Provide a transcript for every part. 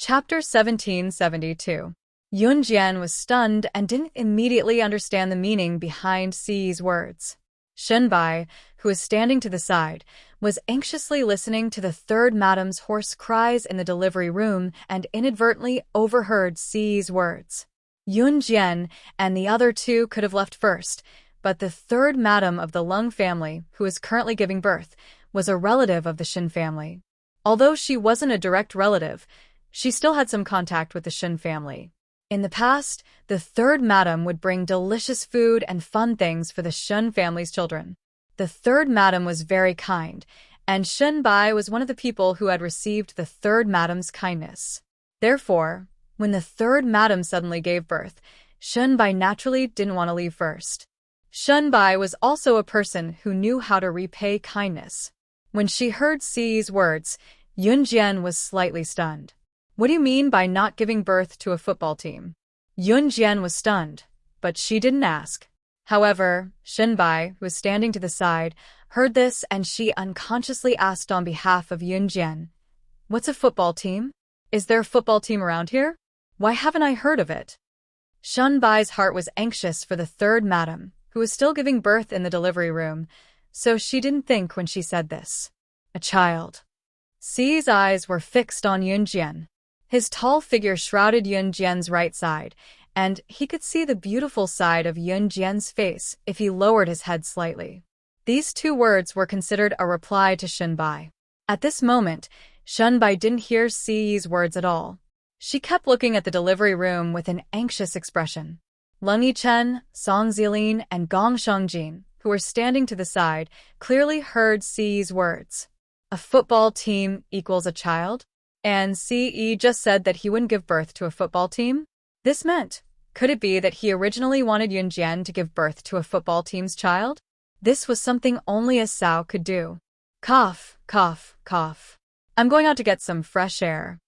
Chapter 1772. Yunjian was stunned and didn't immediately understand the meaning behind Si's words. Shenbai, who was standing to the side, was anxiously listening to the third madam's hoarse cries in the delivery room and inadvertently overheard Si's words. Yunjian and the other two could have left first, but the third madam of the Lung family, who is currently giving birth, was a relative of the Shin family. Although she wasn't a direct relative, she still had some contact with the Shin family. In the past, the third madam would bring delicious food and fun things for the Shin family's children. The third madam was very kind, and Shenbai was one of the people who had received the third madam's kindness. Therefore, when the third madam suddenly gave birth, Shenbai naturally didn't want to leave first. Shenbai was also a person who knew how to repay kindness. When she heard Si's words, Yunjian was slightly stunned. What do you mean by not giving birth to a football team? Yunjian was stunned, but she didn't ask. However, Shenbai, who was standing to the side, heard this and she unconsciously asked on behalf of Yunjian, "What's a football team? Is there a football team around here? Why haven't I heard of it?" Shenbai's heart was anxious for the third madam, who was still giving birth in the delivery room, so she didn't think when she said this. A child. Si's eyes were fixed on Yunjian. His tall figure shrouded Yunjian's right side, and he could see the beautiful side of Yunjian's face if he lowered his head slightly. These two words were considered a reply to Shenbai. At this moment, Shenbai didn't hear Si's words at all. She kept looking at the delivery room with an anxious expression. Lung Yichen, Song Zilin, and Gong Shengjin, who were standing to the side, clearly heard Si's words. A football team equals a child? And Ce just said that he wouldn't give birth to a football team? This meant, could it be that he originally wanted Yunjian to give birth to a football team's child? This was something only a Sao could do. Cough, cough, cough. I'm going out to get some fresh air.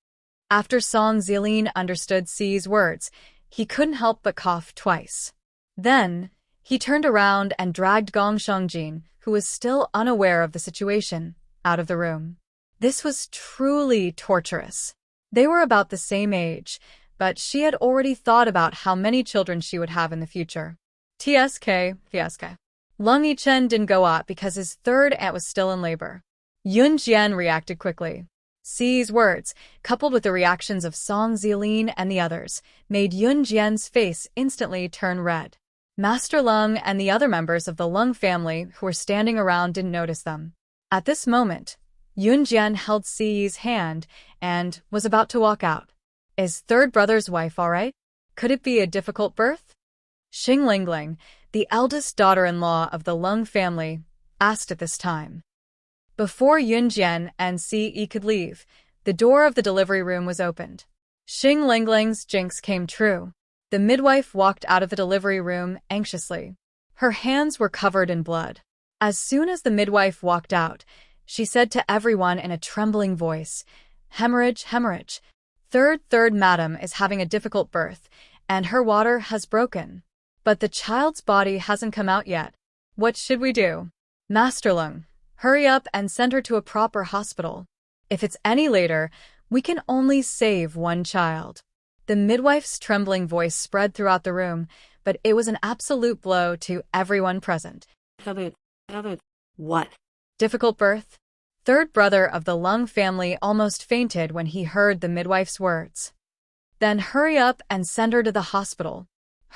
After Song Zilin understood Si's words, he couldn't help but cough twice. Then, he turned around and dragged Gong Shengjin, who was still unaware of the situation, out of the room. This was truly torturous. They were about the same age, but she had already thought about how many children she would have in the future. TSK. Lung Yichen didn't go out because his third aunt was still in labor. Yunjian reacted quickly. Si's words, coupled with the reactions of Song Zilin and the others, made Yunjian's face instantly turn red. Master Lung and the other members of the Lung family who were standing around didn't notice them. At this moment, Yunjian held Si's hand and was about to walk out. Is third brother's wife all right? Could it be a difficult birth? Xing Lingling, the eldest daughter-in-law of the Lung family, asked at this time. Before Yunjian and Ce could leave, the door of the delivery room was opened. Xing Lingling's jinx came true. The midwife walked out of the delivery room anxiously. Her hands were covered in blood. As soon as the midwife walked out, she said to everyone in a trembling voice, "Hemorrhage, hemorrhage. Third madam is having a difficult birth, and her water has broken. But the child's body hasn't come out yet. What should we do? Master Lung, hurry up and send her to a proper hospital. If it's any later, we can only save one child." The midwife's trembling voice spread throughout the room, but it was an absolute blow to everyone present. What? Difficult birth? Third brother of the Lung family almost fainted when he heard the midwife's words. Then hurry up and send her to the hospital.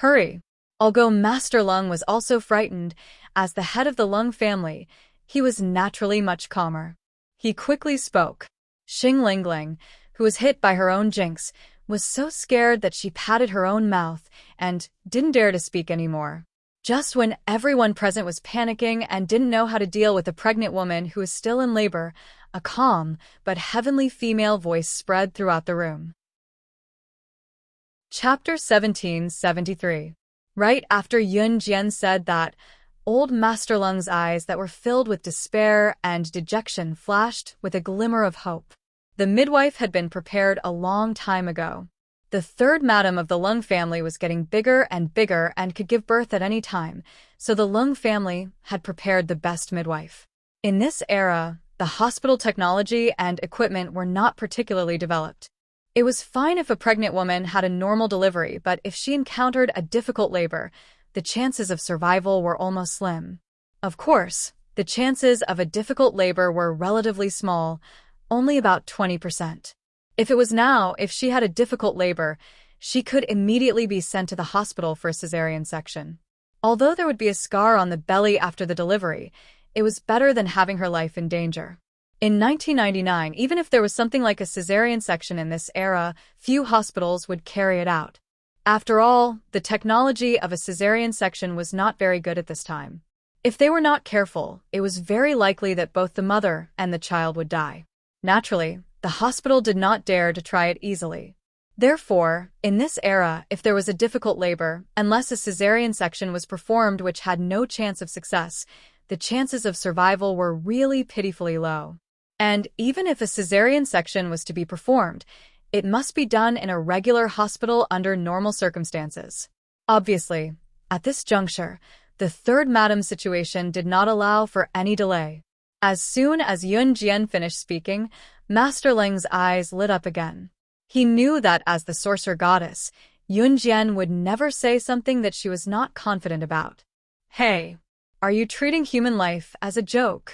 Hurry. Although Master Lung was also frightened, as the head of the Lung family, he was naturally much calmer. He quickly spoke. Xing Lingling, who was hit by her own jinx, was so scared that she patted her own mouth and didn't dare to speak anymore. Just when everyone present was panicking and didn't know how to deal with a pregnant woman who was still in labor, a calm but heavenly female voice spread throughout the room. Chapter 1773. Right after Yunjian said that, old Master Lung's eyes that were filled with despair and dejection flashed with a glimmer of hope. The midwife had been prepared a long time ago. The third madam of the Lung family was getting bigger and bigger and could give birth at any time, so the Lung family had prepared the best midwife. In this era, the hospital technology and equipment were not particularly developed. It was fine if a pregnant woman had a normal delivery, but if she encountered a difficult labor, the chances of survival were almost slim. Of course, the chances of a difficult labor were relatively small, only about 20%. If she had a difficult labor, she could immediately be sent to the hospital for a cesarean section. Although there would be a scar on the belly after the delivery, it was better than having her life in danger. In 1999, even if there was something like a cesarean section in this era, few hospitals would carry it out. After all, the technology of a cesarean section was not very good at this time. If they were not careful, it was very likely that both the mother and the child would die. Naturally, the hospital did not dare to try it easily. Therefore, in this era, if there was a difficult labor, unless a cesarean section was performed which had no chance of success, the chances of survival were really pitifully low. And even if a cesarean section was to be performed, it must be done in a regular hospital under normal circumstances. Obviously, at this juncture, the third madam's situation did not allow for any delay. As soon as Yun Jian finished speaking, Master Ling's eyes lit up again. He knew that as the sorcerer goddess, Yun Jian would never say something that she was not confident about. Hey, are you treating human life as a joke?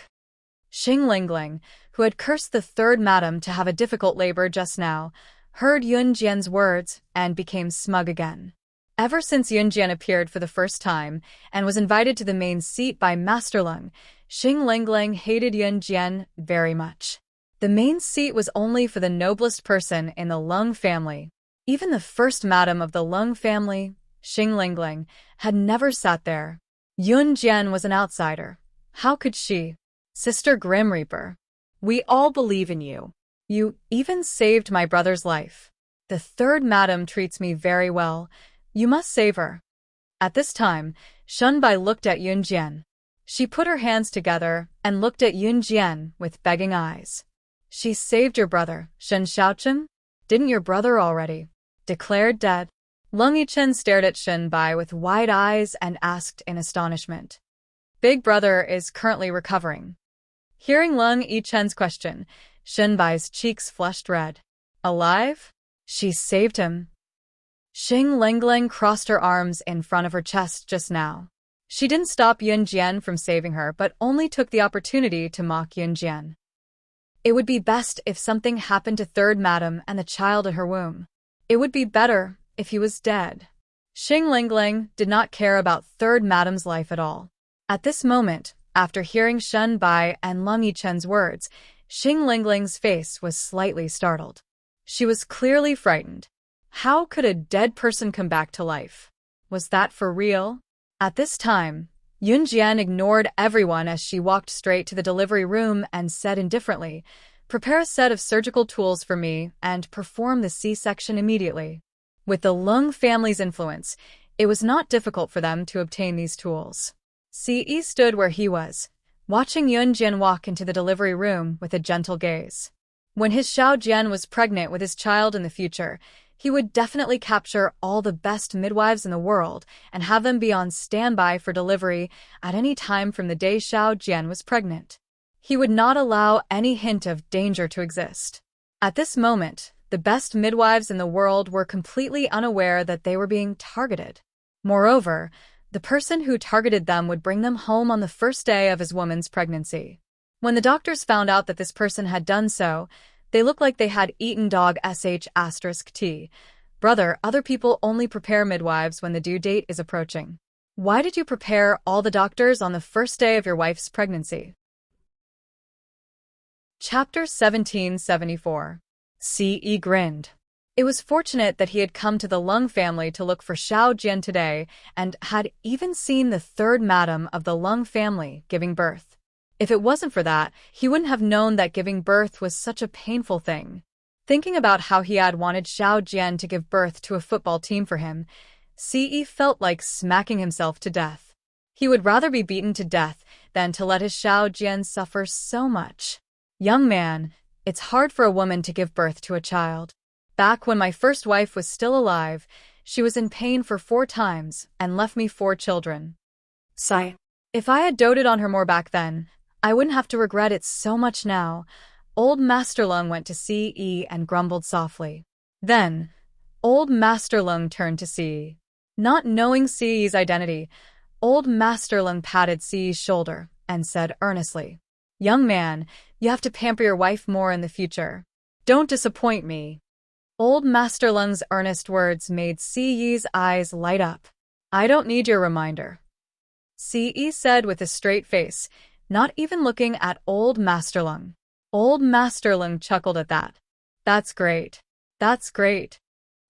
Xing Lingling, who had cursed the third madam to have a difficult labor just now, heard Yun Jian's words and became smug again. Ever since Yun Jian appeared for the first time and was invited to the main seat by Master Lung, Xing Lingling hated Yun Jian very much. The main seat was only for the noblest person in the Lung family. Even the first madam of the Lung family, Xing Lingling, had never sat there. Yun Jian was an outsider. How could she? Sister Grim Reaper, we all believe in you. You even saved my brother's life. The third madam treats me very well. You must save her. At this time, Shunbai looked at Yun Jian. She put her hands together and looked at Yun Jian with begging eyes. She saved your brother, Shen Xiaochen? Didn't your brother already declared dead? Lung Yichen stared at Shunbai with wide eyes and asked in astonishment. Big brother is currently recovering. Hearing Lung Yichen's question, Shunbai's cheeks flushed red. Alive? She saved him. Xing Lingling crossed her arms in front of her chest just now. She didn't stop Yun Jian from saving her, but only took the opportunity to mock Yun Jian. It would be best if something happened to third madam and the child in her womb. It would be better if he was dead. Xing Lingling did not care about third madam's life at all. At this moment, after hearing Shun Bai and Lung Yichen's words, Xing Lingling's face was slightly startled. She was clearly frightened. How could a dead person come back to life? Was that for real? At this time, Yun Jian ignored everyone as she walked straight to the delivery room and said indifferently, "Prepare a set of surgical tools for me and perform the C-section immediately." With the Lung family's influence, it was not difficult for them to obtain these tools. Ce stood where he was, watching Yun Jian walk into the delivery room with a gentle gaze. When his Xiao Jian was pregnant with his child in the future, he would definitely capture all the best midwives in the world and have them be on standby for delivery at any time from the day Xiao Jian was pregnant. He would not allow any hint of danger to exist. At this moment, the best midwives in the world were completely unaware that they were being targeted. Moreover, the person who targeted them would bring them home on the first day of his woman's pregnancy. When the doctors found out that this person had done so, they looked like they had eaten dog *T. Brother, other people only prepare midwives when the due date is approaching. Why did you prepare all the doctors on the first day of your wife's pregnancy? Chapter 1774. Ce grinned. It was fortunate that he had come to the Lung family to look for Xiao Jian today and had even seen the third madam of the Lung family giving birth. If it wasn't for that, he wouldn't have known that giving birth was such a painful thing. Thinking about how he had wanted Xiao Jian to give birth to a football team for him, Ce felt like smacking himself to death. He would rather be beaten to death than to let his Xiao Jian suffer so much. Young man, it's hard for a woman to give birth to a child. Back when my first wife was still alive, she was in pain for 4 times and left me 4 children. Sigh. If I had doted on her more back then, I wouldn't have to regret it so much now. Old Master Lung went to Ce and grumbled softly. Then, old Master Lung turned to Si. Not knowing Si's identity, old Master Lung patted Si's shoulder and said earnestly, "Young man, you have to pamper your wife more in the future. Don't disappoint me." Old Master Lung's earnest words made Si's eyes light up. "I don't need your reminder," Si said with a straight face, not even looking at Old Master Lung. Old Master Lung chuckled at that. "That's great. That's great."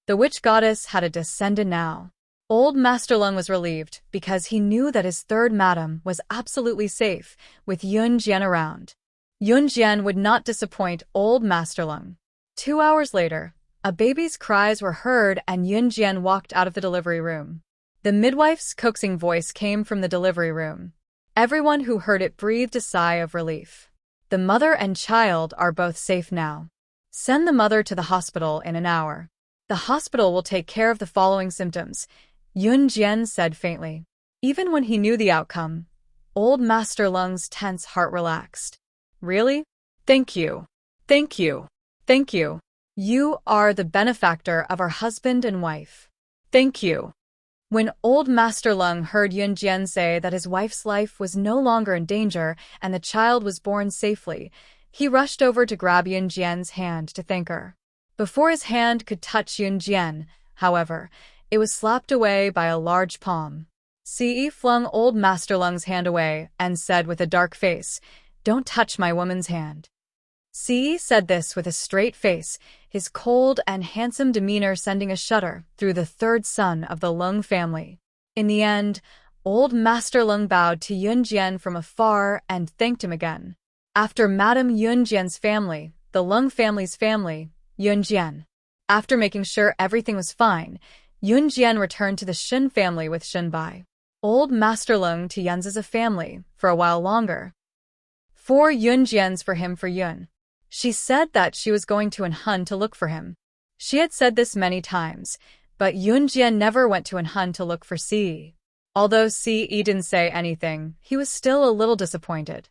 The witch goddess had a descendant now. Old Master Lung was relieved because he knew that his third madam was absolutely safe with Yun Jian around. Yun Jian would not disappoint Old Master Lung. 2 hours later, a baby's cries were heard and Yun Jian walked out of the delivery room. The midwife's coaxing voice came from the delivery room. Everyone who heard it breathed a sigh of relief. "The mother and child are both safe now. Send the mother to the hospital in an hour. The hospital will take care of the following symptoms," Yun Jian said faintly. Even when he knew the outcome, Old Master Lung's tense heart relaxed. "Really? Thank you. Thank you. Thank you. You are the benefactor of our husband and wife. Thank you." When Old Master Lung heard Yun Jian say that his wife's life was no longer in danger and the child was born safely, he rushed over to grab Yun Jian's hand to thank her. Before his hand could touch Yun Jian, however, it was slapped away by a large palm. Si flung Old Master Lung's hand away and said with a dark face, "Don't touch my woman's hand." Si said this with a straight face, his cold and handsome demeanor sending a shudder through the third son of the Lung family. In the end, Old Master Lung bowed to Yun Jian from afar and thanked him again. After Madame Yun Jian's family, the Lung family's family, Yun Jian. After making sure everything was fine, Yun Jian returned to the Shin family with Shin Bai. Old Master Lung to Yun's as a family for a while longer. 4 Yun Jians for him for Yun. She said that she was going to Enhun to look for him. She had said this many times, but Yun Jian never went to Enhun to look for Si. Although Si didn't say anything, he was still a little disappointed.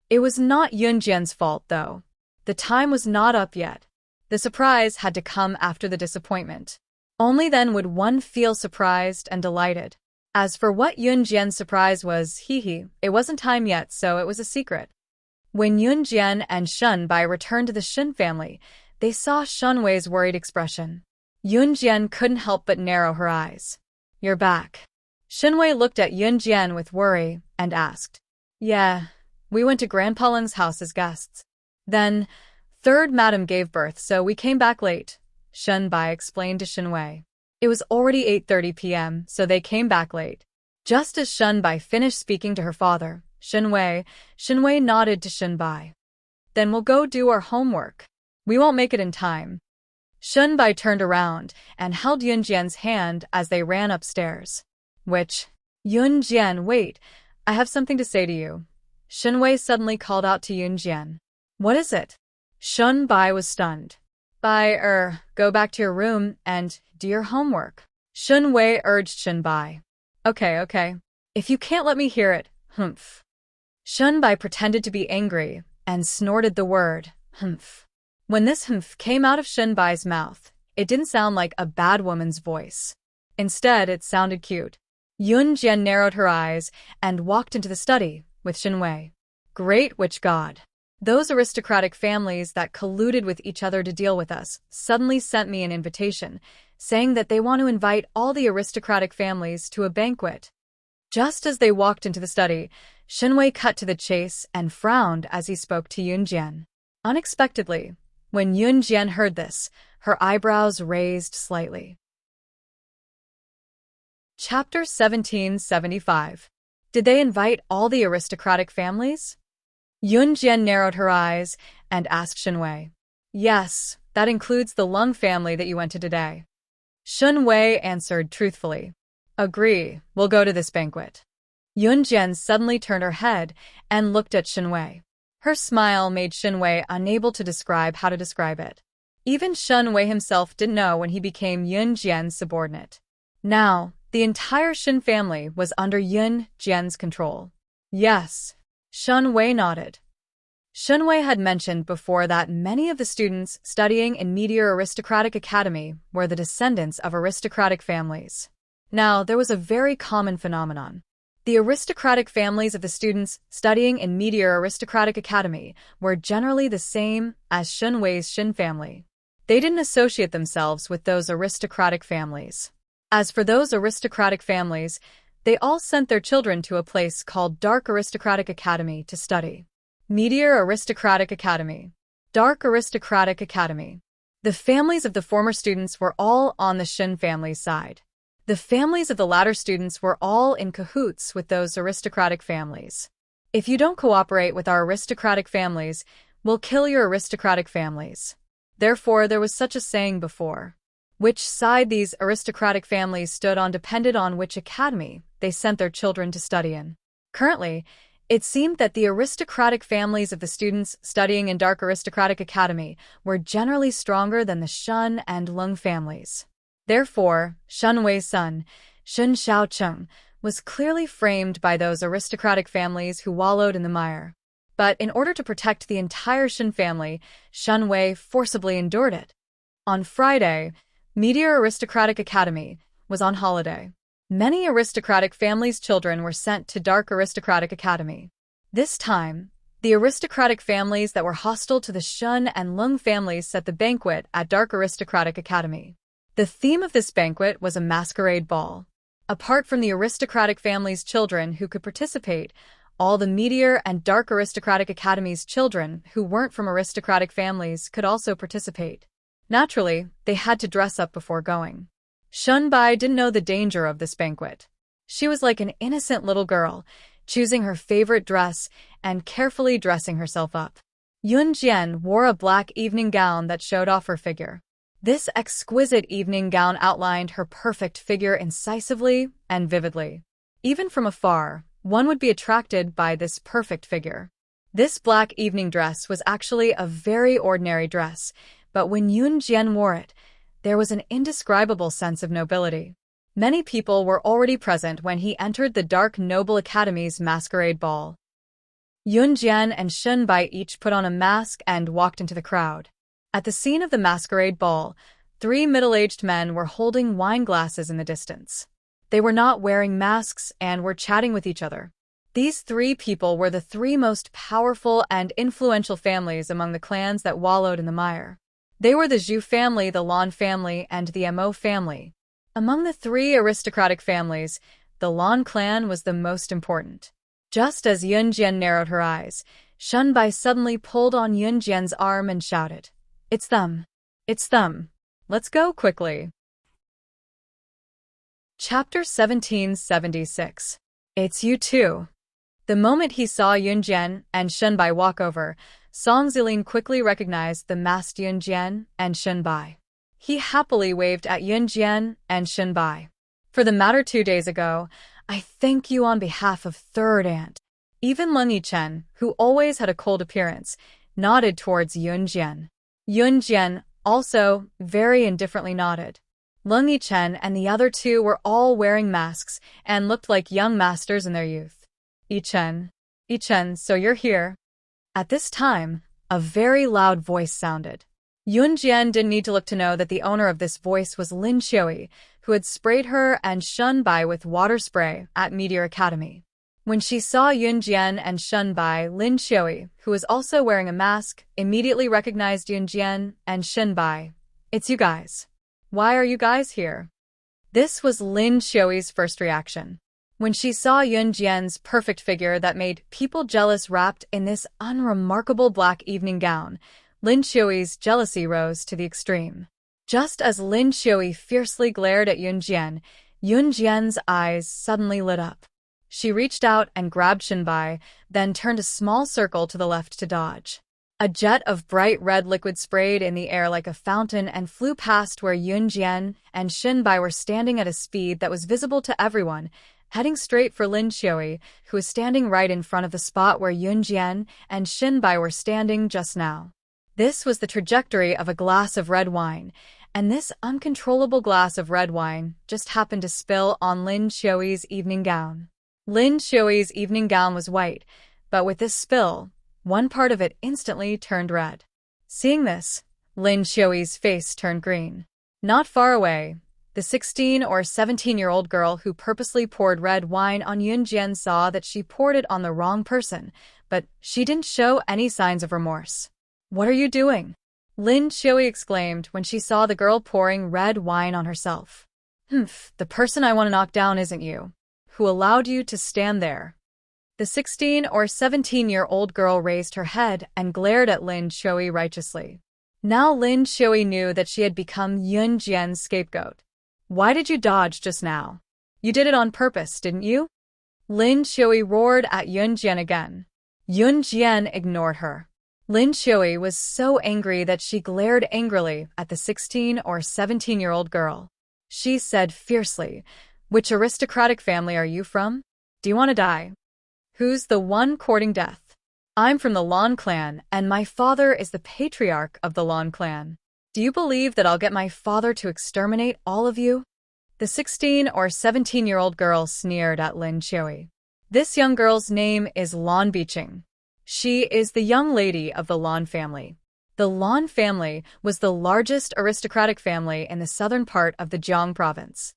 It was not Yun Jian's fault, though. The time was not up yet. The surprise had to come after the disappointment. Only then would one feel surprised and delighted. As for what Yun Jian's surprise was, it wasn't time yet, so it was a secret. When Yun Jian and Shun Bai returned to the Shin family, they saw Shun Wei's worried expression. Yun Jian couldn't help but narrow her eyes. "You're back." Shun Wei looked at Yun Jian with worry and asked, "Yeah, we went to Grandpa Lung's house as guests. Then, third madam gave birth, so we came back late," Shun Bai explained to Shun Wei. It was already 8:30 p.m., so they came back late. Just as Shun Bai finished speaking to her father, Shun Wei nodded to Shun Bai. "Then we'll go do our homework. We won't make it in time." Shun Bai turned around and held Yun Jian's hand as they ran upstairs. Yun Jian, wait, I have something to say to you." Shun Wei suddenly called out to Yun Jian. "What is it?" Shun Bai was stunned. Go back to your room and do your homework." Shun Wei urged Shun Bai. Okay. If you can't let me hear it, humph." Shun Bai pretended to be angry and snorted the word, humph. When this humph came out of Shun Bai's mouth, it didn't sound like a bad woman's voice. Instead, it sounded cute. Yun Jian narrowed her eyes and walked into the study with Shun Wei. "Great witch god. Those aristocratic families that colluded with each other to deal with us suddenly sent me an invitation, saying that they want to invite all the aristocratic families to a banquet." Just as they walked into the study, Shun Wei cut to the chase and frowned as he spoke to Yun Jian. Unexpectedly, when Yun Jian heard this, her eyebrows raised slightly. Chapter 1775. Did they invite all the aristocratic families? Yun Jian narrowed her eyes and asked Shun Wei. "Yes, that includes the Lung family that you went to today." Shun Wei answered truthfully. "Agree, we'll go to this banquet." Yun Jian suddenly turned her head and looked at Shun Wei. Her smile made Shun Wei unable to describe how to describe it. Even Shun Wei himself didn't know when he became Yun Jian's subordinate. Now, the entire Shin family was under Yun Jian's control. "Yes." Shun Wei nodded. Shunwei had mentioned before that many of the students studying in Meteor Aristocratic Academy were the descendants of aristocratic families. Now, there was a very common phenomenon. The aristocratic families of the students studying in Meteor Aristocratic Academy were generally the same as Shunwei's Shin family. They didn't associate themselves with those aristocratic families. As for those aristocratic families, they all sent their children to a place called Dark Aristocratic Academy to study. Meteor Aristocratic Academy. Dark Aristocratic Academy. The families of the former students were all on the Shin family's side. The families of the latter students were all in cahoots with those aristocratic families. If you don't cooperate with our aristocratic families, we'll kill your aristocratic families. Therefore, there was such a saying before. Which side these aristocratic families stood on depended on which academy they sent their children to study in. Currently, it seemed that the aristocratic families of the students studying in Dark Aristocratic Academy were generally stronger than the Shun and Lung families. Therefore, Shunwei's son, Shun Xiaocheng, was clearly framed by those aristocratic families who wallowed in the mire. But in order to protect the entire Shin family, Shunwei forcibly endured it. On Friday, Meteor Aristocratic Academy was on holiday. Many aristocratic families' children were sent to Dark Aristocratic Academy. This time, the aristocratic families that were hostile to the Shun and Lung families set the banquet at Dark Aristocratic Academy. The theme of this banquet was a masquerade ball. Apart from the aristocratic family's children who could participate, all the Meteor and Dark Aristocratic Academy's children who weren't from aristocratic families could also participate. Naturally, they had to dress up before going. Shunbai didn't know the danger of this banquet. She was like an innocent little girl, choosing her favorite dress and carefully dressing herself up. Yunjian wore a black evening gown that showed off her figure. This exquisite evening gown outlined her perfect figure incisively and vividly. Even from afar, one would be attracted by this perfect figure. This black evening dress was actually a very ordinary dress, but when Yunjian wore it, there was an indescribable sense of nobility. Many people were already present when he entered the Dark Noble Academy's masquerade ball. Yunjian and Shunbai each put on a mask and walked into the crowd. At the scene of the masquerade ball, 3 middle-aged men were holding wine glasses in the distance. They were not wearing masks and were chatting with each other. These 3 people were the 3 most powerful and influential families among the clans that wallowed in the mire. They were the Zhu family, the Lan family, and the Mo family. Among the 3 aristocratic families, the Lan clan was the most important. Just as Yunjian narrowed her eyes, Shunbai suddenly pulled on Yunjian's arm and shouted, "It's them! It's them! Let's go quickly!" Chapter 1776. It's you too. The moment he saw Yunjian and Shunbai walk over, Song Zilin quickly recognized the masked Yunjian and Shunbai. He happily waved at Yunjian and Shunbai. For the matter 2 days ago, I thank you on behalf of Third Aunt. Even Leng Yichen, who always had a cold appearance, nodded towards Yunjian. Yunjian also very indifferently nodded. Leng Yichen and the other 2 were all wearing masks and looked like young masters in their youth. Yichen, so you're here. At this time, a very loud voice sounded. Yunjian didn't need to look to know that the owner of this voice was Lin Xiui, who had sprayed her and Shunbai with water spray at Meteor Academy. When she saw Yunjian and Shunbai, Lin Xiui, who was also wearing a mask, immediately recognized Yunjian and Shunbai. "It's you guys. Why are you guys here?" This was Lin Xiui's first reaction. When she saw Yunjian's perfect figure that made people jealous wrapped in this unremarkable black evening gown, Lin Xiui's jealousy rose to the extreme. Just as Lin Xiui fiercely glared at Yunjian, Yunjian's eyes suddenly lit up. She reached out and grabbed Shunbai, then turned a small circle to the left to dodge. A jet of bright red liquid sprayed in the air like a fountain and flew past where Yunjian and Shunbai were standing at a speed that was visible to everyone, heading straight for Lin Xiui, who was standing right in front of the spot where Yunjian and Shunbai were standing just now. This was the trajectory of a glass of red wine, and this uncontrollable glass of red wine just happened to spill on Lin Xiui's evening gown. Lin Xiui's evening gown was white, but with this spill, one part of it instantly turned red. Seeing this, Lin Xiui's face turned green. Not far away, the 16 or 17-year-old girl who purposely poured red wine on Yunjian saw that she poured it on the wrong person, but she didn't show any signs of remorse. "What are you doing?" Lin Xiui exclaimed when she saw the girl pouring red wine on herself. The person I want to knock down isn't you. Who allowed you to stand there?" The 16 or 17-year-old girl raised her head and glared at Lin Xiui righteously. Now Lin Xiui knew that she had become Yunjian's scapegoat. "Why did you dodge just now? You did it on purpose, didn't you?" Lin Xiui roared at Yunjian again. Yunjian ignored her. Lin Xiui was so angry that she glared angrily at the 16 or 17-year-old girl. She said fiercely, "Which aristocratic family are you from? Do you want to die? Who's the one courting death? I'm from the Lan clan, and my father is the patriarch of the Lan clan. Do you believe that I'll get my father to exterminate all of you?" The 16 or 17-year-old girl sneered at Lin Xiui. This young girl's name is Lan Biqing. She is the young lady of the Lan family. The Lan family was the largest aristocratic family in the southern part of the Jiang province.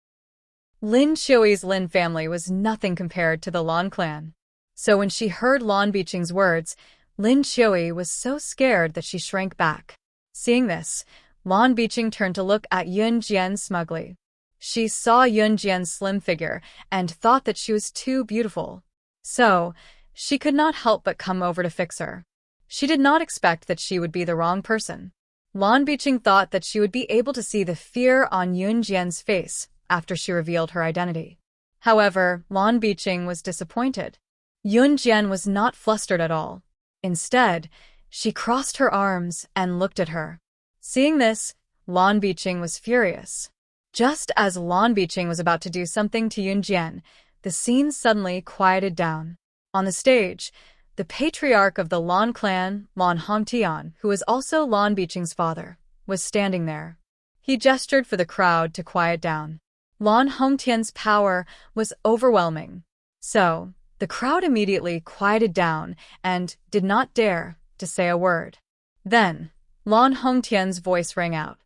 Lin Xiui's Lin family was nothing compared to the Lan clan. So when she heard Lan Biqing's words, Lin Xiui was so scared that she shrank back. Seeing this, Lan Biqing turned to look at Yunjian smugly. She saw Yunjian's slim figure and thought that she was too beautiful. So, she could not help but come over to fix her. She did not expect that she would be the wrong person. Lan Biqing thought that she would be able to see the fear on Yunjian's face after she revealed her identity. However, Lan Biqing was disappointed. Yunjian was not flustered at all. Instead, she crossed her arms and looked at her. Seeing this, Lan Biqing was furious. Just as Lan Biqing was about to do something to Yunjian, the scene suddenly quieted down. On the stage, the patriarch of the Lan clan, Lan Hongtian, who was also Lan Biqing's father, was standing there. He gestured for the crowd to quiet down. Lan Hongtian's power was overwhelming. So, the crowd immediately quieted down and did not dare to say a word. Then, Lan Hongtian's voice rang out.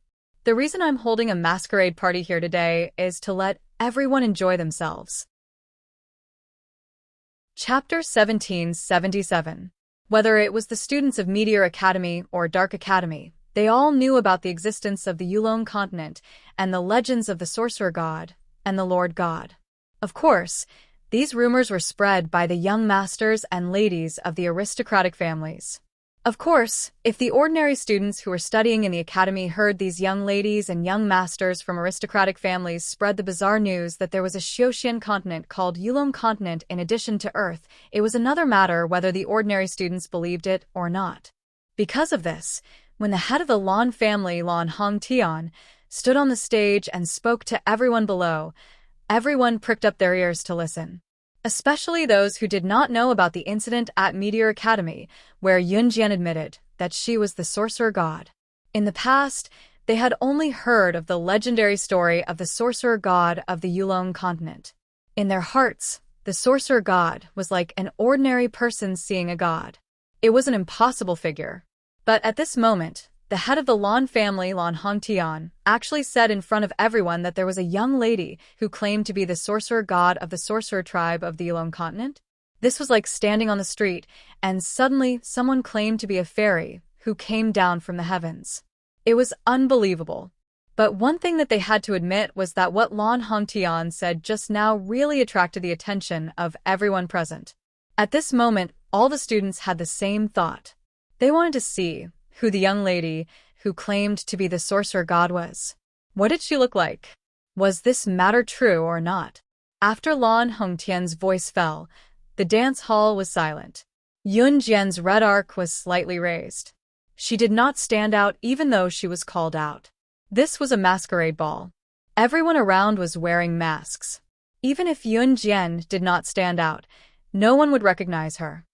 "The reason I'm holding a masquerade party here today is to let everyone enjoy themselves." Chapter 1777. Whether it was the students of Meteor Academy or Dark Academy, they all knew about the existence of the Yulong continent and the legends of the Sorcerer God and the Lord God. Of course, these rumors were spread by the young masters and ladies of the aristocratic families. Of course, if the ordinary students who were studying in the academy heard these young ladies and young masters from aristocratic families spread the bizarre news that there was a Xiuxian continent called Yulong continent in addition to Earth, it was another matter whether the ordinary students believed it or not. Because of this, when the head of the Lan family, Lan Hongtian, stood on the stage and spoke to everyone below, everyone pricked up their ears to listen. Especially those who did not know about the incident at Meteor Academy, where Yunjian admitted that she was the Sorcerer God. In the past, they had only heard of the legendary story of the Sorcerer God of the Yulong continent. In their hearts, the Sorcerer God was like an ordinary person seeing a god. It was an impossible figure. But at this moment, the head of the Lan family, Lan Hongtian, actually said in front of everyone that there was a young lady who claimed to be the sorcerer god of the sorcerer tribe of the Yulong continent. This was like standing on the street, and suddenly someone claimed to be a fairy who came down from the heavens. It was unbelievable. But one thing that they had to admit was that what Lan Hongtian said just now really attracted the attention of everyone present. At this moment, all the students had the same thought. They wanted to see who the young lady who claimed to be the sorcerer god was. What did she look like? Was this matter true or not? After Lan Hongtian's voice fell, the dance hall was silent. Yunjian's red arc was slightly raised. She did not stand out even though she was called out. This was a masquerade ball. Everyone around was wearing masks. Even if Yunjian did not stand out, no one would recognize her.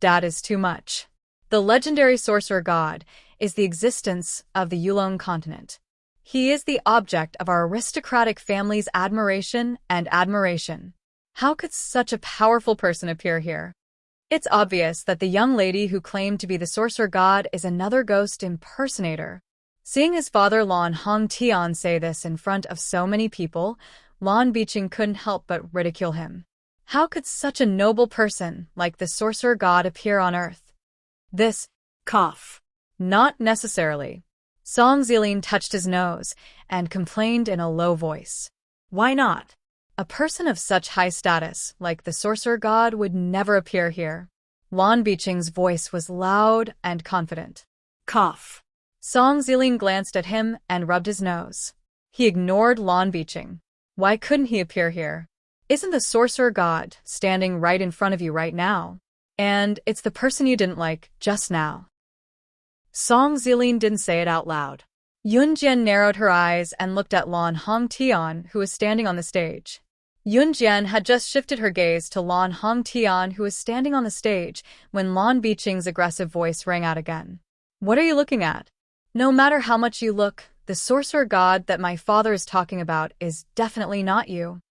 That is too much. The legendary sorcerer god is the existence of the Yulong continent. He is the object of our aristocratic family's admiration and admiration. How could such a powerful person appear here? It's obvious that the young lady who claimed to be the sorcerer god is another ghost impersonator. Seeing his father Lan Hongtian say this in front of so many people, Lan Biqing couldn't help but ridicule him. How could such a noble person like the sorcerer god appear on Earth? This cough. Not necessarily. Song Zilin touched his nose and complained in a low voice. Why not? A person of such high status, like the sorcerer god, would never appear here. Lan Biqing's voice was loud and confident. Cough. Song Zilin glanced at him and rubbed his nose. He ignored Lan Biqing. Why couldn't he appear here? Isn't the sorcerer god standing right in front of you right now? And it's the person you didn't like just now. Song Zilin didn't say it out loud. Yunjian narrowed her eyes and looked at Lan Hongtian, who was standing on the stage. Yunjian had just shifted her gaze to Lan Hongtian, who was standing on the stage, when Lan Biqing's aggressive voice rang out again. What are you looking at? No matter how much you look, the sorcerer god that my father is talking about is definitely not you.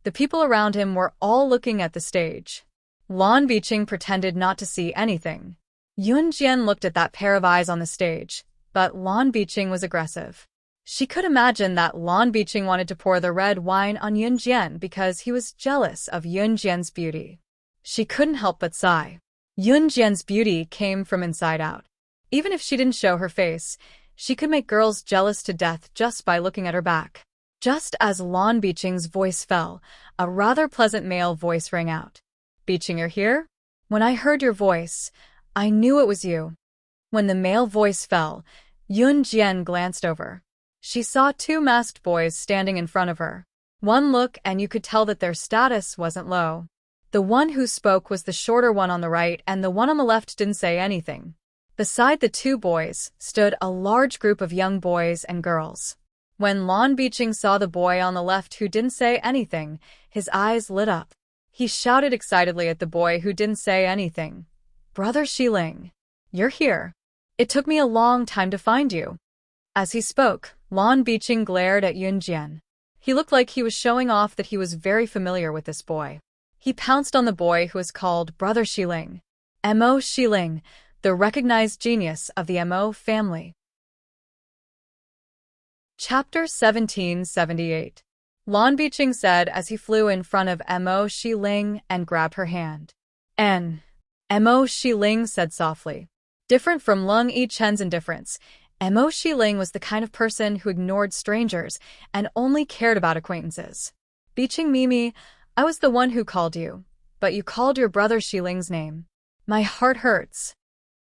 The people around him were all looking at the stage. Lan Biqing pretended not to see anything. Yunjian looked at that pair of eyes on the stage, but Lan Biqing was aggressive. She could imagine that Lan Biqing wanted to pour the red wine on Yunjian because he was jealous of Yunjian's beauty. She couldn't help but sigh. Yunjian's beauty came from inside out. Even if she didn't show her face, she could make girls jealous to death just by looking at her back. Just as Lan Biqing's voice fell, a rather pleasant male voice rang out. Biqing, you're here? When I heard your voice, I knew it was you. When the male voice fell, Yunjian glanced over. She saw two masked boys standing in front of her. One look and you could tell that their status wasn't low. The one who spoke was the shorter one on the right, and the one on the left didn't say anything. Beside the two boys stood a large group of young boys and girls. When Lan Biqing saw the boy on the left who didn't say anything, his eyes lit up. He shouted excitedly at the boy who didn't say anything. Brother Shiling, you're here. It took me a long time to find you. As he spoke, Lan Biqing glared at Yunjian. He looked like he was showing off that he was very familiar with this boy. He pounced on the boy who was called Brother Shiling. Mo Shiling, the recognized genius of the Mo family. Chapter 1778. Lan Biqing said as he flew in front of Mo Shiling and grabbed her hand. Mo Shiling said softly. Different from Lung Yichen's indifference, Mo Shiling was the kind of person who ignored strangers and only cared about acquaintances. Biqing Mimi, I was the one who called you, but you called your brother Shiling's name. My heart hurts.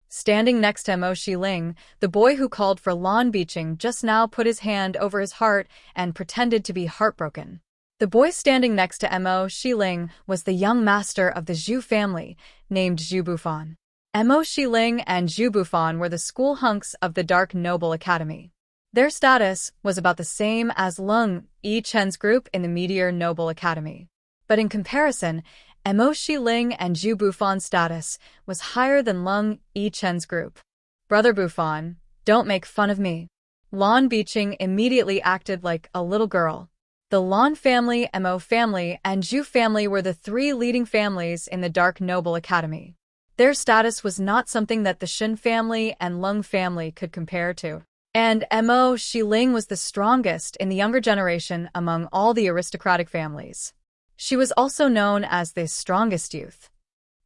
Standing next to Mo Shiling, the boy who called for Lan Biqing just now put his hand over his heart and pretended to be heartbroken. The boy standing next to Mo Shiling was the young master of the Zhu family, named Zhu Bufan. Mo Shiling and Zhu Bufan were the school hunks of the Dark Noble Academy. Their status was about the same as Lung Yichen's group in the Meteor Noble Academy. But in comparison, Mo Shiling and Zhu Bufan's status was higher than Lung Yichen's group. Brother Bufan, don't make fun of me. Lan Biqing immediately acted like a little girl. The Lan family, Mo family, and Zhu family were the three leading families in the Dark Noble Academy. Their status was not something that the Shen family and Lung family could compare to. And Mo Shiling was the strongest in the younger generation among all the aristocratic families. She was also known as the strongest youth.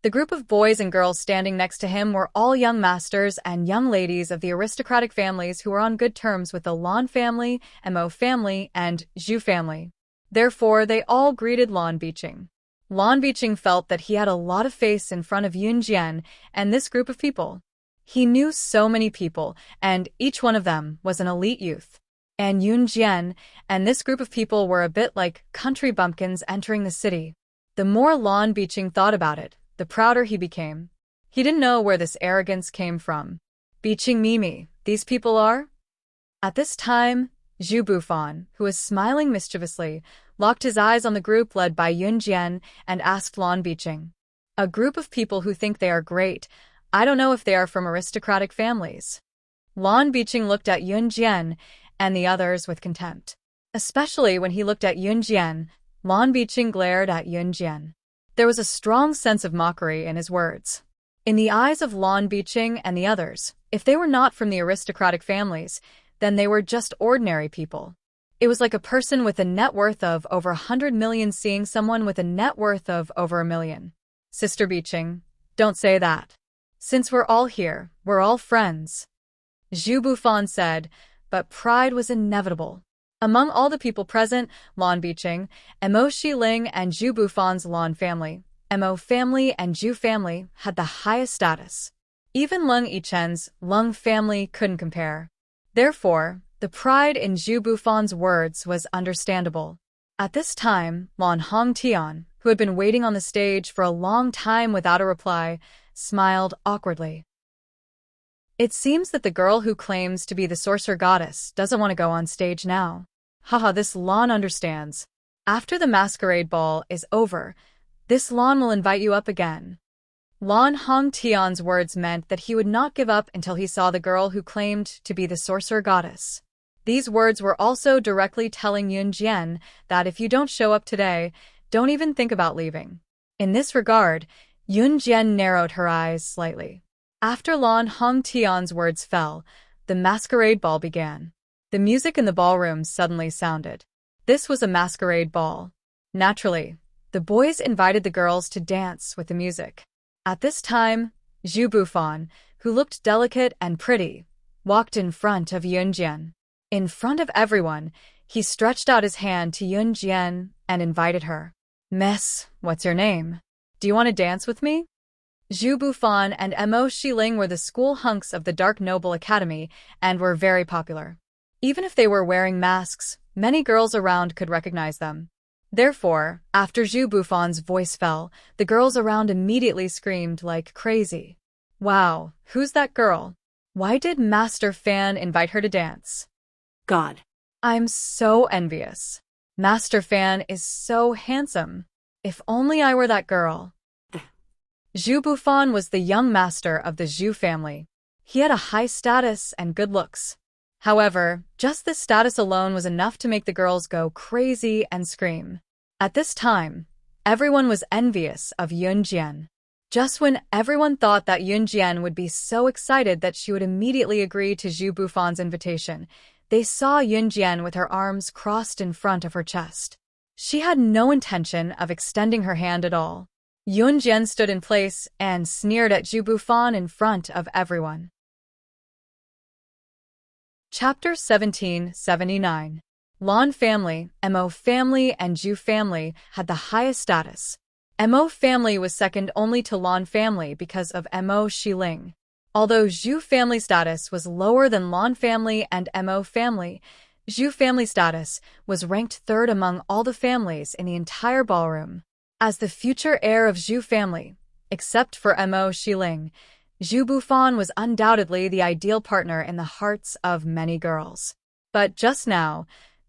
The group of boys and girls standing next to him were all young masters and young ladies of the aristocratic families who were on good terms with the Lan family, Mo family, and Zhu family. Therefore, they all greeted Lan Biqing. Lan Biqing felt that he had a lot of face in front of Yunjian and this group of people. He knew so many people, and each one of them was an elite youth. And Yunjian and this group of people were a bit like country bumpkins entering the city. The more Lan Biqing thought about it, the prouder he became. He didn't know where this arrogance came from. Biqing Mimi, these people are? At this time, Zhu Bufan, who was smiling mischievously, locked his eyes on the group led by Yunjian and asked Lan Biqing. A group of people who think they are great. I don't know if they are from aristocratic families. Lan Biqing looked at Yunjian and the others with contempt. Especially when he looked at Yunjian, Lan Biqing glared at Yunjian. There was a strong sense of mockery in his words. In the eyes of Lan Biqing and the others, if they were not from the aristocratic families, then they were just ordinary people. It was like a person with a net worth of over 100 million seeing someone with a net worth of over 1 million. Sister Biqing, don't say that. Since we're all here, we're all friends. Zhu Bufan said, but pride was inevitable. Among all the people present, Lan Biqing, Mo Xiling and Zhu Bufan's Lan family, Mo family and Zhu family had the highest status. Even Leng Yichen's Leng family couldn't compare. Therefore, the pride in Zhu Bufan's words was understandable. At this time, Lan Hongtian, who had been waiting on the stage for a long time without a reply, smiled awkwardly. It seems that the girl who claims to be the sorcerer goddess doesn't want to go on stage now. Haha, this Lan understands. After the masquerade ball is over, this Lan will invite you up again. Lan Hongtian's words meant that he would not give up until he saw the girl who claimed to be the sorcerer goddess. These words were also directly telling Yun Jian that if you don't show up today, don't even think about leaving. In this regard, Yun Jian narrowed her eyes slightly. After Lan Hongtian's words fell, the masquerade ball began. The music in the ballroom suddenly sounded. This was a masquerade ball. Naturally, the boys invited the girls to dance with the music. At this time, Zhu Bufan, who looked delicate and pretty, walked in front of Yun Jian. In front of everyone, he stretched out his hand to Yun Jian and invited her. Miss, what's your name? Do you want to dance with me? Zhu Bufan and Mo Xiling were the school hunks of the Dark Noble Academy and were very popular. Even if they were wearing masks, many girls around could recognize them. Therefore, after Zhu Bufan's voice fell, the girls around immediately screamed like crazy. Wow, who's that girl? Why did Master Fan invite her to dance? God. I'm so envious. Master Fan is so handsome. If only I were that girl. Zhu Bufan was the young master of the Zhu family. He had a high status and good looks. However, just this status alone was enough to make the girls go crazy and scream. At this time, everyone was envious of Yun Jian. Just when everyone thought that Yun Jian would be so excited that she would immediately agree to Zhu Bufan's invitation, they saw Yun Jian with her arms crossed in front of her chest. She had no intention of extending her hand at all. Yun Jian stood in place and sneered at Zhu Bufan in front of everyone. Chapter 1779. Lan family, Mo family, and Zhu family had the highest status. Mo family was second only to Lan family because of Mo Xiling. Although Zhu family status was lower than Lan family and Mo family, Zhu family status was ranked third among all the families in the entire ballroom. As the future heir of Zhu family, except for Mo Xiling, Zhu Bufan was undoubtedly the ideal partner in the hearts of many girls. But just now,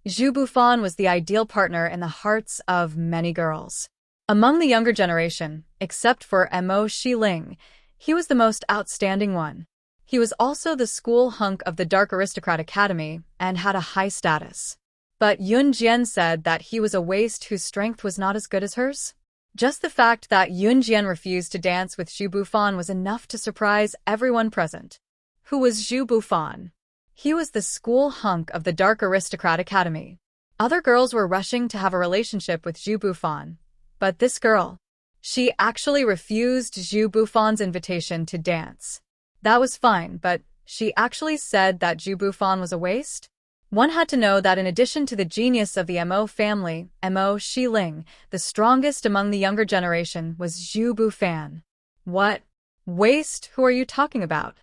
Zhu Bufan was the ideal partner in the hearts of many girls. Among the younger generation, except for Mo Xiling, he was the most outstanding one. He was also the school hunk of the Dark Aristocrat Academy and had a high status. But Yun Jian said that he was a waste whose strength was not as good as hers. Just the fact that Yun Jian refused to dance with Zhu Bufan was enough to surprise everyone present. Who was Zhu Bufan? He was the school hunk of the Dark Aristocrat Academy. Other girls were rushing to have a relationship with Zhu Bufan. But this girl, she actually refused Zhu Bufan's invitation to dance. That was fine, but she actually said that Zhu Bufan was a waste? One had to know that in addition to the genius of the Mo family, Mo Xiling, the strongest among the younger generation was Zhu Bufan. What? Waste? Who are you talking about?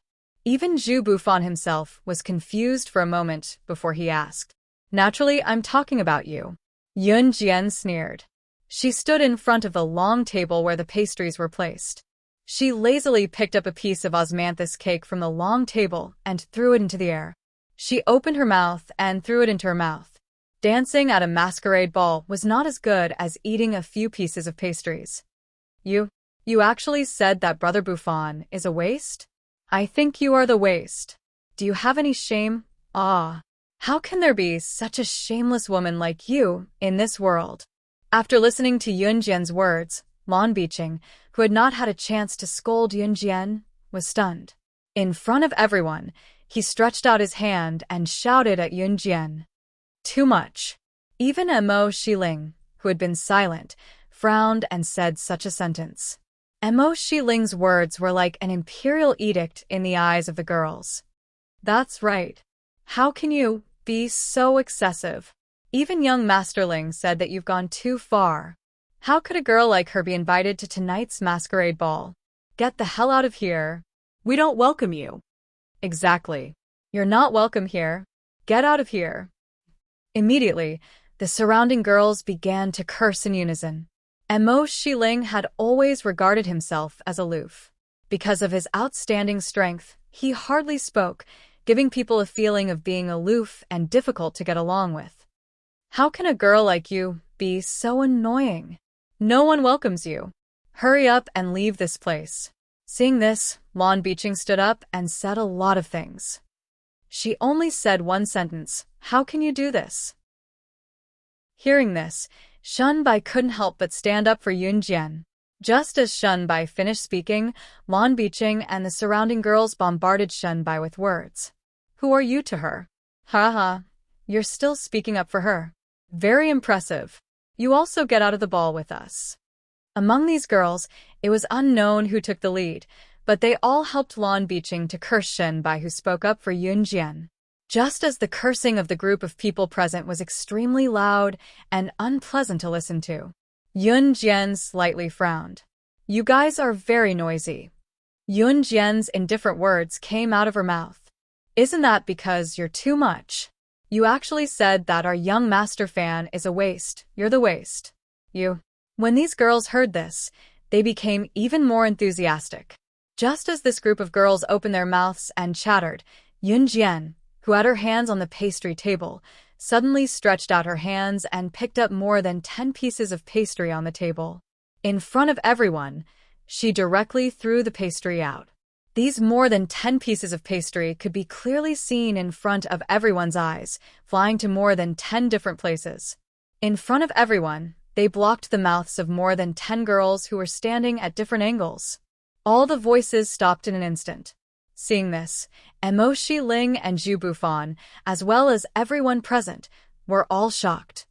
Even Zhu Bufan himself was confused for a moment before he asked. Naturally, I'm talking about you. Yun Jian sneered. She stood in front of the long table where the pastries were placed. She lazily picked up a piece of osmanthus cake from the long table and threw it into the air. She opened her mouth and threw it into her mouth. Dancing at a masquerade ball was not as good as eating a few pieces of pastries. You actually said that Brother Bufan is a waste? I think you are the waste. Do you have any shame? Ah, how can there be such a shameless woman like you in this world? After listening to Yun Jian's words, Lan Biqing, who had not had a chance to scold Yunjian, was stunned. In front of everyone, he stretched out his hand and shouted at Yunjian. Too much. Even Mo Xiling, who had been silent, frowned and said such a sentence. Mo Xiling's words were like an imperial edict in the eyes of the girls. That's right. How can you be so excessive? Even young Masterling said that you've gone too far. How could a girl like her be invited to tonight's masquerade ball? Get the hell out of here. We don't welcome you. Exactly. You're not welcome here. Get out of here. Immediately, the surrounding girls began to curse in unison. Mo Xiling had always regarded himself as aloof. Because of his outstanding strength, he hardly spoke, giving people a feeling of being aloof and difficult to get along with. How can a girl like you be so annoying? No one welcomes you. Hurry up and leave this place. Seeing this, Lan Biqing stood up and said a lot of things. She only said one sentence, "How can you do this?" Hearing this, Shunbai couldn't help but stand up for Yunjian. Just as Shunbai finished speaking, Lan Biqing and the surrounding girls bombarded Shunbai with words. Who are you to her? Ha, you're still speaking up for her. Very impressive. You also get out of the ball with us. Among these girls, it was unknown who took the lead, but they all helped Lan Biqing to curse Shunbai, who spoke up for Yunjian. Just as the cursing of the group of people present was extremely loud and unpleasant to listen to, Yunjian slightly frowned. You guys are very noisy. Yunjian's indifferent words came out of her mouth. Isn't that because you're too much? You actually said that our young master fan is a waste. You're the waste. You. When these girls heard this, they became even more enthusiastic. Just as this group of girls opened their mouths and chattered, Yunjian, who had her hands on the pastry table, suddenly stretched out her hands and picked up more than 10 pieces of pastry on the table. In front of everyone, she directly threw the pastry out. These more than 10 pieces of pastry could be clearly seen in front of everyone's eyes, flying to more than 10 different places. In front of everyone, they blocked the mouths of more than 10 girls who were standing at different angles. All the voices stopped in an instant. Seeing this, Mo Xiling and Zhu Bufan, as well as everyone present, were all shocked.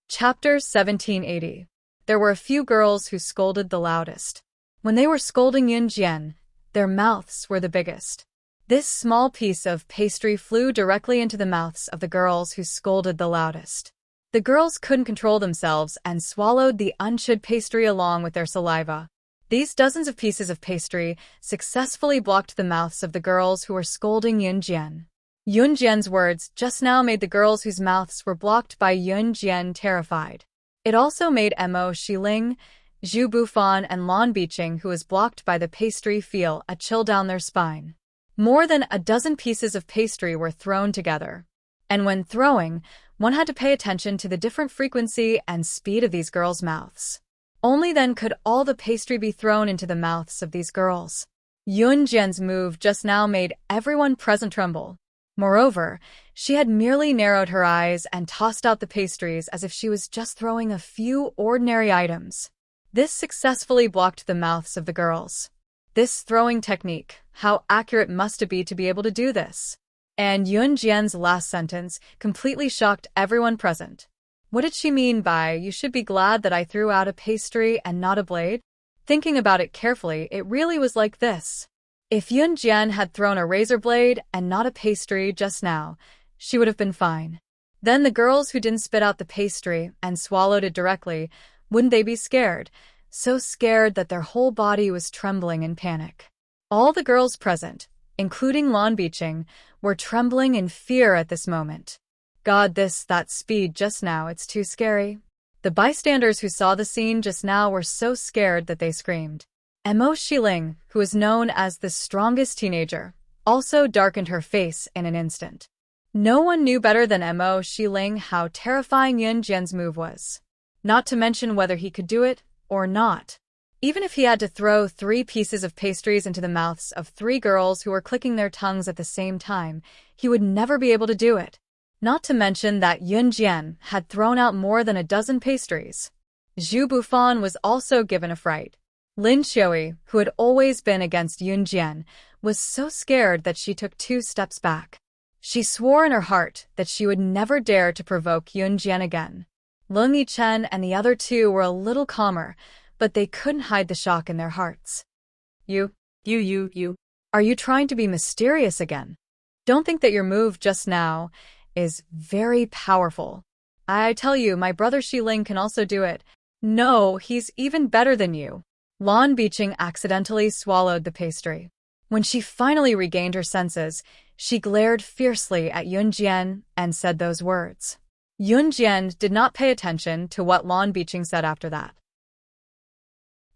Chapter 1780. There were a few girls who scolded the loudest. When they were scolding Yunjian, their mouths were the biggest. This small piece of pastry flew directly into the mouths of the girls who scolded the loudest. The girls couldn't control themselves and swallowed the unchewed pastry along with their saliva. These dozens of pieces of pastry successfully blocked the mouths of the girls who were scolding Yunjian. Yunjian's words just now made the girls whose mouths were blocked by Yunjian terrified. It also made Mo Xiling, Zhu Bufan, and Lan Biqing, who was blocked by the pastry, feel a chill down their spine. More than a dozen pieces of pastry were thrown together. And when throwing, one had to pay attention to the different frequency and speed of these girls' mouths. Only then could all the pastry be thrown into the mouths of these girls. Yunjian's move just now made everyone present tremble. Moreover, she had merely narrowed her eyes and tossed out the pastries as if she was just throwing a few ordinary items. This successfully blocked the mouths of the girls. This throwing technique, how accurate must it be to be able to do this? And Yunjian's last sentence completely shocked everyone present. What did she mean by, "You should be glad that I threw out a pastry and not a blade"? Thinking about it carefully, it really was like this. If Yunjian had thrown a razor blade and not a pastry just now, she would have been fine. Then the girls who didn't spit out the pastry and swallowed it directly, wouldn't they be scared? So scared that their whole body was trembling in panic. All the girls present, including Lan Biqing, were trembling in fear at this moment. God, that speed just now, it's too scary. The bystanders who saw the scene just now were so scared that they screamed. Mo Xiling, who is known as the strongest teenager, also darkened her face in an instant. No one knew better than Mo Xiling how terrifying Yunjian's move was. Not to mention whether he could do it or not. Even if he had to throw 3 pieces of pastries into the mouths of 3 girls who were clicking their tongues at the same time, he would never be able to do it. Not to mention that Yunjian had thrown out more than a dozen pastries. Zhu Bufan was also given a fright. Lin Xiui, who had always been against Yun Jian, was so scared that she took 2 steps back. She swore in her heart that she would never dare to provoke Yun Jian again. Leng Yichen and the other 2 were a little calmer, but they couldn't hide the shock in their hearts. You. Are you trying to be mysterious again? Don't think that your move just now is very powerful. I tell you, my brother Xiling can also do it. No, he's even better than you. Lan Biqing accidentally swallowed the pastry. When she finally regained her senses, she glared fiercely at Yun Jian and said those words. Yun Jian did not pay attention to what Lan Biqing said after that.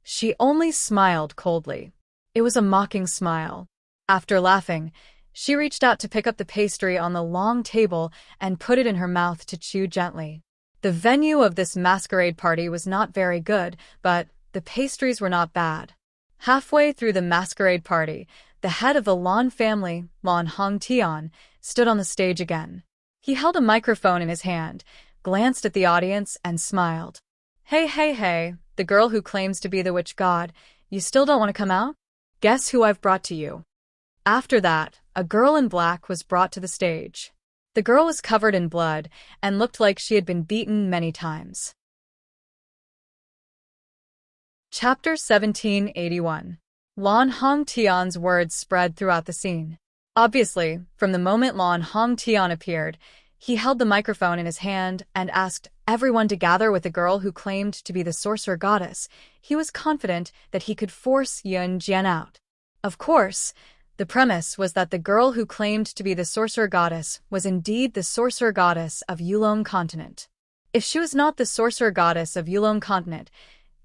She only smiled coldly. It was a mocking smile. After laughing, she reached out to pick up the pastry on the long table and put it in her mouth to chew gently. The venue of this masquerade party was not very good, but the pastries were not bad. Halfway through the masquerade party, the head of the Lan family, Lan Hongtian, stood on the stage again. He held a microphone in his hand, glanced at the audience, and smiled. Hey, the girl who claims to be the witch god, you still don't want to come out? Guess who I've brought to you. After that, a girl in black was brought to the stage. The girl was covered in blood and looked like she had been beaten many times. Chapter 1781. Lan Hongtian's words spread throughout the scene. Obviously, from the moment Lan Hongtian appeared, he held the microphone in his hand and asked everyone to gather with the girl who claimed to be the sorcerer goddess. He was confident that he could force Yun Jian out. Of course, the premise was that the girl who claimed to be the sorcerer goddess was indeed the sorcerer goddess of Yulong continent. If she was not the sorcerer goddess of Yulong continent,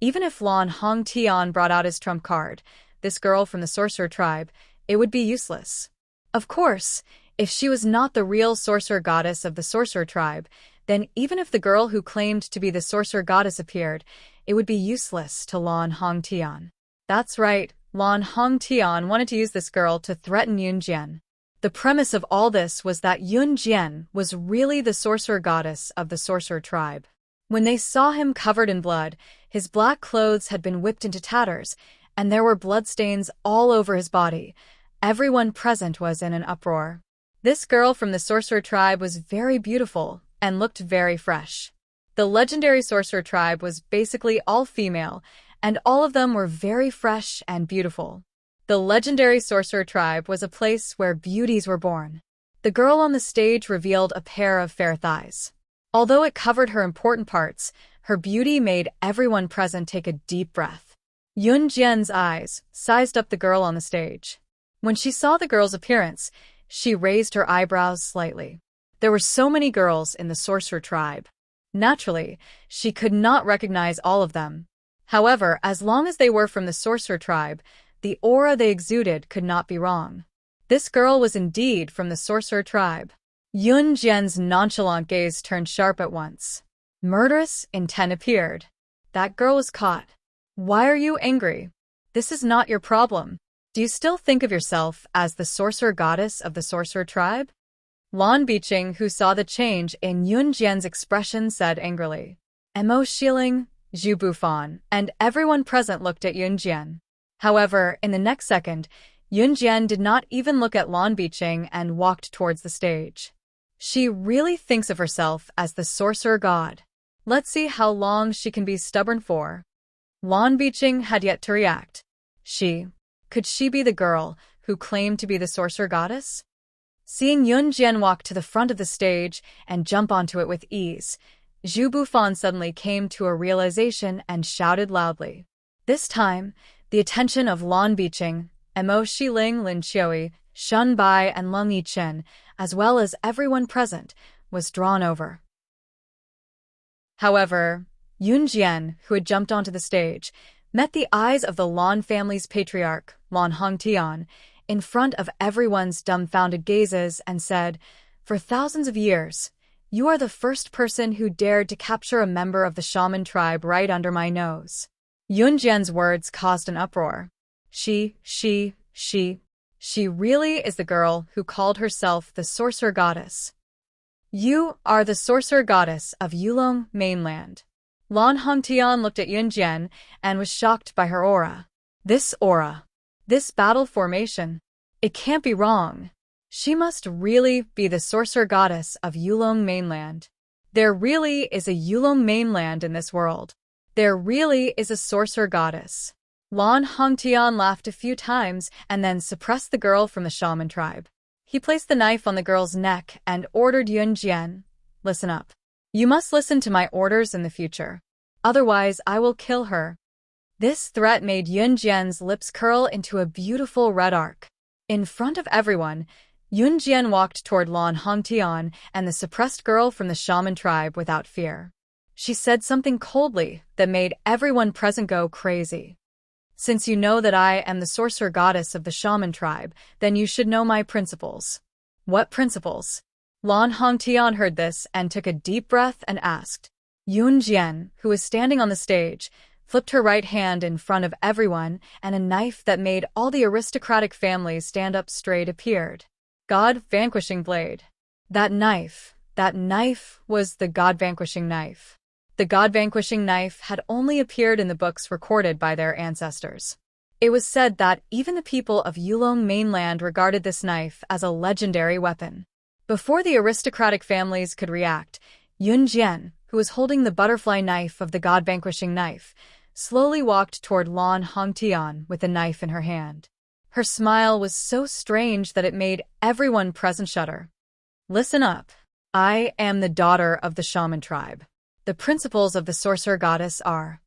even if Lan Hongtian brought out his trump card, this girl from the sorcerer tribe, it would be useless. Of course, if she was not the real sorcerer goddess of the sorcerer tribe, then even if the girl who claimed to be the sorcerer goddess appeared, it would be useless to Lan Hongtian. That's right, Lan Hongtian wanted to use this girl to threaten Yun Jian. The premise of all this was that Yun Jian was really the sorcerer goddess of the sorcerer tribe. When they saw him covered in blood, his black clothes had been whipped into tatters, and there were bloodstains all over his body. Everyone present was in an uproar. This girl from the sorcerer tribe was very beautiful and looked very fresh. The legendary sorcerer tribe was basically all female, and all of them were very fresh and beautiful. The legendary sorcerer tribe was a place where beauties were born. The girl on the stage revealed a pair of fair thighs. Although it covered her important parts, her beauty made everyone present take a deep breath. Yun Jian's eyes sized up the girl on the stage. When she saw the girl's appearance, she raised her eyebrows slightly. There were so many girls in the sorcerer tribe. Naturally, she could not recognize all of them. However, as long as they were from the sorcerer tribe, the aura they exuded could not be wrong. This girl was indeed from the sorcerer tribe. Yun Jian's nonchalant gaze turned sharp at once. Murderous intent appeared. That girl was caught. Why are you angry? This is not your problem. Do you still think of yourself as the sorcerer goddess of the sorcerer tribe? Lan Biqing, who saw the change in Yun Jian's expression, said angrily. Mo Xiling, Zhu Bufan, and everyone present looked at Yun Jian. However, in the next second, Yun Jian did not even look at Lan Biqing and walked towards the stage. She really thinks of herself as the sorcerer god. Let's see how long she can be stubborn for. Lan Biqing had yet to react. Could she be the girl who claimed to be the sorcerer goddess? Seeing Yun Jian walk to the front of the stage and jump onto it with ease, Zhu Bufan suddenly came to a realization and shouted loudly. This time, the attention of Lan Biqing, Mo Xiling, Lin Xiui, Shun Bai, and Leng Yichen, as well as everyone present, was drawn over. However, Yun Jian, who had jumped onto the stage, met the eyes of the Lan family's patriarch, Lan Hongtian, in front of everyone's dumbfounded gazes and said, "For thousands of years, you are the first person who dared to capture a member of the shaman tribe right under my nose." Yun Jian's words caused an uproar. She really is the girl who called herself the sorcerer goddess. You are the sorcerer goddess of Yulong mainland. Lan Hongtian looked at Yunjian and was shocked by her aura. This aura. This battle formation. It can't be wrong. She must really be the sorcerer goddess of Yulong mainland. There really is a Yulong mainland in this world. There really is a sorcerer goddess. Lan Hongtian laughed a few times and then suppressed the girl from the shaman tribe. He placed the knife on the girl's neck and ordered Yunjian, "Listen up. You must listen to my orders in the future. Otherwise, I will kill her." This threat made Yunjian's lips curl into a beautiful red arc. In front of everyone, Yunjian walked toward Lan Hongtian and the suppressed girl from the shaman tribe without fear. She said something coldly that made everyone present go crazy. "Since you know that I am the sorcerer goddess of the shaman tribe, then you should know my principles." "What principles?" Lan Hongtian heard this and took a deep breath and asked. Yunjian, who was standing on the stage, flipped her right hand in front of everyone, and a knife that made all the aristocratic families stand up straight appeared. God-vanquishing blade. That knife was the God-vanquishing knife. The God-vanquishing knife had only appeared in the books recorded by their ancestors. It was said that even the people of Yulong mainland regarded this knife as a legendary weapon. Before the aristocratic families could react, Yunjian, who was holding the butterfly knife of the God-vanquishing knife, slowly walked toward Lan Hongtian with the knife in her hand. Her smile was so strange that it made everyone present shudder. "Listen up. I am the daughter of the shaman tribe. The principles of the sorcerer goddess are..."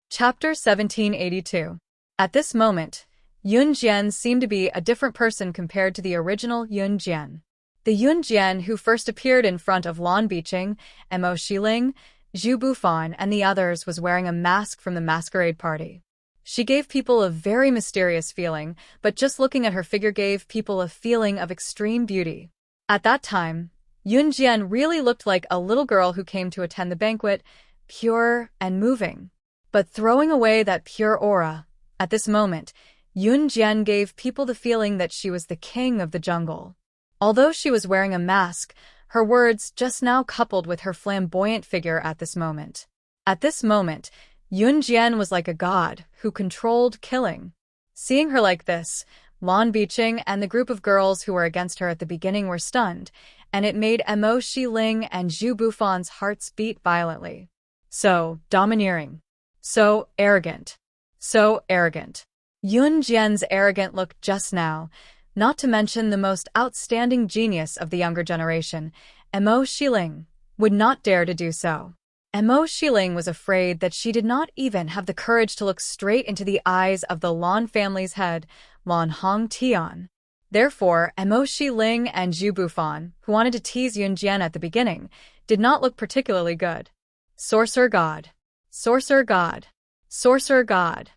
Chapter 1782. At this moment, Yunjian seemed to be a different person compared to the original Yunjian. The Yunjian who first appeared in front of Lan Biqing, Mo Xiling, Zhu Bufan, and the others was wearing a mask from the masquerade party. She gave people a very mysterious feeling, but just looking at her figure gave people a feeling of extreme beauty. At that time, Yunjian really looked like a little girl who came to attend the banquet, pure and moving. But throwing away that pure aura, at this moment, Yunjian gave people the feeling that she was the king of the jungle. Although she was wearing a mask, her words just now coupled with her flamboyant figure at this moment. At this moment, Yunjian was like a god who controlled killing. Seeing her like this, Lan Biqing and the group of girls who were against her at the beginning were stunned, and it made Mo Xiling and Zhu Bufan's hearts beat violently. So domineering. So arrogant. So arrogant. Yunjian's arrogant look just now, not to mention the most outstanding genius of the younger generation, Mo Xiling, would not dare to do so. Mo Xiling was afraid that she did not even have the courage to look straight into the eyes of the Lan family's head, Lan Hongtian. Therefore, Mo Xiling and Zhu Bufan, who wanted to tease Yunjian at the beginning, did not look particularly good. Sorcerer God. Sorcerer God. Sorcerer God.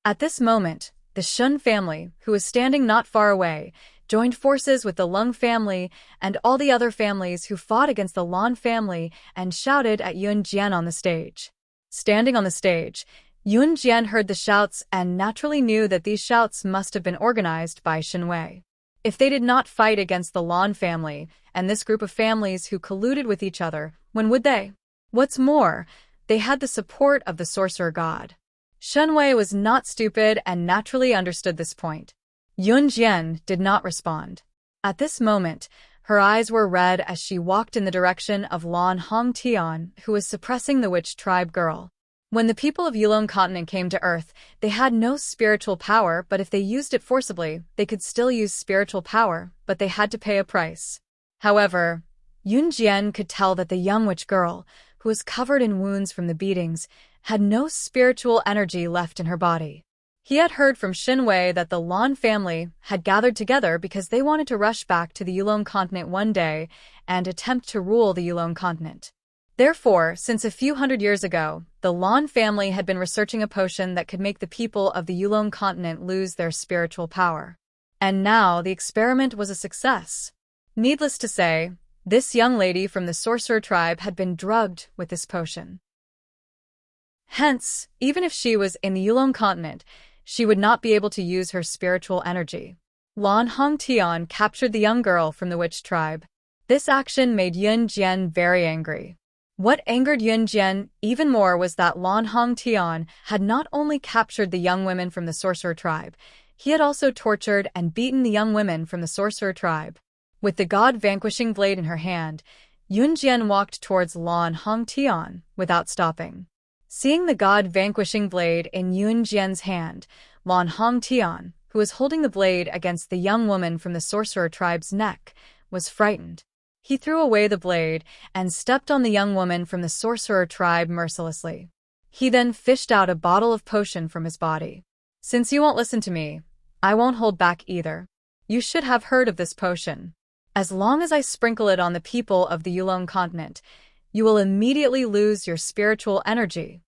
At this moment, the Shun family, who was standing not far away, joined forces with the Lung family and all the other families who fought against the Lan family and shouted at Yunjian on the stage. Standing on the stage, Yunjian heard the shouts and naturally knew that these shouts must have been organized by Shinwei. If they did not fight against the Lan family and this group of families who colluded with each other, when would they? What's more, they had the support of the sorcerer god. Shenwei was not stupid and naturally understood this point. Yunjian did not respond. At this moment, her eyes were red as she walked in the direction of Lan Hongtian, who was suppressing the witch tribe girl. When the people of Yulong continent came to Earth, they had no spiritual power, but if they used it forcibly, they could still use spiritual power, but they had to pay a price. However, Yunjian could tell that the young witch girl, who was covered in wounds from the beatings, had no spiritual energy left in her body. He had heard from Shinwei that the Lan family had gathered together because they wanted to rush back to the Yulong continent one day and attempt to rule the Yulong continent. Therefore, since a few hundred years ago, the Lan family had been researching a potion that could make the people of the Yulong continent lose their spiritual power. And now the experiment was a success. Needless to say, this young lady from the sorcerer tribe had been drugged with this potion. Hence, even if she was in the Yulong continent, she would not be able to use her spiritual energy. Lan Hongtian captured the young girl from the witch tribe. This action made Yunjian very angry. What angered Yunjian even more was that Lan Hongtian had not only captured the young women from the sorcerer tribe, he had also tortured and beaten the young women from the sorcerer tribe. With the god-vanquishing blade in her hand, Yunjian walked towards Lan Hongtian without stopping. Seeing the god-vanquishing blade in Yunjian's hand, Lan Hongtian, who was holding the blade against the young woman from the sorcerer tribe's neck, was frightened. He threw away the blade and stepped on the young woman from the sorcerer tribe mercilessly. He then fished out a bottle of potion from his body. "Since you won't listen to me, I won't hold back either. You should have heard of this potion. As long as I sprinkle it on the people of the Yulong continent, you will immediately lose your spiritual energy.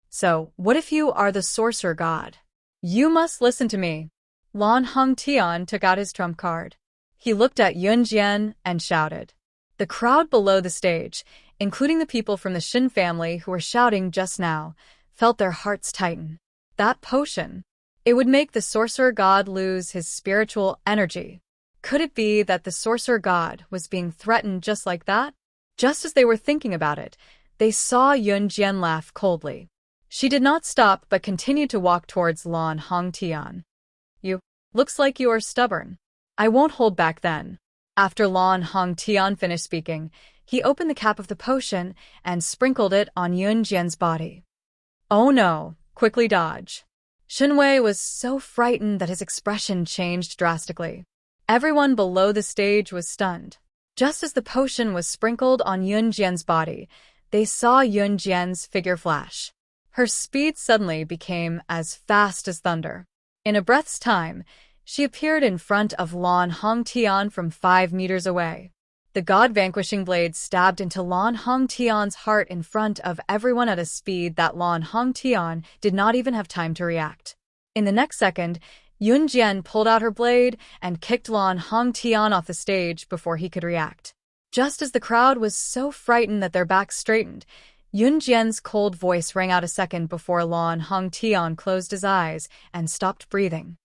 So, what if you are the sorcerer god? You must listen to me." Lan Hongtian took out his trump card. He looked at Yunjian and shouted. The crowd below the stage, including the people from the Shin family who were shouting just now, felt their hearts tighten. That potion. It would make the sorcerer god lose his spiritual energy. Could it be that the sorcerer god was being threatened just like that? Just as they were thinking about it, they saw Yunjian laugh coldly. She did not stop but continued to walk towards Lan Hongtian. Looks like you are stubborn. I won't hold back then." After Lan Hongtian finished speaking, he opened the cap of the potion and sprinkled it on Yunjian's body. "Oh no, quickly dodge." Shenwei was so frightened that his expression changed drastically. Everyone below the stage was stunned. Just as the potion was sprinkled on Yunjian's body, they saw Yunjian's figure flash. Her speed suddenly became as fast as thunder. In a breath's time, she appeared in front of Lan Hongtian from 5 meters away. The god-vanquishing blade stabbed into Lan Hongtian's heart in front of everyone at a speed that Lan Hongtian did not even have time to react. In the next second, Yunjian pulled out her blade and kicked Lan Hongtian off the stage before he could react. Just as the crowd was so frightened that their backs straightened, Yunjian's cold voice rang out a second before Lan Hongtian closed his eyes and stopped breathing.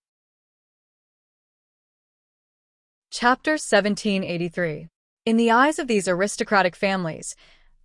Chapter 1783. In the eyes of these aristocratic families,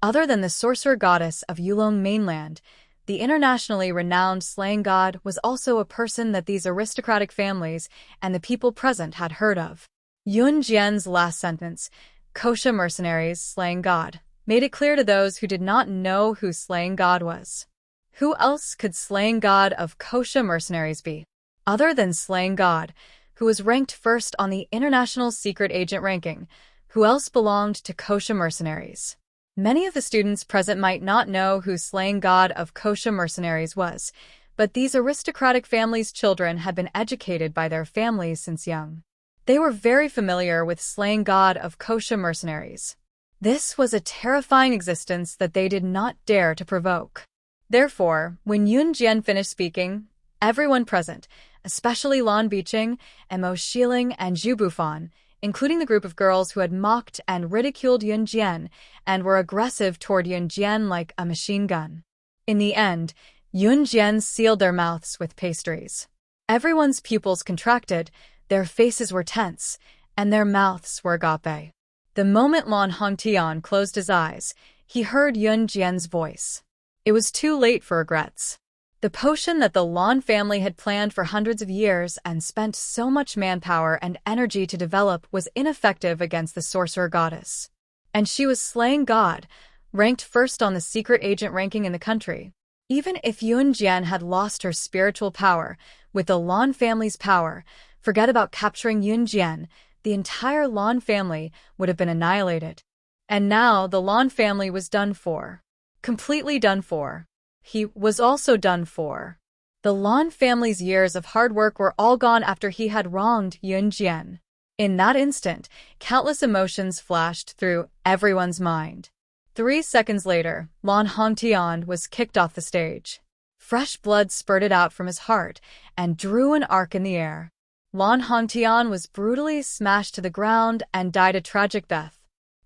other than the sorcerer goddess of Yulong mainland, the internationally renowned slaying god was also a person that these aristocratic families and the people present had heard of. Yunjian's last sentence, "Kosha mercenaries, slaying god," made it clear to those who did not know who slaying god was. Who else could slaying god of Kosha mercenaries be? Other than slaying god, who was ranked first on the international secret agent ranking, who else belonged to Kosha mercenaries? Many of the students present might not know who slaying god of Kosha mercenaries was, but these aristocratic families' children had been educated by their families since young. They were very familiar with slaying god of Kosha mercenaries. This was a terrifying existence that they did not dare to provoke. Therefore, when Yunjian finished speaking, everyone present, especially Lan Biqing, Mo Shiling, and Zhu Bufan, including the group of girls who had mocked and ridiculed Yunjian and were aggressive toward Yunjian like a machine gun. In the end, Yunjian sealed their mouths with pastries. Everyone's pupils contracted, their faces were tense, and their mouths were agape. The moment Lan Hongtian closed his eyes, he heard Yunjian's voice. It was too late for regrets. The potion that the Lan family had planned for hundreds of years and spent so much manpower and energy to develop was ineffective against the sorcerer goddess. And she was slaying god, ranked first on the secret agent ranking in the country. Even if Yunjian had lost her spiritual power, with the Lan family's power, forget about capturing Yunjian, the entire Lan family would have been annihilated. And now the Lan family was done for. Completely done for. He was also done for. The Lan family's years of hard work were all gone after he had wronged Yunjian. In that instant, countless emotions flashed through everyone's mind. 3 seconds later, Lan Hongtian was kicked off the stage. Fresh blood spurted out from his heart and drew an arc in the air. Lan Hongtian was brutally smashed to the ground and died a tragic death.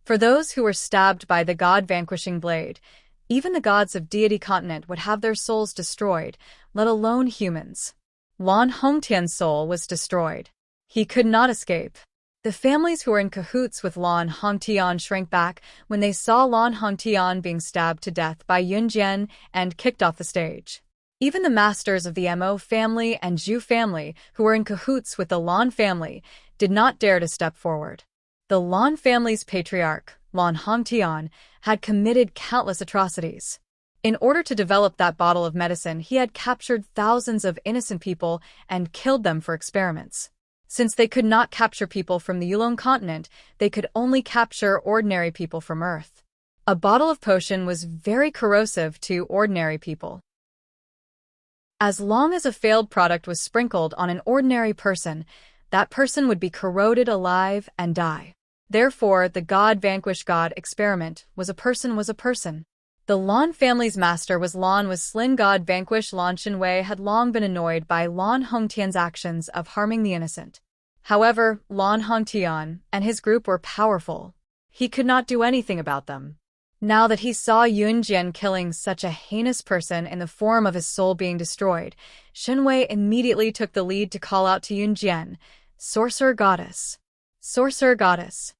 For those who were stabbed by the god-vanquishing blade, even the gods of Deity Continent would have their souls destroyed, let alone humans. Lan Hongtian's soul was destroyed. He could not escape. The families who were in cahoots with Lan Hongtian shrank back when they saw Lan Hongtian being stabbed to death by Yunjian and kicked off the stage. Even the masters of the Mo family and Zhu family, who were in cahoots with the Lan family, did not dare to step forward. The Lan family's patriarch, Lan Hongtian, had committed countless atrocities. In order to develop that bottle of medicine, he had captured thousands of innocent people and killed them for experiments. Since they could not capture people from the Yulong continent, they could only capture ordinary people from Earth. A bottle of potion was very corrosive to ordinary people. As long as a failed product was sprinkled on an ordinary person, that person would be corroded alive and die. Therefore, the God vanquish God experiment was a person. The Lan family's master was Slin God vanquish Lan Shenwei had long been annoyed by Lan Hongtian's actions of harming the innocent. However, Lan Hongtian and his group were powerful. He could not do anything about them. Now that he saw Yunjian killing such a heinous person in the form of his soul being destroyed, Shenwei immediately took the lead to call out to Yunjian, "Sorcerer Goddess! Sorcerer Goddess!"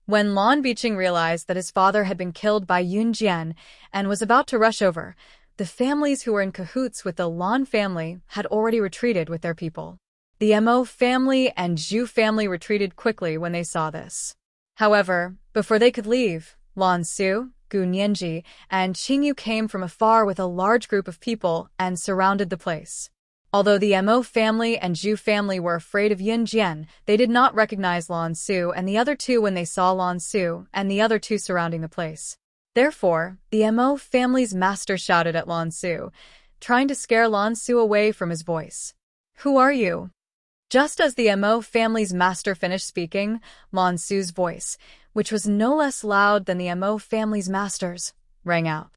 When Lan Biqing realized that his father had been killed by Yunjian and was about to rush over, the families who were in cahoots with the Lan family had already retreated with their people. The Mo family and Zhu family retreated quickly when they saw this. However, before they could leave, Lan Su, Gu Nianji, and Qingyu came from afar with a large group of people and surrounded the place. Although the Mo family and Zhu family were afraid of Yunjian, they did not recognize Lan Su and the other two when they saw Lan Su and the other two surrounding the place. Therefore, the Mo family's master shouted at Lan Su, trying to scare Lan Su away from his voice. "Who are you?" Just as the Mo family's master finished speaking, Lan Su's voice, which was no less loud than the Mo family's master's, rang out.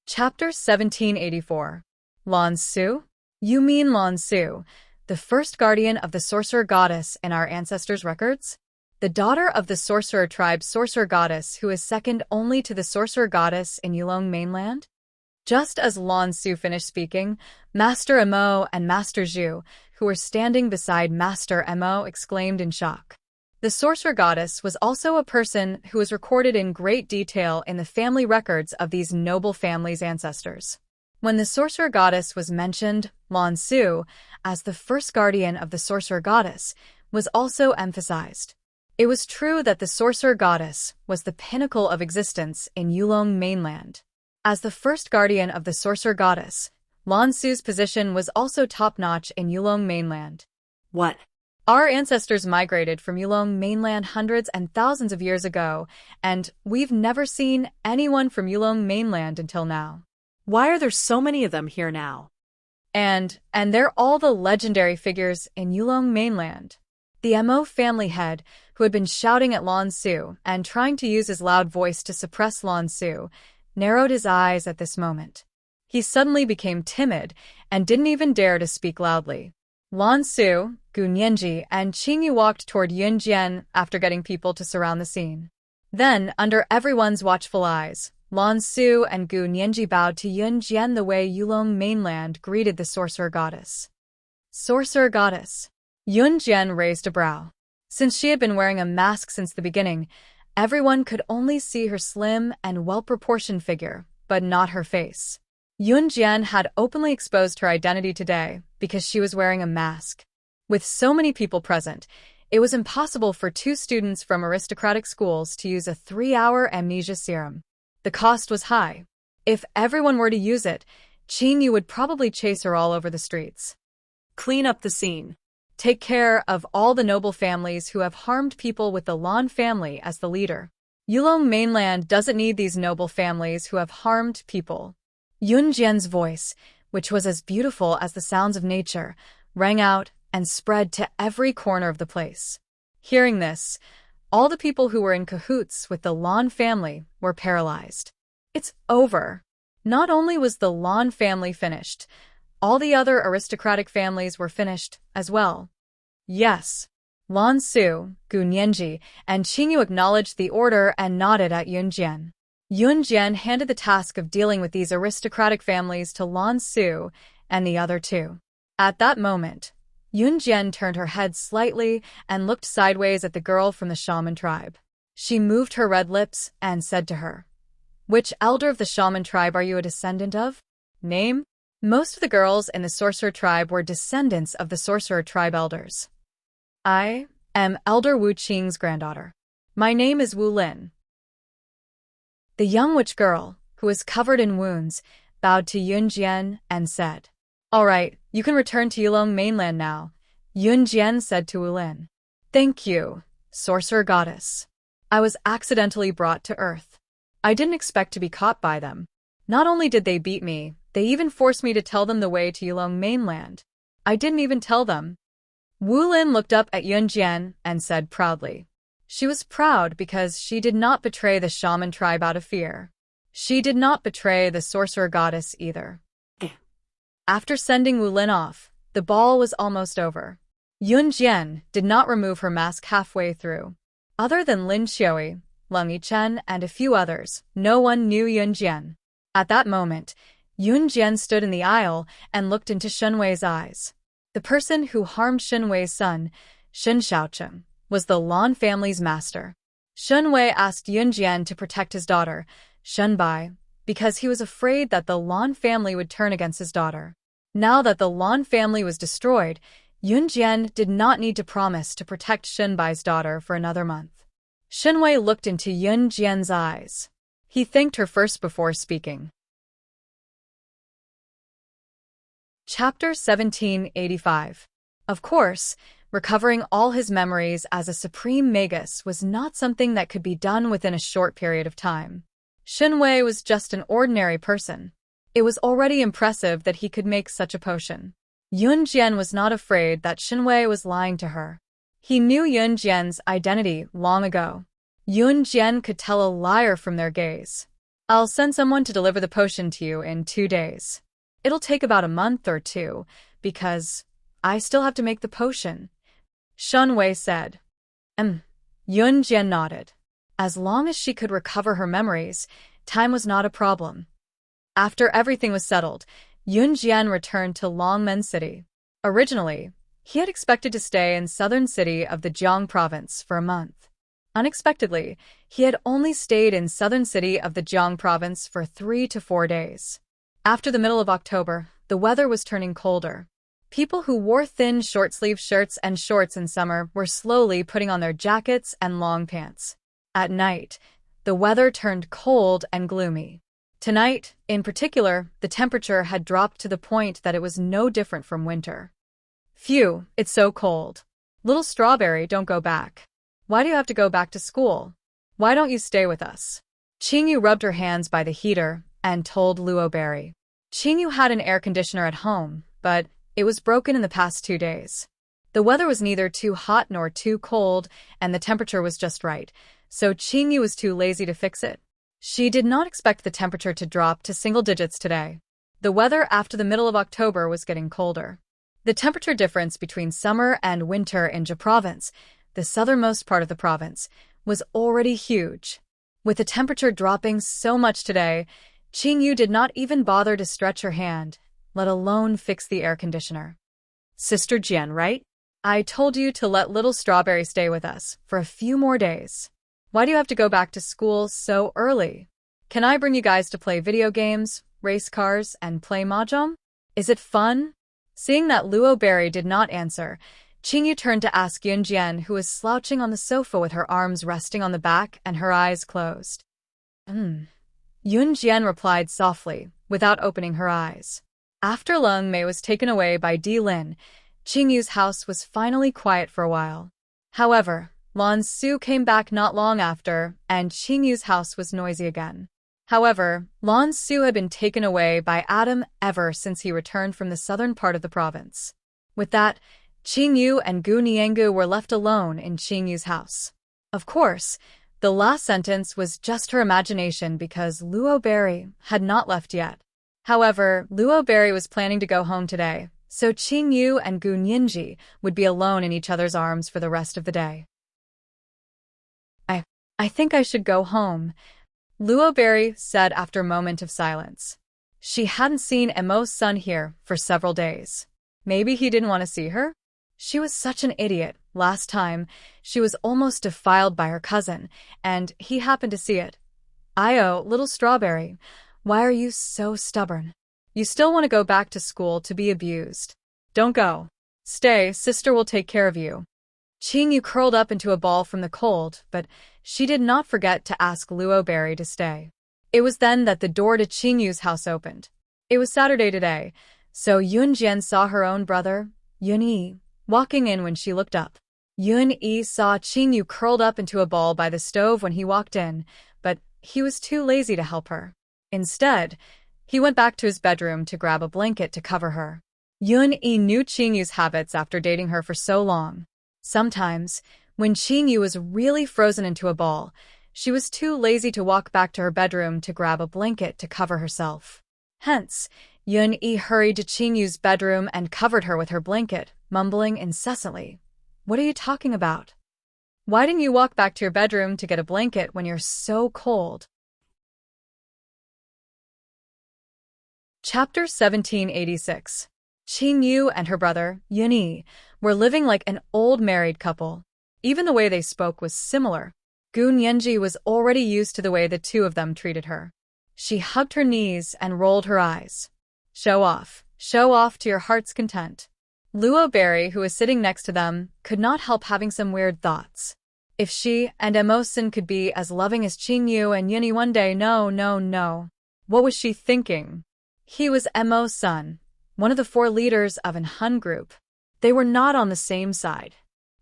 Chapter 1784. Lan Su? You mean Lan Su, the first guardian of the sorcerer goddess in our ancestors' records? The daughter of the sorcerer tribe's sorcerer goddess who is second only to the sorcerer goddess in Yulong mainland? Just as Lan Su finished speaking, Master Mo and Master Zhu, who were standing beside Master Mo, exclaimed in shock. The sorcerer goddess was also a person who was recorded in great detail in the family records of these noble families' ancestors. When the sorcerer goddess was mentioned, Lan Su, as the first guardian of the sorcerer goddess, was also emphasized. It was true that the sorcerer goddess was the pinnacle of existence in Yulong mainland. As the first guardian of the sorcerer goddess, Lan Su's position was also top-notch in Yulong mainland. What? Our ancestors migrated from Yulong mainland hundreds and thousands of years ago, and we've never seen anyone from Yulong mainland until now. Why are there so many of them here now? And they're all the legendary figures in Yulong mainland. The Mo family head, who had been shouting at Lan Su and trying to use his loud voice to suppress Lan Su, narrowed his eyes at this moment. He suddenly became timid and didn't even dare to speak loudly. Lan Su, Gu Nianji, and Qingyu walked toward Yunjian after getting people to surround the scene. Then, under everyone's watchful eyes, Lan Su and Gu Nianji bowed to Yunjian the way Yulong mainland greeted the sorcerer goddess. Sorcerer goddess. Yunjian raised a brow. Since she had been wearing a mask since the beginning, everyone could only see her slim and well-proportioned figure, but not her face. Yunjian had openly exposed her identity today because she was wearing a mask. With so many people present, it was impossible for two students from aristocratic schools to use a 3-hour amnesia serum. The cost was high. If everyone were to use it, Qingyu would probably chase her all over the streets. Clean up the scene. Take care of all the noble families who have harmed people with the Lan family as the leader. Yulong mainland doesn't need these noble families who have harmed people. Yunjian's voice, which was as beautiful as the sounds of nature, rang out and spread to every corner of the place. Hearing this, all the people who were in cahoots with the Lan family were paralyzed. It's over. Not only was the Lan family finished, all the other aristocratic families were finished as well. Yes. Lan Su, Gu Nianji, and Qingyu acknowledged the order and nodded at Yunjian. Yunjian handed the task of dealing with these aristocratic families to Lan Su and the other two. At that moment, Yunjian turned her head slightly and looked sideways at the girl from the shaman tribe. She moved her red lips and said to her, "Which elder of the shaman tribe are you a descendant of? Name?" Most of the girls in the sorcerer tribe were descendants of the sorcerer tribe elders. "I am Elder Wu Qing's granddaughter. My name is Wu Lin." The young witch girl, who was covered in wounds, bowed to Yunjian and said, "All right, you can return to Yulong mainland now," Yunjian said to Wu Lin. "Thank you, sorcerer goddess. I was accidentally brought to Earth. I didn't expect to be caught by them. Not only did they beat me, they even forced me to tell them the way to Yulong mainland. I didn't even tell them." Wu Lin looked up at Yunjian and said proudly. She was proud because she did not betray the shaman tribe out of fear. She did not betray the sorcerer goddess either. After sending Wu Lin off, the ball was almost over. Yunjian did not remove her mask halfway through. Other than Lin Xiui, Leng Yichen, and a few others, no one knew Yunjian. At that moment, Yunjian stood in the aisle and looked into Shenwei's eyes. The person who harmed Shenwei's son, Shen Xiaocheng, was the Lan family's master. Shenwei asked Yunjian to protect his daughter, Shenbai, because he was afraid that the Lan family would turn against his daughter. Now that the Lan family was destroyed, Yunjian did not need to promise to protect Shenbai's daughter for another month. Shenwei looked into Yunjian's eyes. He thanked her first before speaking. Chapter 1785. Of course, recovering all his memories as a supreme magus was not something that could be done within a short period of time. Shenwei was just an ordinary person. It was already impressive that he could make such a potion. Yunjian was not afraid that Shenwei was lying to her. He knew Yunjian's identity long ago. Yunjian could tell a liar from their gaze. "I'll send someone to deliver the potion to you in 2 days. It'll take about a month or two, because I still have to make the potion," Shenwei said. Yunjian nodded. As long as she could recover her memories, time was not a problem. After everything was settled, Yunjian returned to Longmen City. Originally, he had expected to stay in southern city of the Jiang province for a month. Unexpectedly, he had only stayed in southern city of the Jiang province for 3 to 4 days. After the middle of October, the weather was turning colder. People who wore thin short-sleeve shirts and shorts in summer were slowly putting on their jackets and long pants. At night, the weather turned cold and gloomy. Tonight, in particular, the temperature had dropped to the point that it was no different from winter. "Phew, it's so cold. Little Strawberry, don't go back. Why do you have to go back to school? Why don't you stay with us?" Qingyu rubbed her hands by the heater and told Luoberry. Qingyu had an air conditioner at home, but it was broken in the past 2 days. The weather was neither too hot nor too cold, and the temperature was just right, so Qingyu was too lazy to fix it. She did not expect the temperature to drop to single digits today. The weather after the middle of October was getting colder. The temperature difference between summer and winter in Jia province, the southernmost part of the province, was already huge. With the temperature dropping so much today, Qingyu did not even bother to stretch her hand, let alone fix the air conditioner. "Sister Jian, right? I told you to let little Strawberry stay with us for a few more days. Why do you have to go back to school so early? Can I bring you guys to play video games, race cars, and play mahjong? Is it fun?" Seeing that Luoberry did not answer, Qingyu turned to ask Yunjian, who was slouching on the sofa with her arms resting on the back and her eyes closed. Yunjian replied softly, without opening her eyes. After Leng Mei was taken away by Di Lin, Qingyu's house was finally quiet for a while. However, Lan Su came back not long after, and Qingyu's house was noisy again. However, Lan Su had been taken away by Adam ever since he returned from the southern part of the province. With that, Qingyu and Gu Niangu were left alone in Qingyu's house. Of course, the last sentence was just her imagination because Luoberry had not left yet. However, Luoberry was planning to go home today, so Qingyu and Gu Nianji would be alone in each other's arms for the rest of the day. I think I should go home," Luoberry said after a moment of silence. She hadn't seen Emo's son here for several days. Maybe he didn't want to see her? She was such an idiot. Last time, she was almost defiled by her cousin, and he happened to see it. Io, little strawberry, why are you so stubborn? You still want to go back to school to be abused. Don't go. Stay, sister will take care of you. Qingyu curled up into a ball from the cold, but she did not forget to ask Luoberry to stay. It was then that the door to Qingyu's house opened. It was Saturday today, so Yunjian saw her own brother, Yunyi, walking in when she looked up. Yunyi saw Qingyu curled up into a ball by the stove when he walked in, but he was too lazy to help her. Instead, he went back to his bedroom to grab a blanket to cover her. Yunyi knew Qingyu's habits after dating her for so long. Sometimes, when Qingyu was really frozen into a ball, she was too lazy to walk back to her bedroom to grab a blanket to cover herself. Hence, Yunyi hurried to Qingyu's bedroom and covered her with her blanket, mumbling incessantly, "What are you talking about? Why didn't you walk back to your bedroom to get a blanket when you're so cold?" Chapter 1786. Qingyu and her brother, Yunyi, were living like an old married couple. Even the way they spoke was similar. Gu Nianji was already used to the way the two of them treated her. She hugged her knees and rolled her eyes. Show off to your heart's content. Luoberry, who was sitting next to them, could not help having some weird thoughts. If she and Emosen could be as loving as Qingyu and Yunyi one day, no. What was she thinking? He was Emo's son, one of the 4 leaders of an Hun group. They were not on the same side.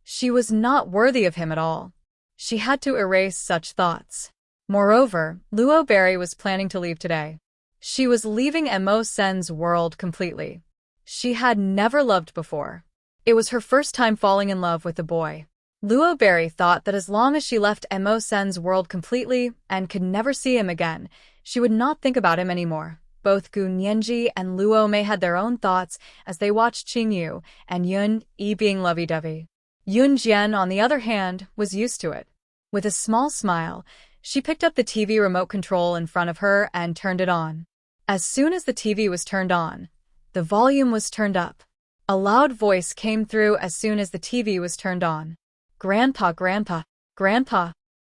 She was not worthy of him at all. She had to erase such thoughts. Moreover, Luoberry was planning to leave today. She was leaving Emosen's world completely. She had never loved before. It was her first time falling in love with a boy. Luoberry thought that as long as she left Emosen's world completely and could never see him again, she would not think about him anymore. Both Gu Nianji and Luo Mei had their own thoughts as they watched Qingyu and Yun-Yi being lovey-dovey. Yunjian, on the other hand, was used to it. With a small smile, she picked up the TV remote control in front of her and turned it on. As soon as the TV was turned on, the volume was turned up. A loud voice came through as soon as the TV was turned on. "Grandpa,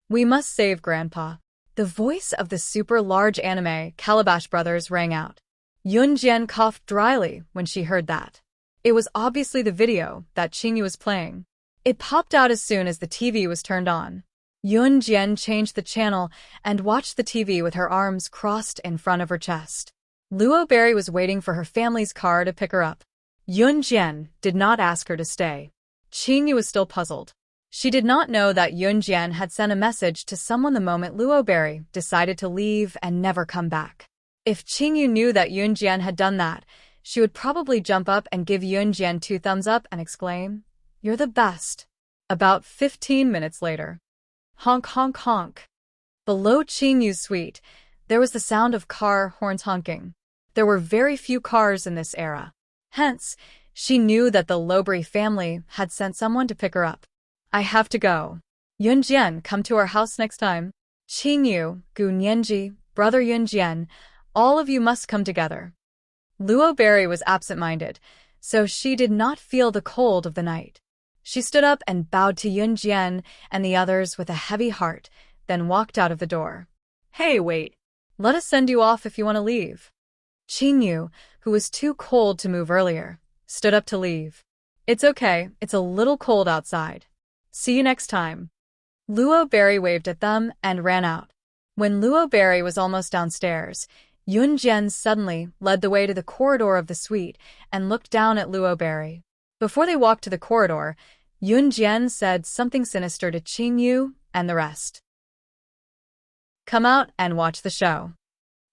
we must save Grandpa." The voice of the super-large anime Calabash Brothers rang out. Yunjian coughed dryly when she heard that. It was obviously the video that Qingyu was playing. It popped out as soon as the TV was turned on. Yunjian changed the channel and watched the TV with her arms crossed in front of her chest. Luoberry was waiting for her family's car to pick her up. Yunjian did not ask her to stay. Qingyu was still puzzled. She did not know that Yunjian had sent a message to someone the moment Luoberry decided to leave and never come back. If Qingyu knew that Yunjian had done that, she would probably jump up and give Yunjian 2 thumbs up and exclaim, "You're the best." About 15 minutes later. Honk, honk, honk. Below Qingyu's suite, there was the sound of car horns honking. There were very few cars in this era. Hence, she knew that the Luoberry family had sent someone to pick her up. "I have to go. Yunjian, come to our house next time. Qingyu, Gu Nianji, brother Yunjian, all of you must come together." Luoberry was absent-minded, so she did not feel the cold of the night. She stood up and bowed to Yunjian and the others with a heavy heart, then walked out of the door. "Hey, wait. Let us send you off if you want to leave." Qingyu, who was too cold to move earlier, stood up to leave. "It's okay, it's a little cold outside. See you next time." Luoberry waved at them and ran out. When Luoberry was almost downstairs, Yunjian suddenly led the way to the corridor of the suite and looked down at Luoberry. Before they walked to the corridor, Yunjian said something sinister to Qingyu and the rest. "Come out and watch the show."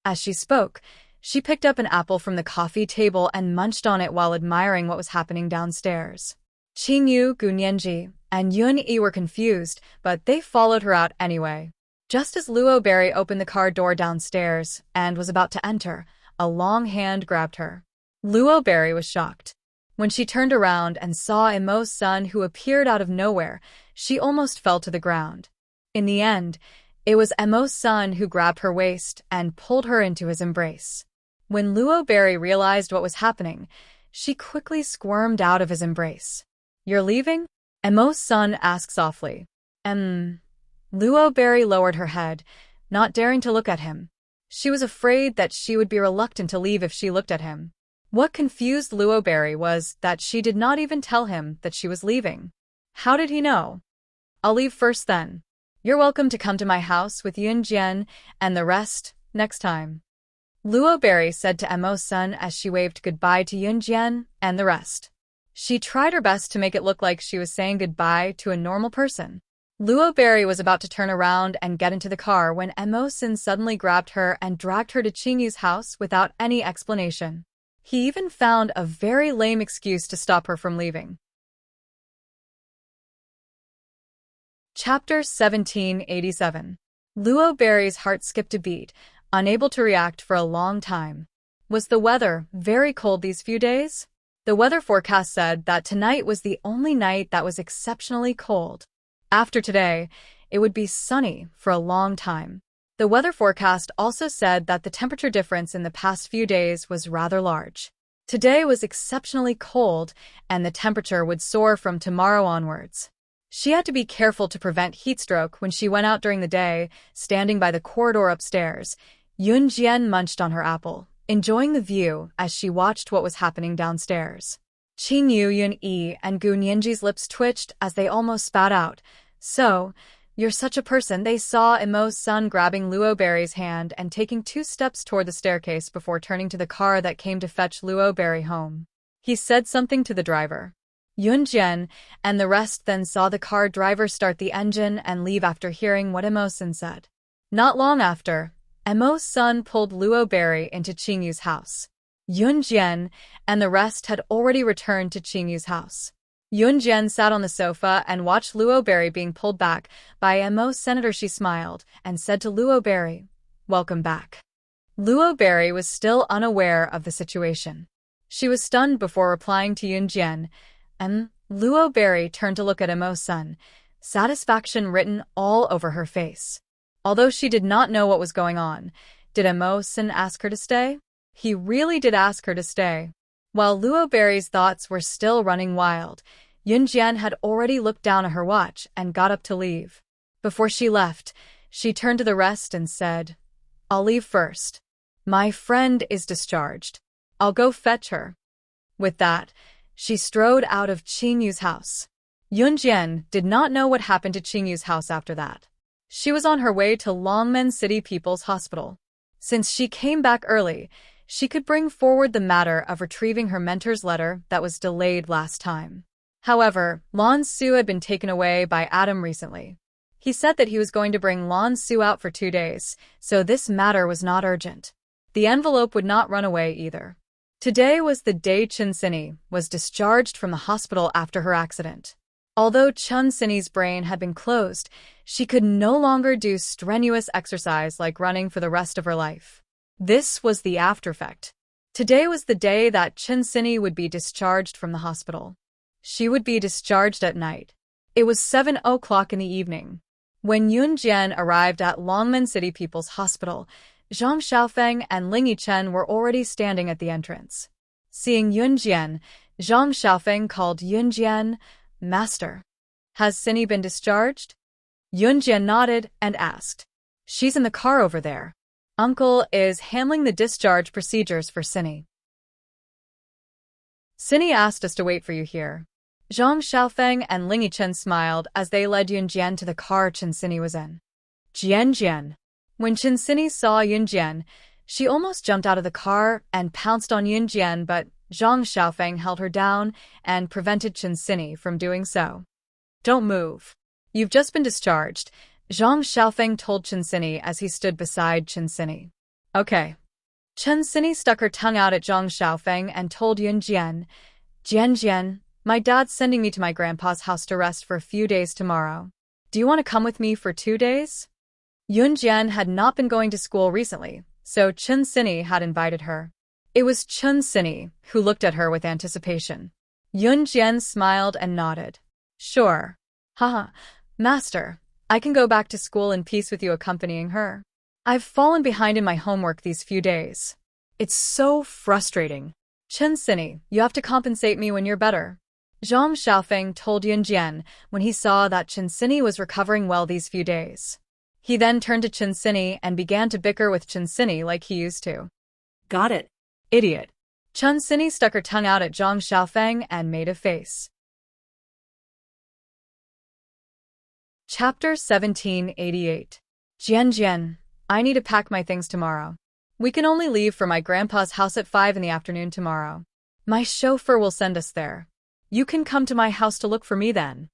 As she spoke, she picked up an apple from the coffee table and munched on it while admiring what was happening downstairs. Qingyu, Gu Nianji, and Yun-Yi were confused, but they followed her out anyway. Just as Luoberry opened the car door downstairs and was about to enter, a long hand grabbed her. Luoberry was shocked. When she turned around and saw Emo's son who appeared out of nowhere, she almost fell to the ground. In the end, it was Emo's son who grabbed her waist and pulled her into his embrace. When Luoberry realized what was happening, she quickly squirmed out of his embrace. You're leaving? Emo's son asked softly. Luo Berry lowered her head, not daring to look at him. She was afraid that she would be reluctant to leave if she looked at him. What confused Luo Berry was that she did not even tell him that she was leaving. How did he know? I'll leave first then. You're welcome to come to my house with Yunjian and the rest next time. Luo Berry said to Emo's son as she waved goodbye to Yunjian and the rest. She tried her best to make it look like she was saying goodbye to a normal person. Luo Berry was about to turn around and get into the car when Emo's son suddenly grabbed her and dragged her to Qingyu's house without any explanation. He even found a very lame excuse to stop her from leaving. Chapter 1787. Luo Berry's heart skipped a beat, unable to react for a long time. Was the weather very cold these few days? The weather forecast said that tonight was the only night that was exceptionally cold. After today, it would be sunny for a long time. The weather forecast also said that the temperature difference in the past few days was rather large. Today was exceptionally cold, and the temperature would soar from tomorrow onwards. She had to be careful to prevent heatstroke when she went out during the day, standing by the corridor upstairs. Yunjian munched on her apple, enjoying the view as she watched what was happening downstairs. Qingyu, Yun-yi, and Gu Nianji's lips twitched as they almost spat out. So, you're such a person. They saw Emo's son grabbing Luo Berry's hand and taking 2 steps toward the staircase before turning to the car that came to fetch Luo Berry home. He said something to the driver. Yunjian and the rest then saw the car driver start the engine and leave after hearing what Emo's son said. Not long after, Emo's son pulled Luo Berry into Qingyu's house. Yunjian and the rest had already returned to Qingyu's house. Yunjian sat on the sofa and watched Luo Berry being pulled back by Emo's senator. She smiled and said to Luo Berry, "Welcome back." Luo Berry was still unaware of the situation. She was stunned before replying to Yunjian, and Luo Berry turned to look at Emo's son, satisfaction written all over her face. Although she did not know what was going on, did Emo's son ask her to stay? He really did ask her to stay. While Luo Berry's thoughts were still running wild, Yunjian had already looked down at her watch and got up to leave. Before she left, she turned to the rest and said, "I'll leave first. My friend is discharged. I'll go fetch her." With that, she strode out of Qingyu's house. Yunjian did not know what happened to Qingyu's house after that. She was on her way to Longmen City People's Hospital. Since she came back early, she could bring forward the matter of retrieving her mentor's letter that was delayed last time. However, Lan Su had been taken away by Adam recently. He said that he was going to bring Lan Su out for 2 days, so this matter was not urgent. The envelope would not run away either. Today was the day Chen Sini was discharged from the hospital after her accident. Although Chen Sini's brain had been closed, she could no longer do strenuous exercise like running for the rest of her life. This was the aftereffect. Today was the day that Chen Sini would be discharged from the hospital. She would be discharged at night. It was 7 o'clock in the evening. When Yunjian arrived at Longmen City People's Hospital, Zhang Xiaofeng and Ling Yichen were already standing at the entrance. Seeing Yunjian, Zhang Xiaofeng called Yunjian, "Master, has Sini been discharged?" Yunjian nodded and asked, "She's in the car over there. Uncle is handling the discharge procedures for Sini. Sini asked us to wait for you here." Zhang Xiaofeng and Ling Yichen smiled as they led Yunjian to the car Chen Sini was in. Jian. When Chen Sini saw Yunjian, she almost jumped out of the car and pounced on Yunjian, but Zhang Xiaofeng held her down and prevented Chen Sini from doing so. "Don't move. You've just been discharged," Zhang Xiaofeng told Chen Sini as he stood beside Chen Sini. "Okay." Chen Sini stuck her tongue out at Zhang Xiaofeng and told Yunjian, "Jian, my dad's sending me to my grandpa's house to rest for a few days tomorrow. Do you want to come with me for 2 days?" Yunjian had not been going to school recently, so Chen Sini had invited her. It was Chen Sini who looked at her with anticipation. Yunjian smiled and nodded. "Sure. Haha, Master, I can go back to school in peace with you accompanying her. I've fallen behind in my homework these few days. It's so frustrating. Chen Sini, you have to compensate me when you're better." Zhang Xiaofeng told Yun Jian when he saw that Chen Sini was recovering well these few days. He then turned to Chen Sini and began to bicker with Chen Sini like he used to. Got it, idiot. Chen Sini stuck her tongue out at Zhang Xiaofeng and made a face. Chapter 1788. Jian, I need to pack my things tomorrow. We can only leave for my grandpa's house at 5 in the afternoon tomorrow. My chauffeur will send us there. You can come to my house to look for me then.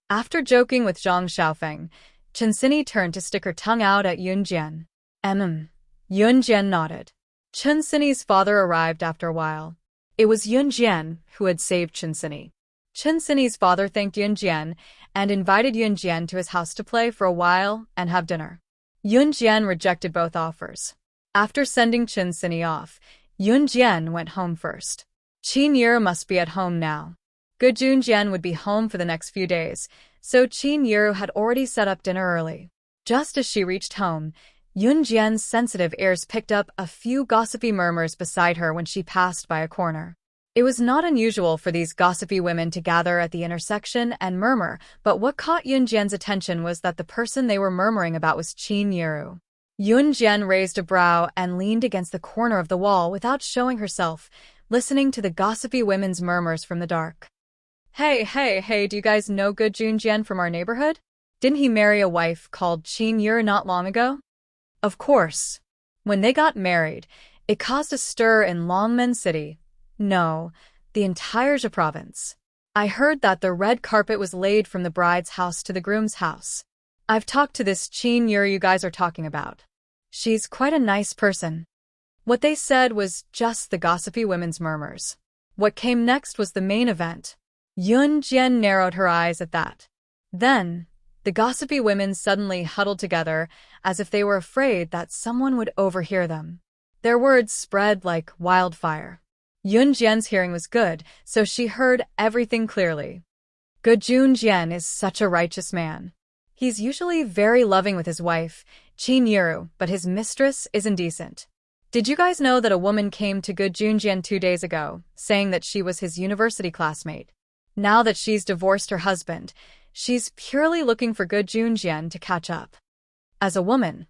After joking with Zhang Xiaofeng, Chen Sini turned to stick her tongue out at Yun Jian. Yun Jian nodded. Chen Sini's father arrived after a while. It was Yun Jian who had saved Chen Sini. Chen Sini's father thanked Yun Jian and invited Yun Jian to his house to play for a while and have dinner. Yun Jian rejected both offers. After sending Chen Sini off, Yun Jian went home first. Qin Yiru must be at home now. Ge Junjian would be home for the next few days, so Qin Yiru had already set up dinner early. Just as she reached home, Yun Jian's sensitive ears picked up a few gossipy murmurs beside her when she passed by a corner. It was not unusual for these gossipy women to gather at the intersection and murmur, but what caught Yun Jian's attention was that the person they were murmuring about was Qin Yiru. Yun Jian raised a brow and leaned against the corner of the wall without showing herself, listening to the gossipy women's murmurs from the dark. Hey, do you guys know Ge Junjian from our neighborhood? Didn't he marry a wife called Qin Yiru not long ago? Of course. When they got married, it caused a stir in Longmen City. No, the entire Zhe province. I heard that the red carpet was laid from the bride's house to the groom's house. I've talked to this Qin Yiru you guys are talking about. She's quite a nice person. What they said was just the gossipy women's murmurs. What came next was the main event. Yun Jian narrowed her eyes at that. Then, the gossipy women suddenly huddled together as if they were afraid that someone would overhear them. Their words spread like wildfire. Yun Jian's hearing was good, so she heard everything clearly. Ge Junjian is such a righteous man. He's usually very loving with his wife, Qin Yiru, but his mistress is indecent. Did you guys know that a woman came to Ge Junjian 2 days ago, saying that she was his university classmate? Now that she's divorced her husband, she's purely looking for Ge Junjian to catch up. As a woman,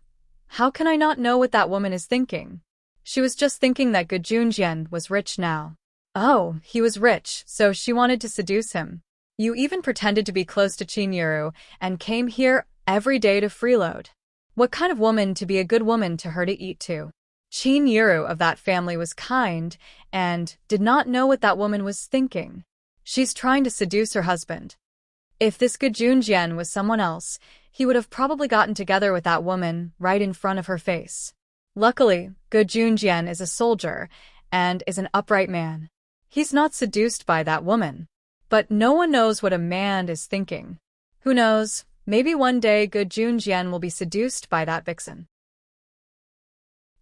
how can I not know what that woman is thinking? She was just thinking that Ge Junjian was rich now. Oh, he was rich, so she wanted to seduce him. You even pretended to be close to Qin Yiru and came here every day to freeload. What kind of woman to be a good woman to her to eat to? Qin Yiru of that family was kind and did not know what that woman was thinking. She's trying to seduce her husband. If this Ge Junjian was someone else, he would have probably gotten together with that woman right in front of her face. Luckily, Ge Junjian is a soldier and is an upright man. He's not seduced by that woman. But no one knows what a man is thinking. Who knows, maybe one day Ge Junjian will be seduced by that vixen.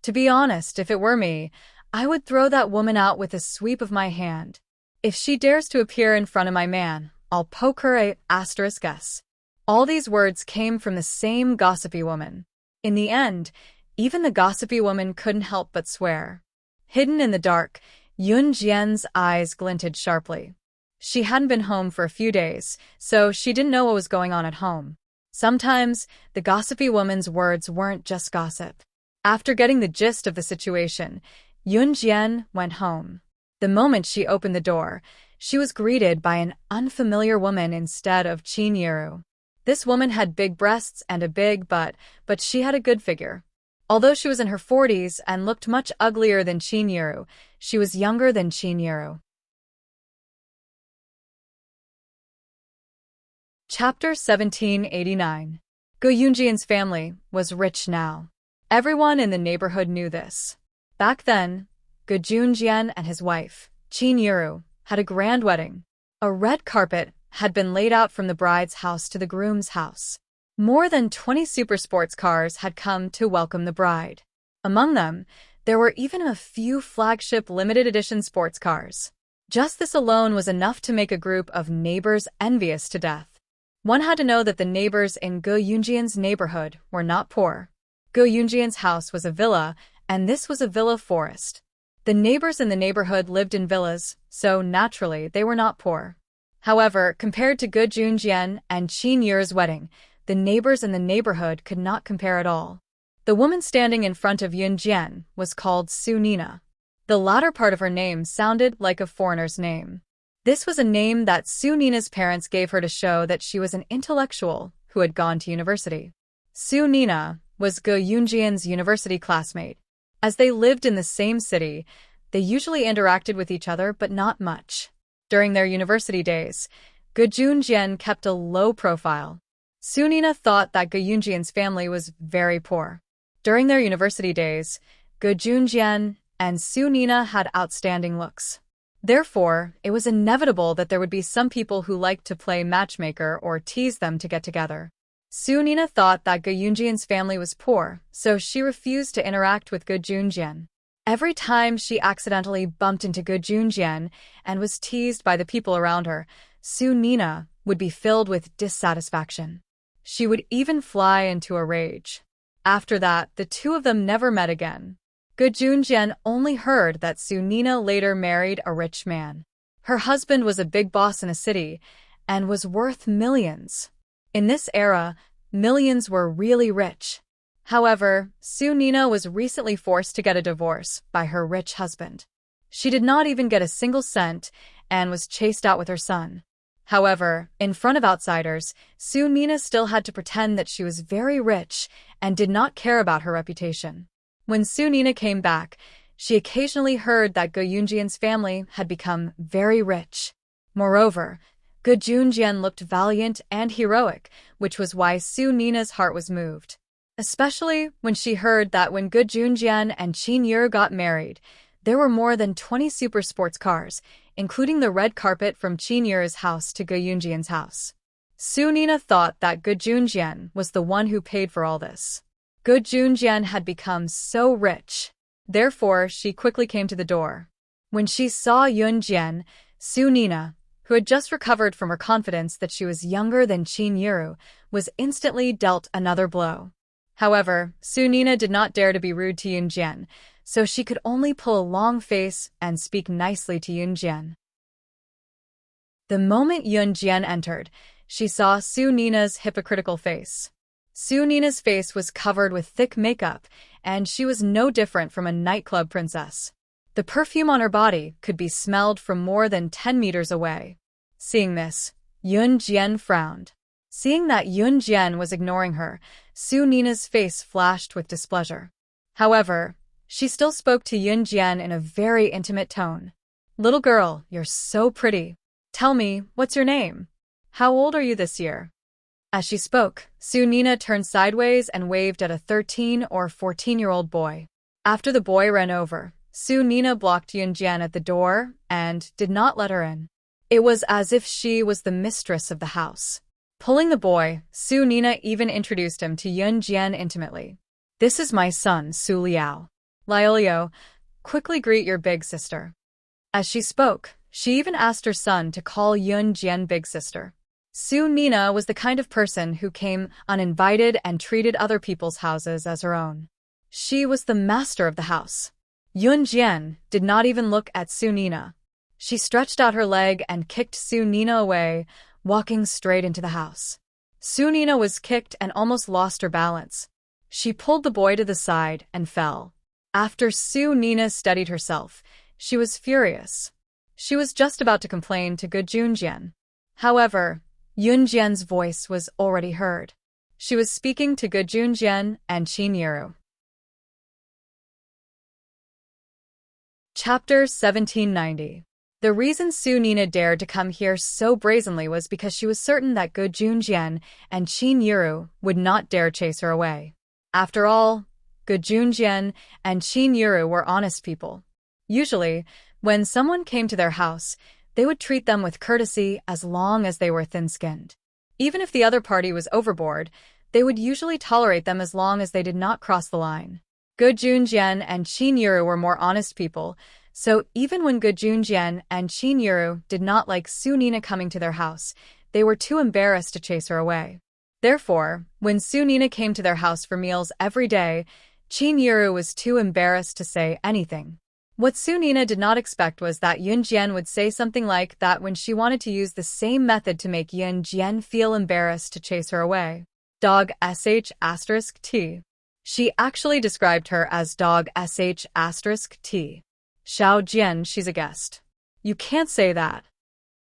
To be honest, if it were me, I would throw that woman out with a sweep of my hand. If she dares to appear in front of my man, I'll poke her a *s. All these words came from the same gossipy woman. In the end, even the gossipy woman couldn't help but swear. Hidden in the dark, Yun Jian's eyes glinted sharply. She hadn't been home for a few days, so she didn't know what was going on at home. Sometimes, the gossipy woman's words weren't just gossip. After getting the gist of the situation, Yun Jian went home. The moment she opened the door, she was greeted by an unfamiliar woman instead of Qin Yiru. This woman had big breasts and a big butt, but she had a good figure. Although she was in her 40s and looked much uglier than Qin Yiru, she was younger than Qin Yiru. Chapter 1789. Ge Yunjian's family was rich now. Everyone in the neighborhood knew this. Back then, Ge Junjian and his wife, Qin Yiru, had a grand wedding. A red carpet had been laid out from the bride's house to the groom's house. More than 20 super sports cars had come to welcome the bride. Among them, there were even a few flagship limited edition sports cars. Just this alone was enough to make a group of neighbors envious to death. One had to know that the neighbors in Ge Yunjian's neighborhood were not poor. Ge Yunjian's house was a villa, and this was a villa forest. The neighbors in the neighborhood lived in villas, so naturally they were not poor. However, compared to Gu Junjian and Qin Yu's wedding, the neighbors in the neighborhood could not compare at all. The woman standing in front of Yun Jian was called Su Nina. The latter part of her name sounded like a foreigner's name. This was a name that Su Nina's parents gave her to show that she was an intellectual who had gone to university. Su Nina was Gu Yunjian's university classmate. As they lived in the same city, they usually interacted with each other, but not much. During their university days, Gu Junjian kept a low profile. Su Nina thought that Gu Yunjian's family was very poor. During their university days, Gu Junjian and Su Nina had outstanding looks. Therefore, it was inevitable that there would be some people who liked to play matchmaker or tease them to get together. Su Nina thought that Gu Yunjian's family was poor, so she refused to interact with Gu Junjian. Every time she accidentally bumped into Gu Junjian and was teased by the people around her, Su Nina would be filled with dissatisfaction. She would even fly into a rage. After that, the two of them never met again. Gu Junjian only heard that Su Nina later married a rich man. Her husband was a big boss in a city and was worth millions. In this era, millions were really rich. However, Su Nina was recently forced to get a divorce by her rich husband. She did not even get a single cent and was chased out with her son. However, in front of outsiders, Su Nina still had to pretend that she was very rich and did not care about her reputation. When Su Nina came back, she occasionally heard that Gu Yunjian's family had become very rich. Moreover, Gu Junjian looked valiant and heroic, which was why Su Nina's heart was moved. Especially when she heard that when Gu Junjian and Qin Yu got married, there were more than 20 super sports cars, including the red carpet from Qin Yu's house to Gu Yunjian's house. Su Nina thought that Gu Junjian was the one who paid for all this. Gu Junjian had become so rich. Therefore, she quickly came to the door. When she saw Yun Jian, Su Nina, who had just recovered from her confidence that she was younger than Qin Yu, was instantly dealt another blow. However, Su Nina did not dare to be rude to Yun Jian, so she could only pull a long face and speak nicely to Yun Jian. The moment Yun Jian entered, she saw Su Nina's hypocritical face. Su Nina's face was covered with thick makeup, and she was no different from a nightclub princess. The perfume on her body could be smelled from more than 10 meters away. Seeing this, Yun Jian frowned. Seeing that Yun Jian was ignoring her, Su Nina's face flashed with displeasure. However, she still spoke to Yun Jian in a very intimate tone. "Little girl, you're so pretty. Tell me, what's your name? How old are you this year?" As she spoke, Su Nina turned sideways and waved at a 13 or 14-year-old boy. After the boy ran over, Su Nina blocked Yun Jian at the door and did not let her in. It was as if she was the mistress of the house. Pulling the boy, Su Nina even introduced him to Yun Jian intimately. "This is my son, Su Liao. Liao, quickly greet your big sister." As she spoke, she even asked her son to call Yun Jian big sister. Su Nina was the kind of person who came uninvited and treated other people's houses as her own. She was the master of the house. Yun Jian did not even look at Su Nina. She stretched out her leg and kicked Su Nina away, walking straight into the house. Su Nina was kicked and almost lost her balance. She pulled the boy to the side and fell. After Su Nina steadied herself, she was furious. She was just about to complain to Gu Junjian. However, Yun Jian's voice was already heard. She was speaking to Gu Junjian and Qin Yu. Chapter 1790. The reason Su Nina dared to come here so brazenly was because she was certain that Gu Junjian and Qin Yu would not dare chase her away. After all, Gu Junjian and Qin Yu were honest people. Usually, when someone came to their house, they would treat them with courtesy as long as they were thin-skinned. Even if the other party was overboard, they would usually tolerate them as long as they did not cross the line. Gu Junjian and Qin Yu were more honest people, so even when Gu Junjian and Qin Yu did not like Su Nina coming to their house, they were too embarrassed to chase her away. Therefore, when Su Nina came to their house for meals every day, Qin Yu was too embarrassed to say anything. What Su Nina did not expect was that Yun Jian would say something like that when she wanted to use the same method to make Yun Jian feel embarrassed to chase her away. Dog sh*t. She actually described her as dog sh*t. Xiao Jian, she's a guest. You can't say that.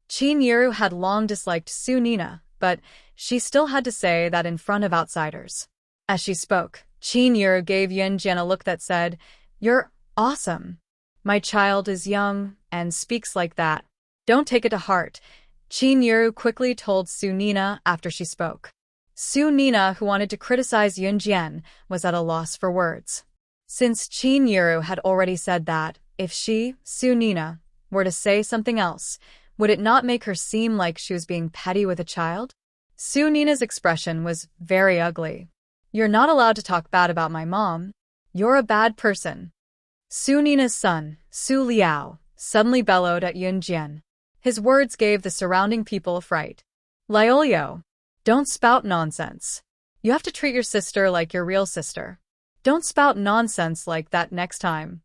Qin Yuru had long disliked Su Nina, but she still had to say that in front of outsiders. As she spoke, Qin Yuru gave Yun Jian a look that said, "You're awesome. My child is young and speaks like that. Don't take it to heart," Qin Yuru quickly told Su Nina after she spoke. Su Nina, who wanted to criticize Yun Jian, was at a loss for words. Since Qin Yuru had already said that, if she, Su Nina, were to say something else, would it not make her seem like she was being petty with a child? Su Nina's expression was very ugly. "You're not allowed to talk bad about my mom. You're a bad person." Su Nina's son, Su Liao, suddenly bellowed at Yun Jian. His words gave the surrounding people a fright. "Liao, don't spout nonsense. You have to treat your sister like your real sister. Don't spout nonsense like that next time."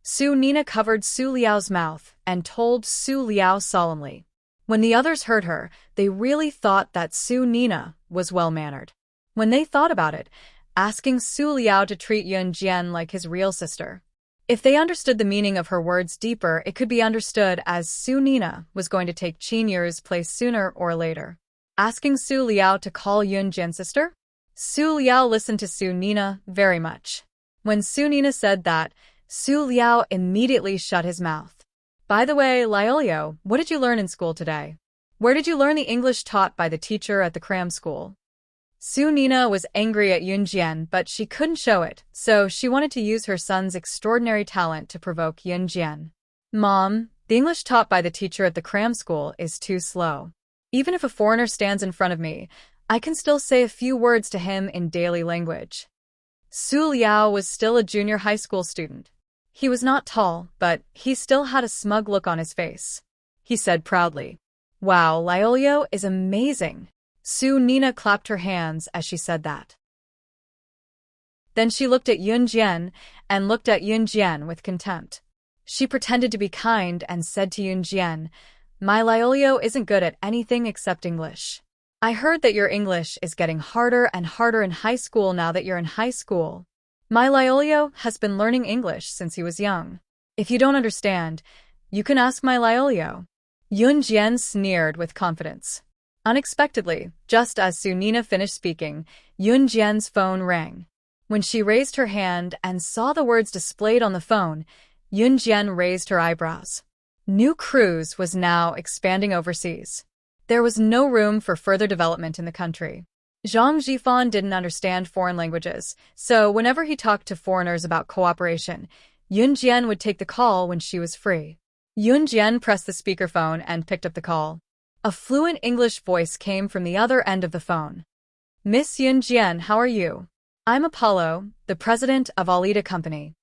Su Nina covered Su Liao's mouth and told Su Liao solemnly. When the others heard her, they really thought that Su Nina was well-mannered. When they thought about it, asking Su Liao to treat Yun Jian like his real sister. If they understood the meaning of her words deeper, it could be understood as Su Nina was going to take Qin Yuru's place sooner or later. Asking Su Liao to call Yun Jian sister? Su Liao listened to Su Nina very much. When Su Nina said that, Su Liao immediately shut his mouth. "By the way, Liao, what did you learn in school today? Where did you learn the English taught by the teacher at the cram school?" Su Nina was angry at Yun Jian, but she couldn't show it, so she wanted to use her son's extraordinary talent to provoke Yun Jian. "Mom, the English taught by the teacher at the cram school is too slow. Even if a foreigner stands in front of me, I can still say a few words to him in daily language." Su Liao was still a junior high school student. He was not tall, but he still had a smug look on his face. He said proudly, "Wow, Liao is amazing." Su Nina clapped her hands as she said that. Then she looked at Yun Jian and looked at Yun Jian with contempt. She pretended to be kind and said to Yun Jian, "My Liao isn't good at anything except English. I heard that your English is getting harder and harder in high school now that you're in high school. My Liao has been learning English since he was young. If you don't understand, you can ask my Liao." Yun Jian sneered with confidence. Unexpectedly, just as Su Nina finished speaking, Yun Jian's phone rang. When she raised her hand and saw the words displayed on the phone, Yun Jian raised her eyebrows. New Cruise was now expanding overseas. There was no room for further development in the country. Zhang Jifan didn't understand foreign languages, so whenever he talked to foreigners about cooperation, Yun Jian would take the call when she was free. Yun Jian pressed the speakerphone and picked up the call. A fluent English voice came from the other end of the phone. "Miss Yun Jian, how are you? I'm Apollo, the president of Alida Company."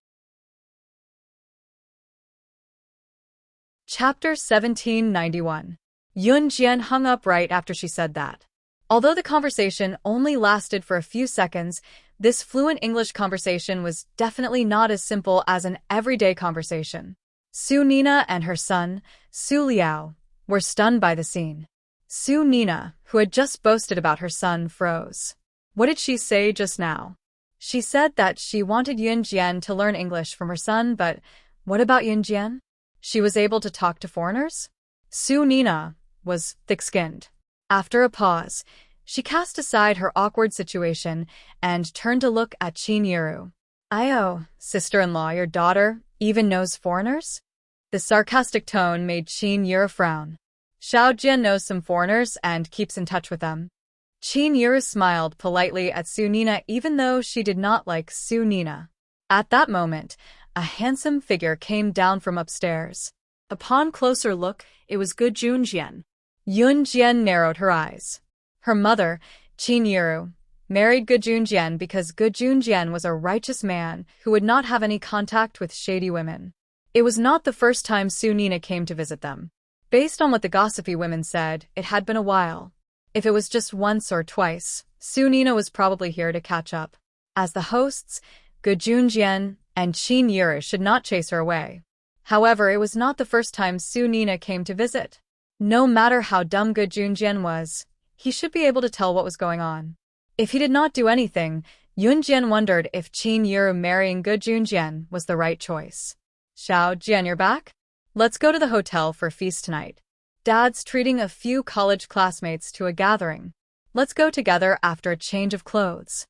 Chapter 1791. Yun Jian hung up right after she said that. Although the conversation only lasted for a few seconds, this fluent English conversation was definitely not as simple as an everyday conversation. Su Nina and her son, Su Liao, were stunned by the scene. Su Nina, who had just boasted about her son, froze. What did she say just now? She said that she wanted Yun Jian to learn English from her son, but what about Yun Jian? She was able to talk to foreigners? Su Nina was thick-skinned. After a pause, she cast aside her awkward situation and turned to look at Qin Yuru. "Io, sister-in-law, your daughter even knows foreigners?" The sarcastic tone made Qin Yuru frown. "Xiao Jian knows some foreigners and keeps in touch with them." Qin Yuru smiled politely at Su Nina even though she did not like Su Nina. At that moment, a handsome figure came down from upstairs. Upon closer look, it was good Yun Jian. Yun Jian narrowed her eyes. Her mother, Qin Yuru, married Yun Jian because Yun Jian was a righteous man who would not have any contact with shady women. It was not the first time Su Nina came to visit them. Based on what the gossipy women said, it had been a while. If it was just once or twice, Su Nina was probably here to catch up. As the hosts, Yun Jian and Qin Yuru should not chase her away. However, it was not the first time Su Nina came to visit. No matter how dumb Good Junjian was, he should be able to tell what was going on. If he did not do anything, Yunjian wondered if Qin Yuru marrying Good Junjian was the right choice. Xiao Jian, you're back? Let's go to the hotel for a feast tonight. Dad's treating a few college classmates to a gathering. Let's go together after a change of clothes.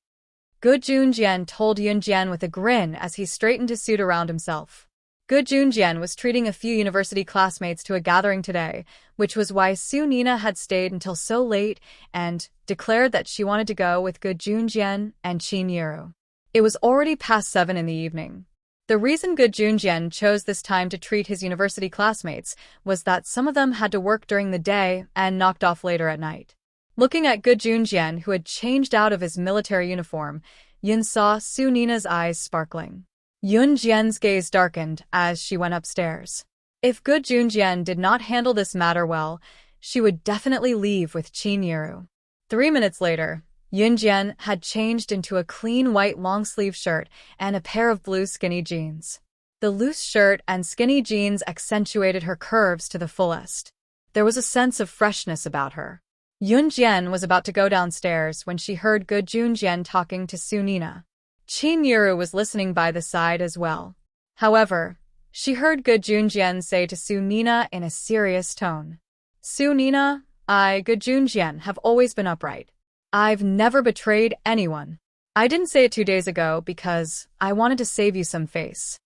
Good Junjian told Yunjian with a grin as he straightened his suit around himself. Good Junjian was treating a few university classmates to a gathering today, which was why Su Nina had stayed until so late and declared that she wanted to go with Good Junjian and Qin Yuru. It was already past 7 in the evening. The reason Good Junjian chose this time to treat his university classmates was that some of them had to work during the day and knocked off later at night. Looking at Good Junjian, who had changed out of his military uniform, Yun saw Su Nina's eyes sparkling. Yunjian's gaze darkened as she went upstairs. If Good Junjian did not handle this matter well, she would definitely leave with Qin Yuru. 3 minutes later, Yunjian had changed into a clean white long-sleeve shirt and a pair of blue skinny jeans. The loose shirt and skinny jeans accentuated her curves to the fullest. There was a sense of freshness about her. Yunjian was about to go downstairs when she heard Good Junjian talking to Su Nina. Qin Yuru was listening by the side as well. However, she heard Good Junjian say to Su Nina in a serious tone, "Su Nina, I, Good Junjian, have always been upright. I've never betrayed anyone. I didn't say it 2 days ago because I wanted to save you some face.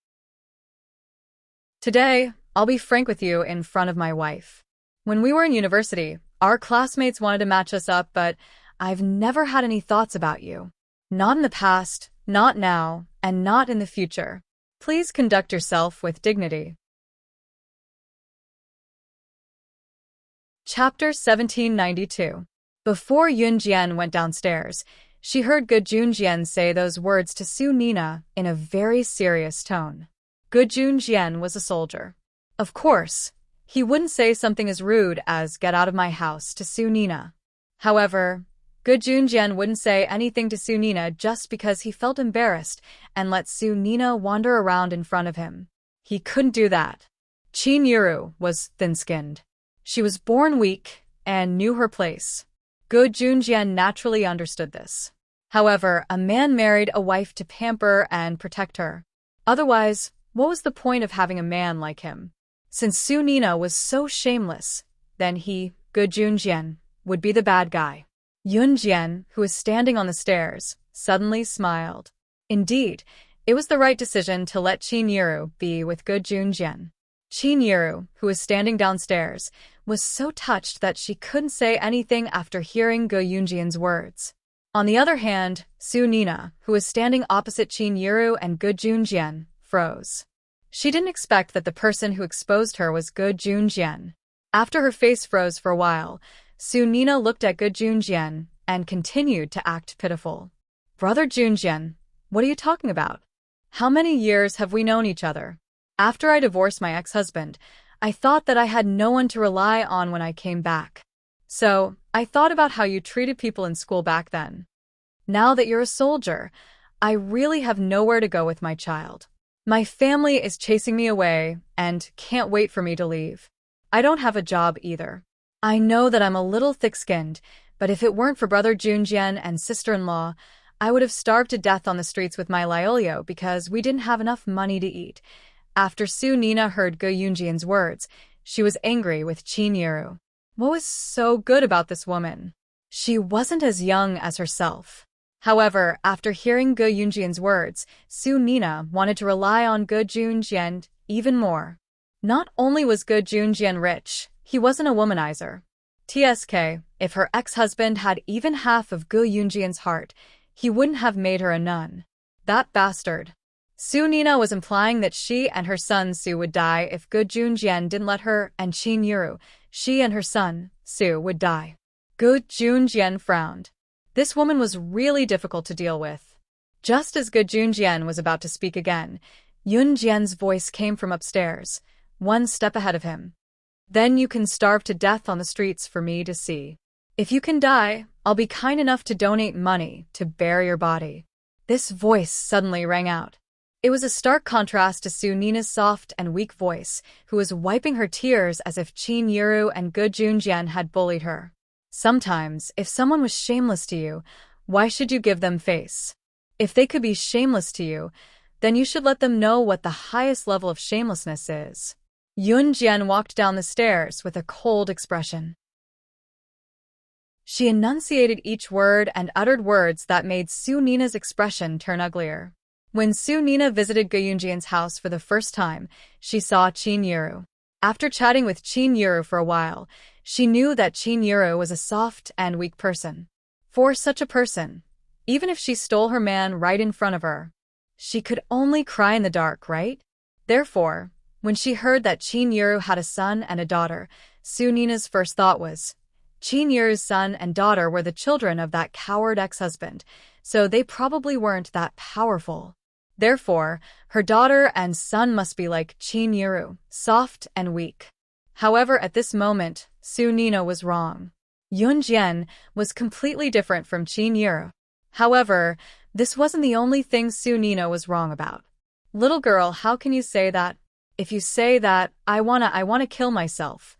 Today, I'll be frank with you in front of my wife. When we were in university, our classmates wanted to match us up, but I've never had any thoughts about you. Not in the past, not now, and not in the future. Please conduct yourself with dignity." Chapter 1792. Before Yunjian went downstairs, she heard Good Junjian say those words to Su Nina in a very serious tone. Good Junjian was a soldier. Of course, he wouldn't say something as rude as "get out of my house" to Su Nina. However, Good Junjian wouldn't say anything to Su Nina just because he felt embarrassed and let Su Nina wander around in front of him. He couldn't do that. Qin Yuru was thin-skinned. She was born weak and knew her place. Good Junjian naturally understood this. However, a man married a wife to pamper and protect her. Otherwise, what was the point of having a man like him? Since Su Nina was so shameless, then he, Good Junjian, would be the bad guy. Yunjian, who was standing on the stairs, suddenly smiled. Indeed, it was the right decision to let Qin Yuru be with Good Junjian. Qin Yuru, who was standing downstairs, was so touched that she couldn't say anything after hearing Go Yunjian's words. On the other hand, Su Nina, who was standing opposite Qin Yuru and Good Junjian, froze. She didn't expect that the person who exposed her was Good Junjian. After her face froze for a while, Su Nina looked at Good Junjian and continued to act pitiful. "Brother Junjian, what are you talking about? How many years have we known each other? After I divorced my ex-husband, I thought that I had no one to rely on when I came back. So, I thought about how you treated people in school back then. Now that you're a soldier, I really have nowhere to go with my child. My family is chasing me away and can't wait for me to leave. I don't have a job either. I know that I'm a little thick-skinned, but if it weren't for Brother Junjian and sister-in-law, I would have starved to death on the streets with my Liolio because we didn't have enough money to eat." After Su Nina heard Go Yunjian's words, she was angry with Qin Yuru. What was so good about this woman? She wasn't as young as herself. However, after hearing Go Yunjian's words, Su Nina wanted to rely on Go Junjian even more. Not only was Go Junjian rich, he wasn't a womanizer. TSK, if her ex-husband had even half of Go Yunjian's heart, he wouldn't have made her a nun. That bastard. Su Nina was implying that she and her son Su would die if Good Junjian didn't let her and Qin Yuru, she and her son, Su, would die. Good Junjian frowned. This woman was really difficult to deal with. Just as Good Junjian was about to speak again, Yunjian's voice came from upstairs, one step ahead of him. "Then you can starve to death on the streets for me to see. If you can die, I'll be kind enough to donate money to bury your body." This voice suddenly rang out. It was a stark contrast to Su Nina's soft and weak voice, who was wiping her tears as if Qin Yuru and Gu Junjian had bullied her. Sometimes, if someone was shameless to you, why should you give them face? If they could be shameless to you, then you should let them know what the highest level of shamelessness is. Yun Jian walked down the stairs with a cold expression. She enunciated each word and uttered words that made Su Nina's expression turn uglier. When Su Nina visited Gu Yunjian's house for the first time, she saw Qin Yuru. After chatting with Qin Yuru for a while, she knew that Qin Yuru was a soft and weak person. For such a person, even if she stole her man right in front of her, she could only cry in the dark, right? Therefore, when she heard that Qin Yuru had a son and a daughter, Su Nina's first thought was, Qin Yuru's son and daughter were the children of that coward ex-husband, so they probably weren't that powerful. Therefore, her daughter and son must be like Qin Yuru, soft and weak. However, at this moment, Su Nina was wrong. Yun Jian was completely different from Qin Yuru. However, this wasn't the only thing Su Nina was wrong about. Little girl, how can you say that? If you say that, I wanna kill myself.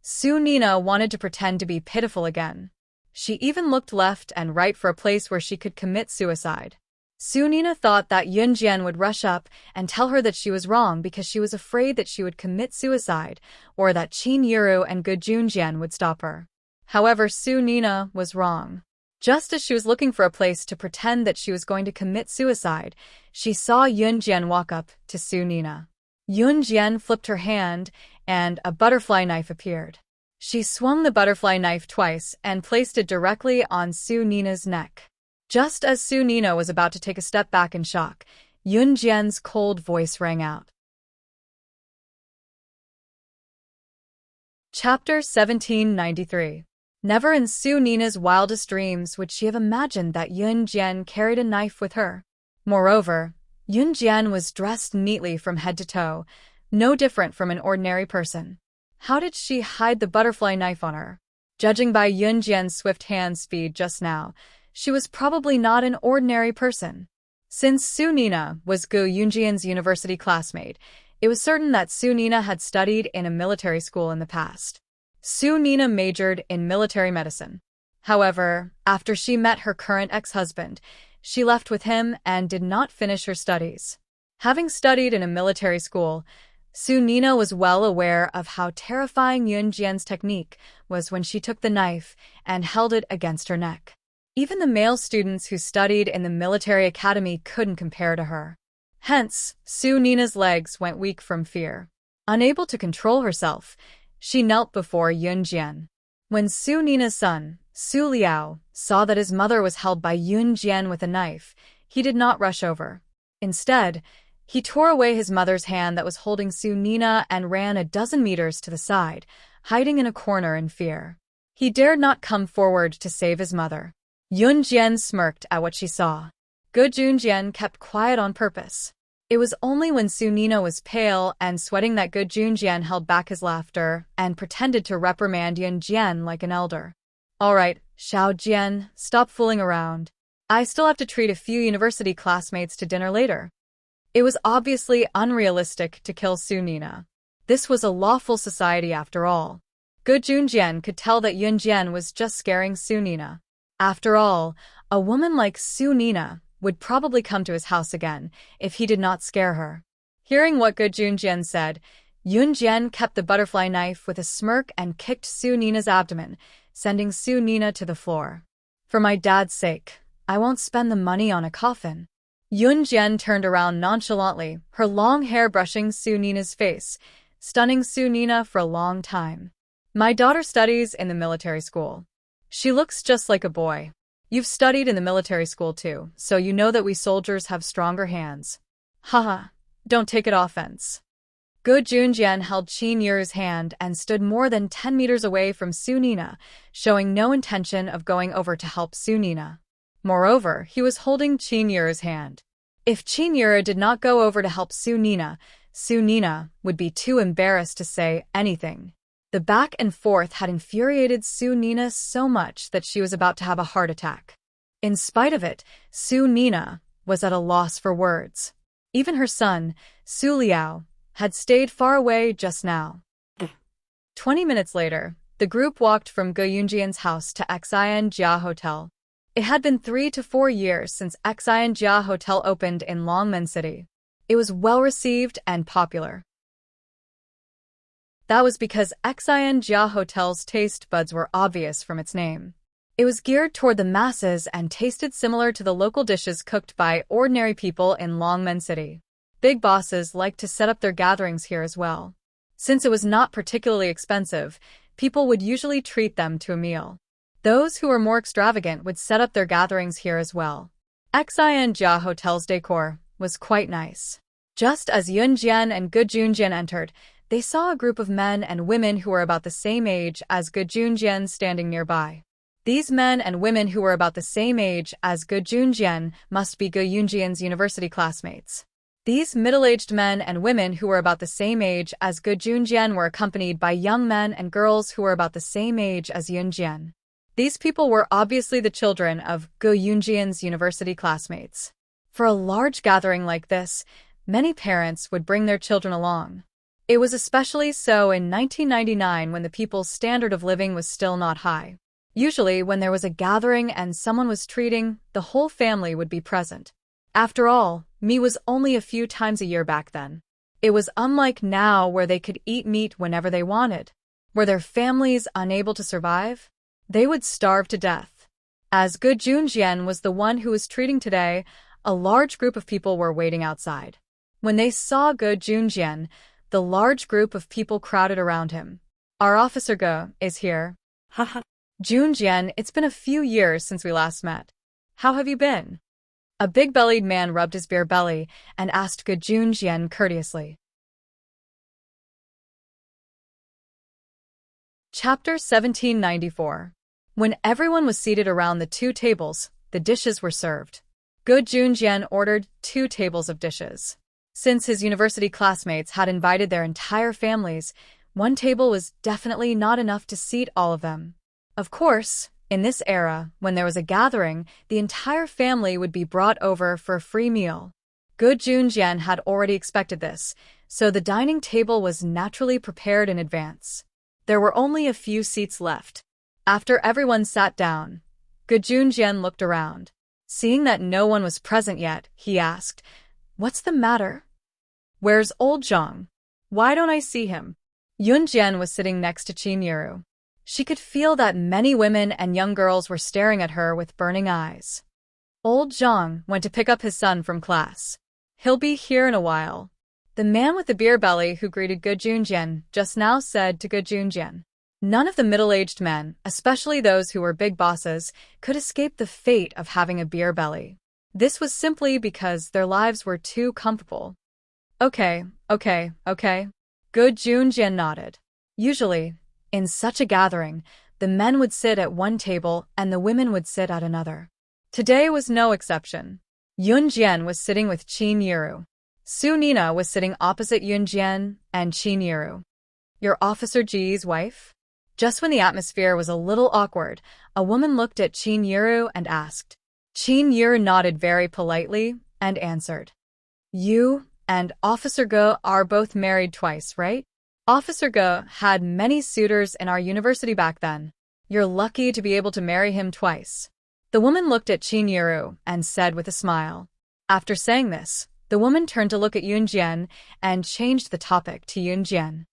Su Nina wanted to pretend to be pitiful again. She even looked left and right for a place where she could commit suicide. Su Nina thought that Yun Jian would rush up and tell her that she was wrong because she was afraid that she would commit suicide, or that Qin Yuru and Gu Junjian would stop her. However, Su Nina was wrong. Just as she was looking for a place to pretend that she was going to commit suicide, she saw Yun Jian walk up to Su Nina. Yun Jian flipped her hand, and a butterfly knife appeared. She swung the butterfly knife twice and placed it directly on Su Nina's neck. Just as Su Nina was about to take a step back in shock, Yun Jian's cold voice rang out. Chapter 1793. Never in Su Nina's wildest dreams would she have imagined that Yun Jian carried a knife with her. Moreover, Yun Jian was dressed neatly from head to toe, no different from an ordinary person. How did she hide the butterfly knife on her? Judging by Yun Jian's swift hand speed just now, she was probably not an ordinary person. Since Su Nina was Gu Yunjian's university classmate, it was certain that Su Nina had studied in a military school in the past. Su Nina majored in military medicine. However, after she met her current ex-husband, she left with him and did not finish her studies. Having studied in a military school, Su Nina was well aware of how terrifying Yun Jian's technique was when she took the knife and held it against her neck. Even the male students who studied in the military academy couldn't compare to her. Hence, Su Nina's legs went weak from fear. Unable to control herself, she knelt before Yun Jian. When Su Nina's son, Su Liao, saw that his mother was held by Yun Jian with a knife, he did not rush over. Instead, he tore away his mother's hand that was holding Su Nina and ran a dozen meters to the side, hiding in a corner in fear. He dared not come forward to save his mother. Yun Jian smirked at what she saw. Gu Junjian kept quiet on purpose. It was only when Su Nina was pale and sweating that Gu Junjian held back his laughter and pretended to reprimand Yun Jian like an elder. All right, Xiao Jian, stop fooling around. I still have to treat a few university classmates to dinner later. It was obviously unrealistic to kill Su Nina. This was a lawful society after all. Gu Junjian could tell that Yun Jian was just scaring Su Nina. After all, a woman like Su Nina would probably come to his house again if he did not scare her. Hearing what Gu Junjian said, Yun Jian kept the butterfly knife with a smirk and kicked Su Nina's abdomen, sending Su Nina to the floor. For my dad's sake, I won't spend the money on a coffin. Yun Jian turned around nonchalantly, her long hair brushing Su Nina's face, stunning Su Nina for a long time. My daughter studies in the military school. She looks just like a boy. You've studied in the military school too, so you know that we soldiers have stronger hands. Haha, don't take it offense. Gu Junjian held Qin Yuru's hand and stood more than 10 meters away from Su Nina, showing no intention of going over to help Su Nina. Moreover, he was holding Qin Yuru's hand. If Qin Yuru did not go over to help Su Nina would be too embarrassed to say anything. The back and forth had infuriated Su Nina so much that she was about to have a heart attack. In spite of it, Su Nina was at a loss for words. Even her son, Su Liao, had stayed far away just now. 20 minutes later, the group walked from Ge Yunjian's house to Xian Jia Hotel. It had been 3 to 4 years since Xian Jia Hotel opened in Longmen City. It was well-received and popular. That was because Xian Jia Hotel's taste buds were obvious from its name. It was geared toward the masses and tasted similar to the local dishes cooked by ordinary people in Longmen City. Big bosses liked to set up their gatherings here as well. Since it was not particularly expensive, people would usually treat them to a meal. Those who were more extravagant would set up their gatherings here as well. Xian Jia Hotel's decor was quite nice. Just as Yun Jian and Ge Junjian entered, they saw a group of men and women who were about the same age as Ge Junjian standing nearby. These men and women who were about the same age as Ge Junjian must be Ge Yunjian's university classmates. These middle-aged men and women who were about the same age as Ge Junjian were accompanied by young men and girls who were about the same age as Yun Jian. These people were obviously the children of Ge Yunjian's university classmates. For a large gathering like this, many parents would bring their children along. It was especially so in 1999 when the people's standard of living was still not high. Usually, when there was a gathering and someone was treating, the whole family would be present. After all, meat was only a few times a year back then. It was unlike now where they could eat meat whenever they wanted. Were their families unable to survive? They would starve to death. As Ge Junjian was the one who was treating today, a large group of people were waiting outside. When they saw Ge Junjian, the large group of people crowded around him. Our officer Ge is here. Haha. Junjian, it's been a few years since we last met. How have you been? A big-bellied man rubbed his bare belly and asked Ge Junjian courteously. Chapter 1794. When everyone was seated around the 2 tables, the dishes were served. Ge Junjian ordered 2 tables of dishes. Since his university classmates had invited their entire families, 1 table was definitely not enough to seat all of them. Of course, in this era, when there was a gathering, the entire family would be brought over for a free meal. Ge Junjian had already expected this, so the dining table was naturally prepared in advance. There were only a few seats left. After everyone sat down, Ge Junjian looked around. Seeing that no one was present yet, he asked, "What's the matter? Where's old Zhang? Why don't I see him?" Yun Jian was sitting next to Qin Yuru. She could feel that many women and young girls were staring at her with burning eyes. Old Zhang went to pick up his son from class. He'll be here in a while. The man with the beer belly who greeted Ge Junjian just now said to Ge Junjian. None of the middle-aged men, especially those who were big bosses, could escape the fate of having a beer belly. This was simply because their lives were too comfortable. Okay. Ge Junjian nodded. Usually, in such a gathering, the men would sit at one table and the women would sit at another. Today was no exception. Yun Jian was sitting with Qin Yuru. Su Nina was sitting opposite Yun Jian and Qin Yuru. Your Officer Ji's wife? Just when the atmosphere was a little awkward, a woman looked at Qin Yuru and asked. Qin Yuru nodded very politely and answered. You and Officer Ge are both married twice, right? Officer Ge had many suitors in our university back then. You're lucky to be able to marry him twice. The woman looked at Qin Yuru and said with a smile. After saying this, the woman turned to look at Yun Jian and changed the topic to Yun Jian.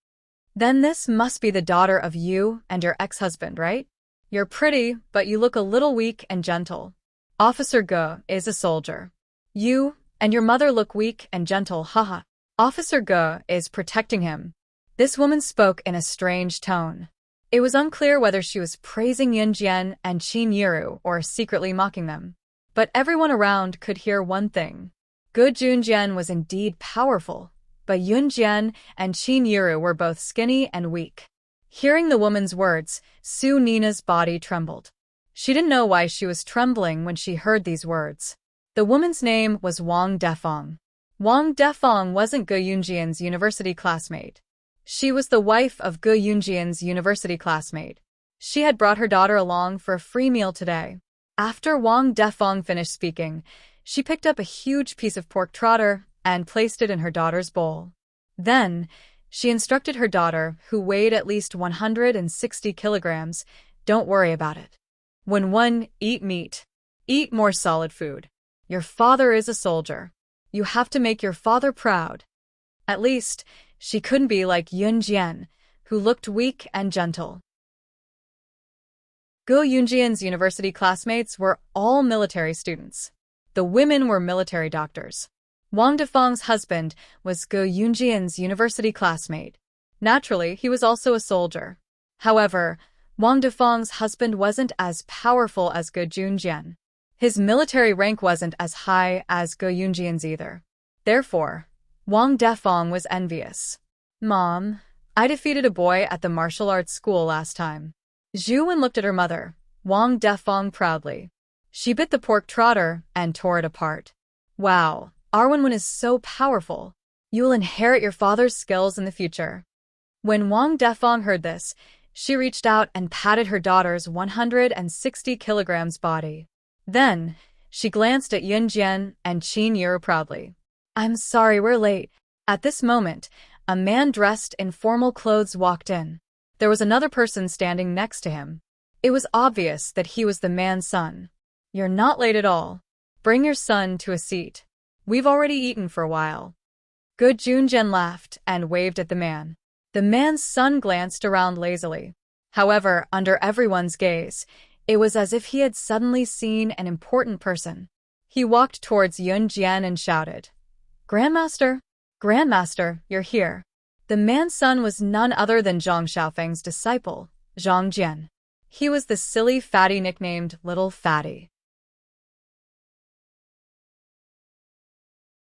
Then this must be the daughter of you and your ex-husband, right? You're pretty, but you look a little weak and gentle. Officer Ge is a soldier. You and your mother look weak and gentle, haha. Officer Ge is protecting him. This woman spoke in a strange tone. It was unclear whether she was praising Yun Jian and Qin Yuru or secretly mocking them. But everyone around could hear one thing. Ge Junjian was indeed powerful, but Yun Jian and Qin Yuru were both skinny and weak. Hearing the woman's words, Su Nina's body trembled. She didn't know why she was trembling when she heard these words. The woman's name was Wang Defeng. Wang Defeng wasn't Ge Yunjian's university classmate. She was the wife of Ge Yunjian's university classmate. She had brought her daughter along for a free meal today. After Wang Defeng finished speaking, she picked up a huge piece of pork trotter and placed it in her daughter's bowl. Then, she instructed her daughter, who weighed at least 160 kilograms, "Don't worry about it. When one, eat meat. Eat more solid food. Your father is a soldier. You have to make your father proud." At least, she couldn't be like Yun Jian, who looked weak and gentle. Go Yunjian's university classmates were all military students. The women were military doctors. Wang Defeng's husband was Go Yunjian's university classmate. Naturally, he was also a soldier. However, Wang Defeng's husband wasn't as powerful as Go Junjian. His military rank wasn't as high as Go Yunjian's either. Therefore, Wang Defeng was envious. "Mom, I defeated a boy at the martial arts school last time." Zhu Wen looked at her mother, Wang Defeng, proudly. She bit the pork trotter and tore it apart. "Wow, Arwenwen is so powerful. You will inherit your father's skills in the future." When Wang Defeng heard this, she reached out and patted her daughter's 160 kilograms body. Then, she glanced at Yun Jian and Qin Yu proudly. "I'm sorry we're late." At this moment, a man dressed in formal clothes walked in. There was another person standing next to him. It was obvious that he was the man's son. "You're not late at all. Bring your son to a seat. We've already eaten for a while." Go Junjian laughed and waved at the man. The man's son glanced around lazily. However, under everyone's gaze, it was as if he had suddenly seen an important person. He walked towards Yun Jian and shouted, "Grandmaster! Grandmaster, you're here." The man's son was none other than Zhang Xiaofeng's disciple, Zhang Jian. He was the silly fatty nicknamed Little Fatty.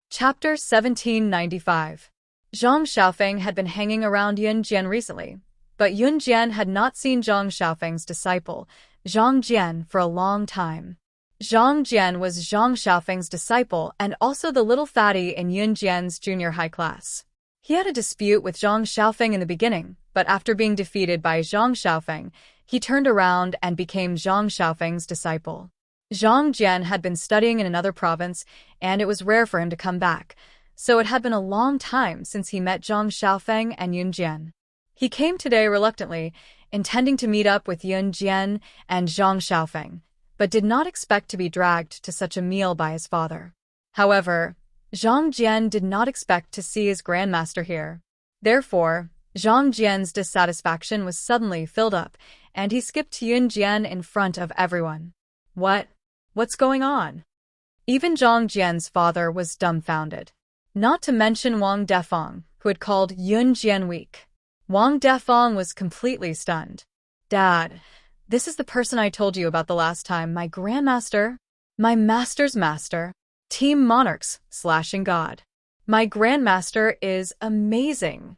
Chapter 1795. Zhang Xiaofeng had been hanging around Yun Jian recently, but Yun Jian had not seen Zhang Xiaofeng's disciple, Zhang Jian, for a long time. Zhang Jian was Zhang Xiaofeng's disciple and also the little fatty in Yun Jian's junior high class. He had a dispute with Zhang Xiaofeng in the beginning, but after being defeated by Zhang Xiaofeng, he turned around and became Zhang Xiaofeng's disciple. Zhang Jian had been studying in another province, and it was rare for him to come back, so it had been a long time since he met Zhang Xiaofeng and Yun Jian. He came today reluctantly, intending to meet up with Yun Jian and Zhang Xiaofeng, but did not expect to be dragged to such a meal by his father. However, Zhang Jian did not expect to see his grandmaster here. Therefore, Zhang Jian's dissatisfaction was suddenly filled up, and he skipped to Yun Jian in front of everyone. What's going on?" Even Zhang Jian's father was dumbfounded. Not to mention Wang Defeng, who had called Yun Jian weak. Wang Defeng was completely stunned. "Dad, this is the person I told you about the last time, my grandmaster. My master's master. Team Monarchs, slashing God. My grandmaster is amazing."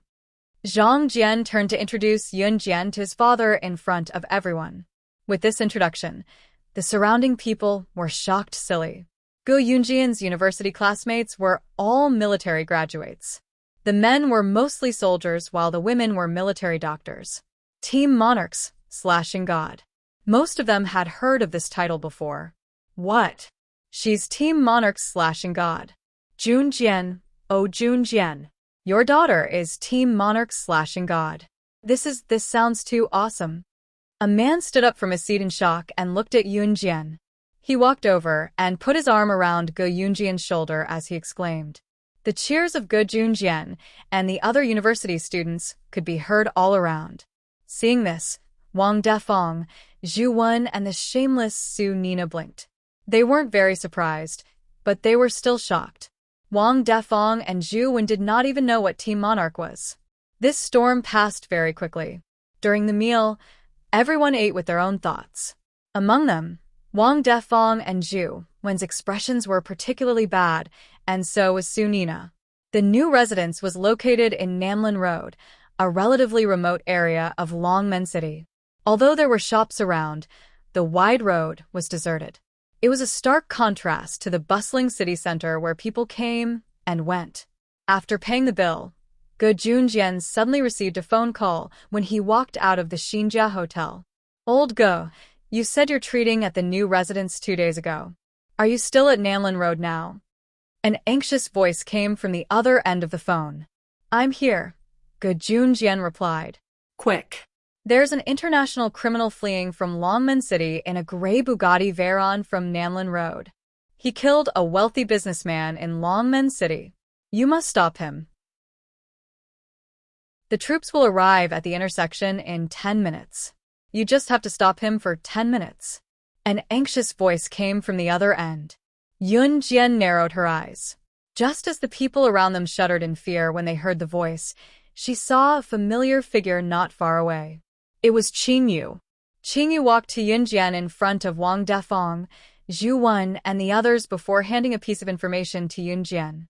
Zhang Jian turned to introduce Yun Jian to his father in front of everyone. With this introduction, the surrounding people were shocked silly. Go Yunjian's university classmates were all military graduates. The men were mostly soldiers while the women were military doctors. Team Monarchs, slashing God. Most of them had heard of this title before. What? She's Team Monarchs slashing God. Junjian, oh Junjian. Your daughter is Team Monarchs slashing God. This sounds too awesome. A man stood up from his seat in shock and looked at Yun Jian. He walked over and put his arm around Go Yunjian's shoulder as he exclaimed. The cheers of Go Junjian and the other university students could be heard all around. Seeing this, Wang Defeng, Zhu Wen, and the shameless Su Nina blinked. They weren't very surprised, but they were still shocked. Wang Defeng and Zhu Wen did not even know what Team Monarch was. This storm passed very quickly. During the meal, everyone ate with their own thoughts. Among them, Wang Defeng and Zhu Wen's expressions were particularly bad, and so was Su Nina. The new residence was located in Namlin Road, a relatively remote area of Longmen City. Although there were shops around, the wide road was deserted. It was a stark contrast to the bustling city center where people came and went. After paying the bill, Go Junjian suddenly received a phone call when he walked out of the Xinjia Hotel. "Old Go, you said you're treating at the new residence 2 days ago. Are you still at Nanlin Road now?" An anxious voice came from the other end of the phone. "I'm here," Go Junjian replied. Quick. "There's an international criminal fleeing from Longmen City in a gray Bugatti Veyron from Namlin Road. He killed a wealthy businessman in Longmen City. You must stop him. The troops will arrive at the intersection in 10 minutes. You just have to stop him for 10 minutes. An anxious voice came from the other end. Yun Jian narrowed her eyes. Just as the people around them shuddered in fear when they heard the voice, she saw a familiar figure not far away. It was Qingyu. Qingyu walked to Yunjian in front of Wang Defeng, Zhu Wen, and the others before handing a piece of information to Yunjian.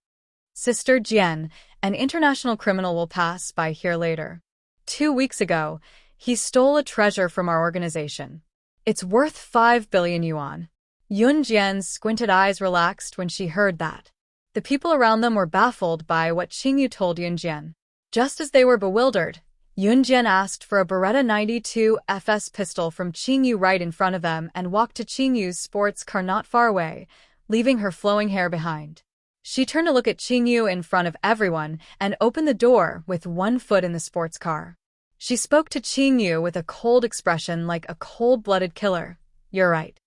"Sister Jian, an international criminal will pass by here later. 2 weeks ago, he stole a treasure from our organization. It's worth 5 billion yuan. Yunjian's squinted eyes relaxed when she heard that. The people around them were baffled by what Qingyu told Yunjian. Just as they were bewildered, Yunjian asked for a Beretta 92 FS pistol from Qingyu right in front of them and walked to Qingyu's sports car not far away, leaving her flowing hair behind. She turned to look at Qingyu in front of everyone and opened the door with one foot in the sports car. She spoke to Qingyu with a cold expression like a cold-blooded killer. "You're right."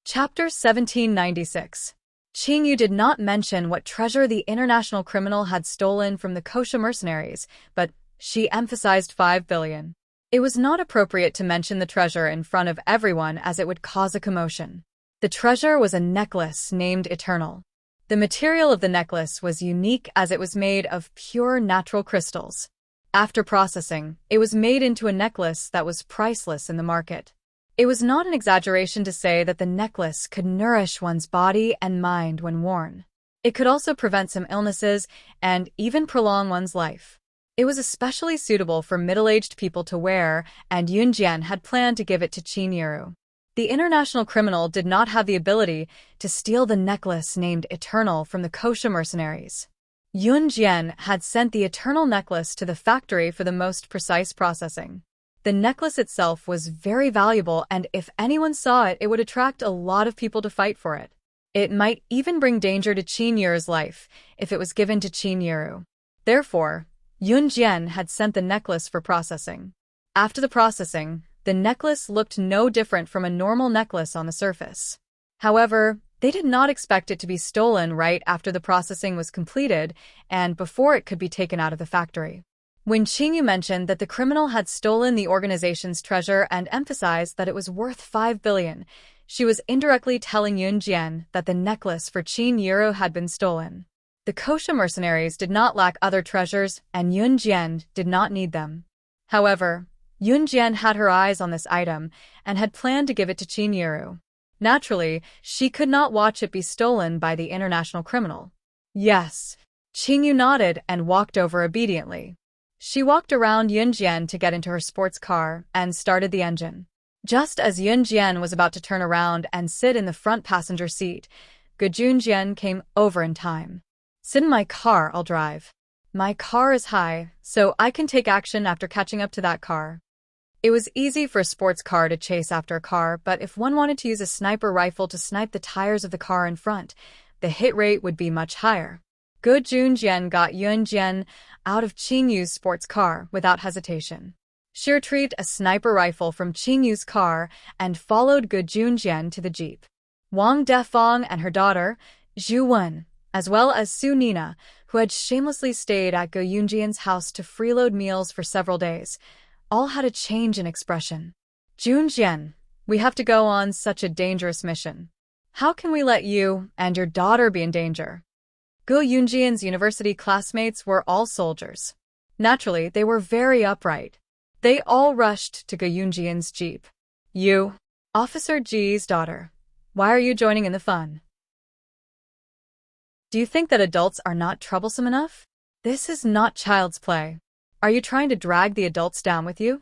Chapter 1796. Qingyu did not mention what treasure the international criminal had stolen from the kosher mercenaries, but she emphasized 5 billion. It was not appropriate to mention the treasure in front of everyone as it would cause a commotion. The treasure was a necklace named Eternal. The material of the necklace was unique as it was made of pure natural crystals. After processing, it was made into a necklace that was priceless in the market. It was not an exaggeration to say that the necklace could nourish one's body and mind when worn. It could also prevent some illnesses and even prolong one's life. It was especially suitable for middle-aged people to wear, and Yunjian had planned to give it to Qingyu. The international criminal did not have the ability to steal the necklace named Eternal from the kosher mercenaries. Yunjian had sent the Eternal necklace to the factory for the most precise processing. The necklace itself was very valuable, and if anyone saw it, it would attract a lot of people to fight for it. It might even bring danger to Qingyu's life if it was given to Qingyu. Therefore, Yunjian had sent the necklace for processing. After the processing, the necklace looked no different from a normal necklace on the surface. However, they did not expect it to be stolen right after the processing was completed and before it could be taken out of the factory. When Qingyu mentioned that the criminal had stolen the organization's treasure and emphasized that it was worth 5 billion, she was indirectly telling Yunjian that the necklace for Qingyu had been stolen. The kosher mercenaries did not lack other treasures, and Yunjian did not need them. However, Yunjian had her eyes on this item and had planned to give it to Qingyu. Naturally, she could not watch it be stolen by the international criminal. "Yes." Qingyu nodded and walked over obediently. She walked around Yunjian to get into her sports car and started the engine. Just as Yunjian was about to turn around and sit in the front passenger seat, Go Junjian came over in time. "Sit in my car, I'll drive. My car is high, so I can take action after catching up to that car." It was easy for a sports car to chase after a car, but if one wanted to use a sniper rifle to snipe the tires of the car in front, the hit rate would be much higher. Go Junjian got Yunjian out of Qingyu's sports car without hesitation. She retrieved a sniper rifle from Qingyu's car and followed Go Junjian to the jeep. Wang Defeng and her daughter, Zhu Wen, as well as Su Nina, who had shamelessly stayed at Go Yunjian's house to freeload meals for several days, all had a change in expression. "Junjian, we have to go on such a dangerous mission. How can we let you and your daughter be in danger?" Go Yunjian's university classmates were all soldiers. Naturally, they were very upright. They all rushed to Go Yunjian's jeep. "You, Officer Ji's daughter, why are you joining in the fun? Do you think that adults are not troublesome enough? This is not child's play. Are you trying to drag the adults down with you?"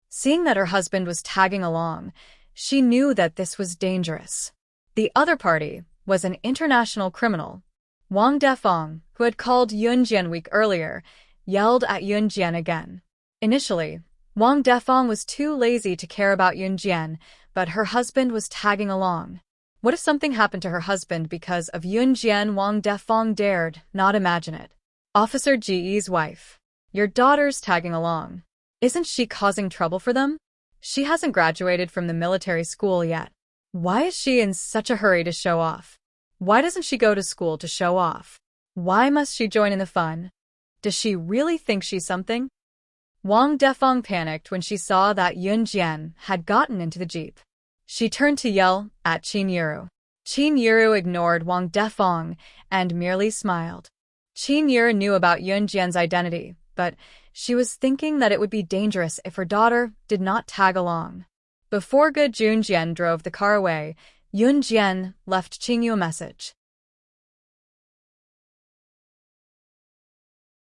Seeing that her husband was tagging along, she knew that this was dangerous. The other party was an international criminal. Wang Defeng, who had called Yunjian weak earlier, yelled at Yunjian again. Initially, Wang Defeng was too lazy to care about Yunjian, but her husband was tagging along. What if something happened to her husband because of Yunjian? Wang Defeng dared not imagine it. Officer Ge's wife. Your daughter's tagging along. Isn't she causing trouble for them? She hasn't graduated from the military school yet. Why is she in such a hurry to show off? Why doesn't she go to school to show off? Why must she join in the fun? Does she really think she's something? Wang Defeng panicked when she saw that Yunjian had gotten into the jeep. She turned to yell at Qin Yiru. Qin Yiru ignored Wang Defeng and merely smiled. Qin Yiru knew about Yunjian's identity, but she was thinking that it would be dangerous if her daughter did not tag along. Before Ge Junjian drove the car away, Yunjian left Qingyu a message.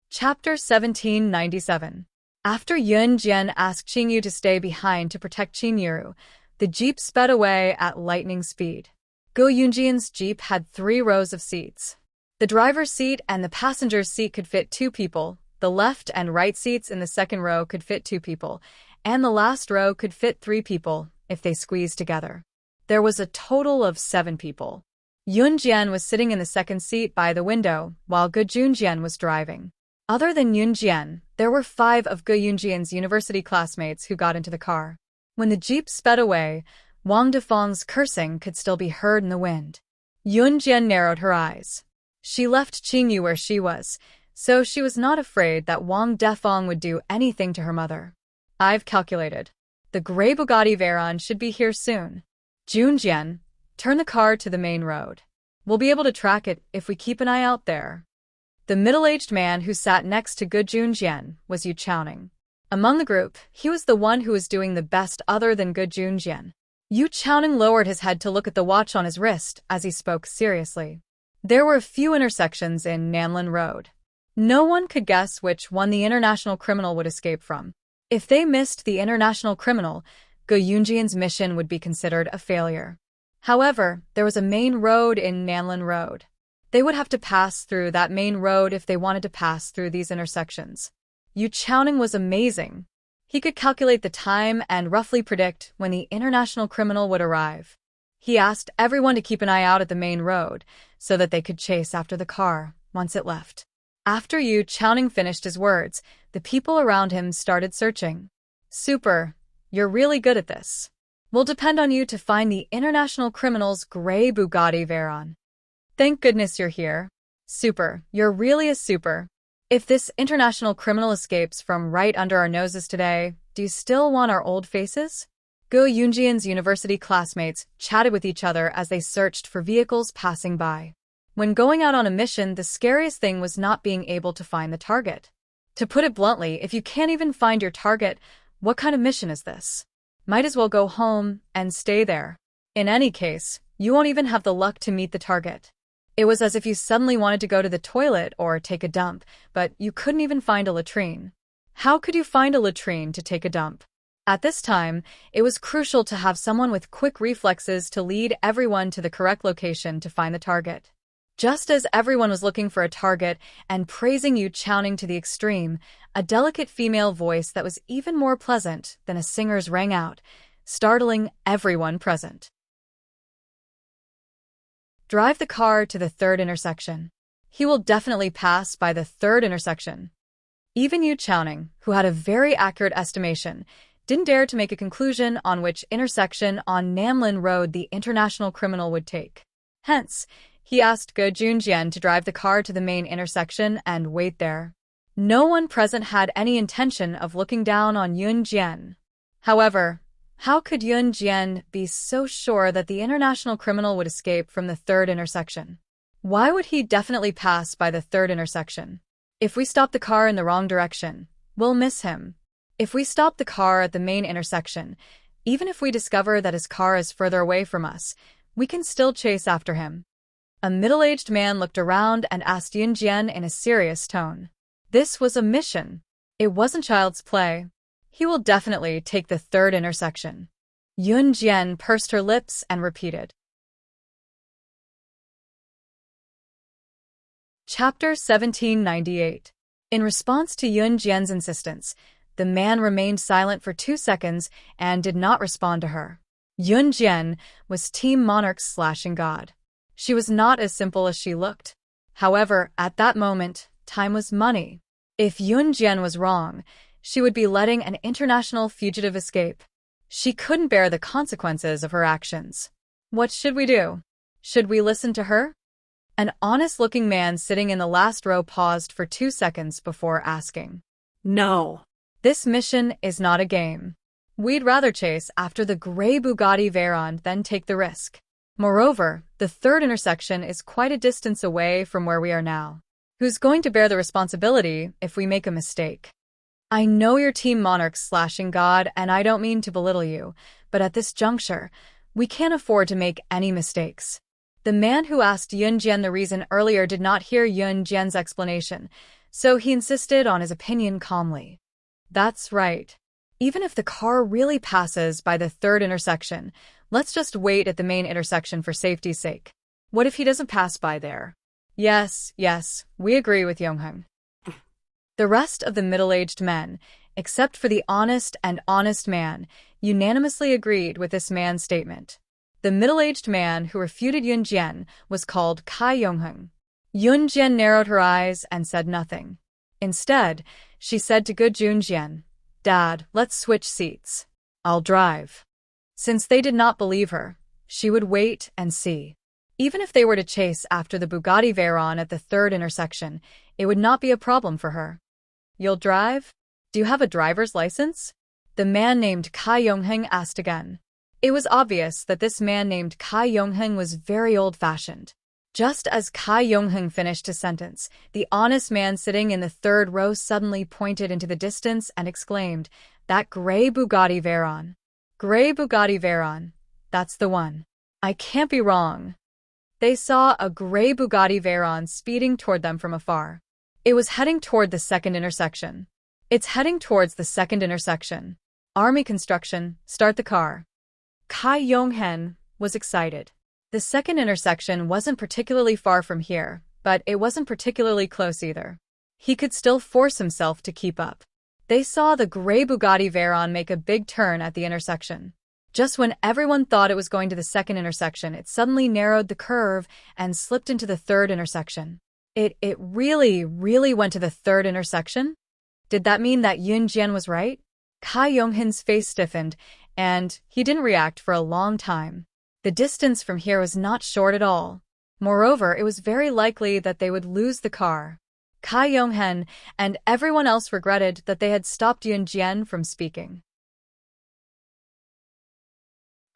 Chapter 1797. After Yunjian asked Qingyu to stay behind to protect Qin Yiru, the jeep sped away at lightning speed. Ge Yunjian's jeep had 3 rows of seats. The driver's seat and the passenger's seat could fit 2 people, the left and right seats in the second row could fit 2 people, and the last row could fit 3 people if they squeezed together. There was a total of 7 people. Yunjian was sitting in the second seat by the window, while Ge Junjian was driving. Other than Yunjian, there were 5 of Ge Yunjian's university classmates who got into the car. When the jeep sped away, Wang Defeng's cursing could still be heard in the wind. Yunjian narrowed her eyes. She left Qingyu where she was, so she was not afraid that Wang Defeng would do anything to her mother. I've calculated. The gray Bugatti Veyron should be here soon. Junjian, turn the car to the main road. We'll be able to track it if we keep an eye out there. The middle-aged man who sat next to Ge Junjian was Enchanting. Among the group, he was the one who was doing the best other than Ge Junjian. Enchanting lowered his head to look at the watch on his wrist as he spoke seriously. There were a few intersections in Nanlin Road. No one could guess which one the international criminal would escape from. If they missed the international criminal, Ge Yunjian's mission would be considered a failure. However, there was a main road in Nanlin Road. They would have to pass through that main road if they wanted to pass through these intersections. Enchanting was amazing. He could calculate the time and roughly predict when the international criminal would arrive. He asked everyone to keep an eye out at the main road so that they could chase after the car once it left. After Enchanting finished his words, the people around him started searching. Super, you're really good at this. We'll depend on you to find the international criminal's gray Bugatti Veyron. Thank goodness you're here. Super, you're really a super. If this international criminal escapes from right under our noses today, do you still want our old faces? Ge Yunjian's university classmates chatted with each other as they searched for vehicles passing by. When going out on a mission, the scariest thing was not being able to find the target. To put it bluntly, if you can't even find your target, what kind of mission is this? Might as well go home and stay there. In any case, you won't even have the luck to meet the target. It was as if you suddenly wanted to go to the toilet or take a dump, but you couldn't even find a latrine. How could you find a latrine to take a dump? At this time, it was crucial to have someone with quick reflexes to lead everyone to the correct location to find the target. Just as everyone was looking for a target and praising Enchanting to the extreme, a delicate female voice that was even more pleasant than a singer's rang out, startling everyone present. Drive the car to the 3rd intersection. He will definitely pass by the 3rd intersection. Even Enchanting, who had a very accurate estimation, didn't dare to make a conclusion on which intersection on Nanlin Road the international criminal would take. Hence, he asked Ge Junjian to drive the car to the main intersection and wait there. No one present had any intention of looking down on Yunjian. However, how could Yunjian be so sure that the international criminal would escape from the 3rd intersection? Why would he definitely pass by the 3rd intersection? If we stop the car in the wrong direction, we'll miss him. If we stop the car at the main intersection, even if we discover that his car is further away from us, we can still chase after him. A middle-aged man looked around and asked Yunjian in a serious tone. This was a mission. It wasn't child's play. He will definitely take the 3rd intersection. Yunjian pursed her lips and repeated. Chapter 1798. In response to Yunjian's insistence, the man remained silent for 2 seconds and did not respond to her. Yunjian was Team Monarch's slashing god. She was not as simple as she looked. However, at that moment, time was money. If Yunjian was wrong, she would be letting an international fugitive escape. She couldn't bear the consequences of her actions. What should we do? Should we listen to her? An honest-looking man sitting in the last row paused for 2 seconds before asking. No. This mission is not a game. We'd rather chase after the gray Bugatti Veyron than take the risk. Moreover, the third intersection is quite a distance away from where we are now. Who's going to bear the responsibility if we make a mistake? I know you're Team Monarch's slashing god, and I don't mean to belittle you, but at this juncture, we can't afford to make any mistakes. The man who asked Yunjian the reason earlier did not hear Yunjian's explanation, so he insisted on his opinion calmly. That's right. Even if the car really passes by the third intersection, let's just wait at the main intersection for safety's sake. What if he doesn't pass by there? Yes, we agree with Yongheng. The rest of the middle-aged men, except for the honest man, unanimously agreed with this man's statement. The middle-aged man who refuted Yunjian was called Kai Yongheng. Yunjian narrowed her eyes and said nothing. Instead, she said to good Yunjian, "Dad, let's switch seats. I'll drive." Since they did not believe her, she would wait and see. Even if they were to chase after the Bugatti Veyron at the third intersection, it would not be a problem for her. "You'll drive? Do you have a driver's license?" The man named Kai Yongheng asked again. It was obvious that this man named Kai Yongheng was very old-fashioned. Just as Kai Yongheng finished his sentence, the honest man sitting in the third row suddenly pointed into the distance and exclaimed, "That gray Bugatti Veyron. Gray Bugatti Veyron. That's the one. I can't be wrong." They saw a gray Bugatti Veyron speeding toward them from afar. It was heading toward the second intersection. It's heading towards the second intersection. Army construction, start the car. Kai Yongheng was excited. The second intersection wasn't particularly far from here, but it wasn't particularly close either. He could still force himself to keep up. They saw the gray Bugatti Veyron make a big turn at the intersection. Just when everyone thought it was going to the second intersection, it suddenly narrowed the curve and slipped into the third intersection. It really went to the third intersection? Did that mean that Yunjian was right? Kai Yongheng's face stiffened, and he didn't react for a long time. The distance from here was not short at all. Moreover, it was very likely that they would lose the car. Kai Yongheng and everyone else regretted that they had stopped Yunjian from speaking.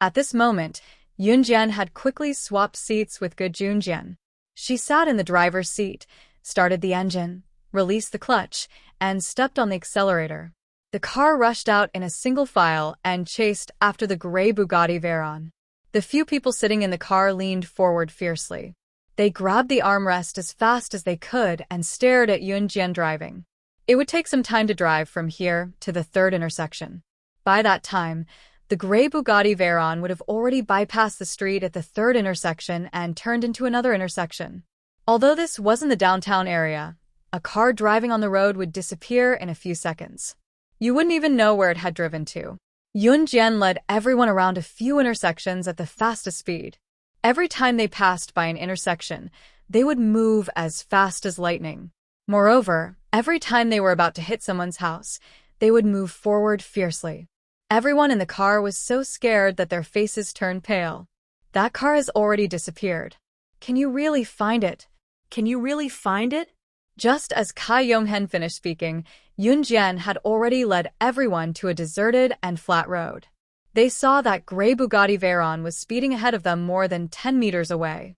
At this moment, Yunjian had quickly swapped seats with good Yunjian. She sat in the driver's seat, started the engine, released the clutch, and stepped on the accelerator. The car rushed out in a single file and chased after the gray Bugatti Veyron. The few people sitting in the car leaned forward fiercely. They grabbed the armrest as fast as they could and stared at Yunjian driving. It would take some time to drive from here to the third intersection. By that time, the gray Bugatti Veyron would have already bypassed the street at the third intersection and turned into another intersection. Although this wasn't the downtown area, a car driving on the road would disappear in a few seconds. You wouldn't even know where it had driven to. Yunjian led everyone around a few intersections at the fastest speed. Every time they passed by an intersection, they would move as fast as lightning. Moreover, every time they were about to hit someone's house, they would move forward fiercely. Everyone in the car was so scared that their faces turned pale. That car has already disappeared. Can you really find it? Can you really find it? Just as Kai Yongheng finished speaking, Yunjian had already led everyone to a deserted and flat road. They saw that gray Bugatti Veyron was speeding ahead of them more than 10 meters away.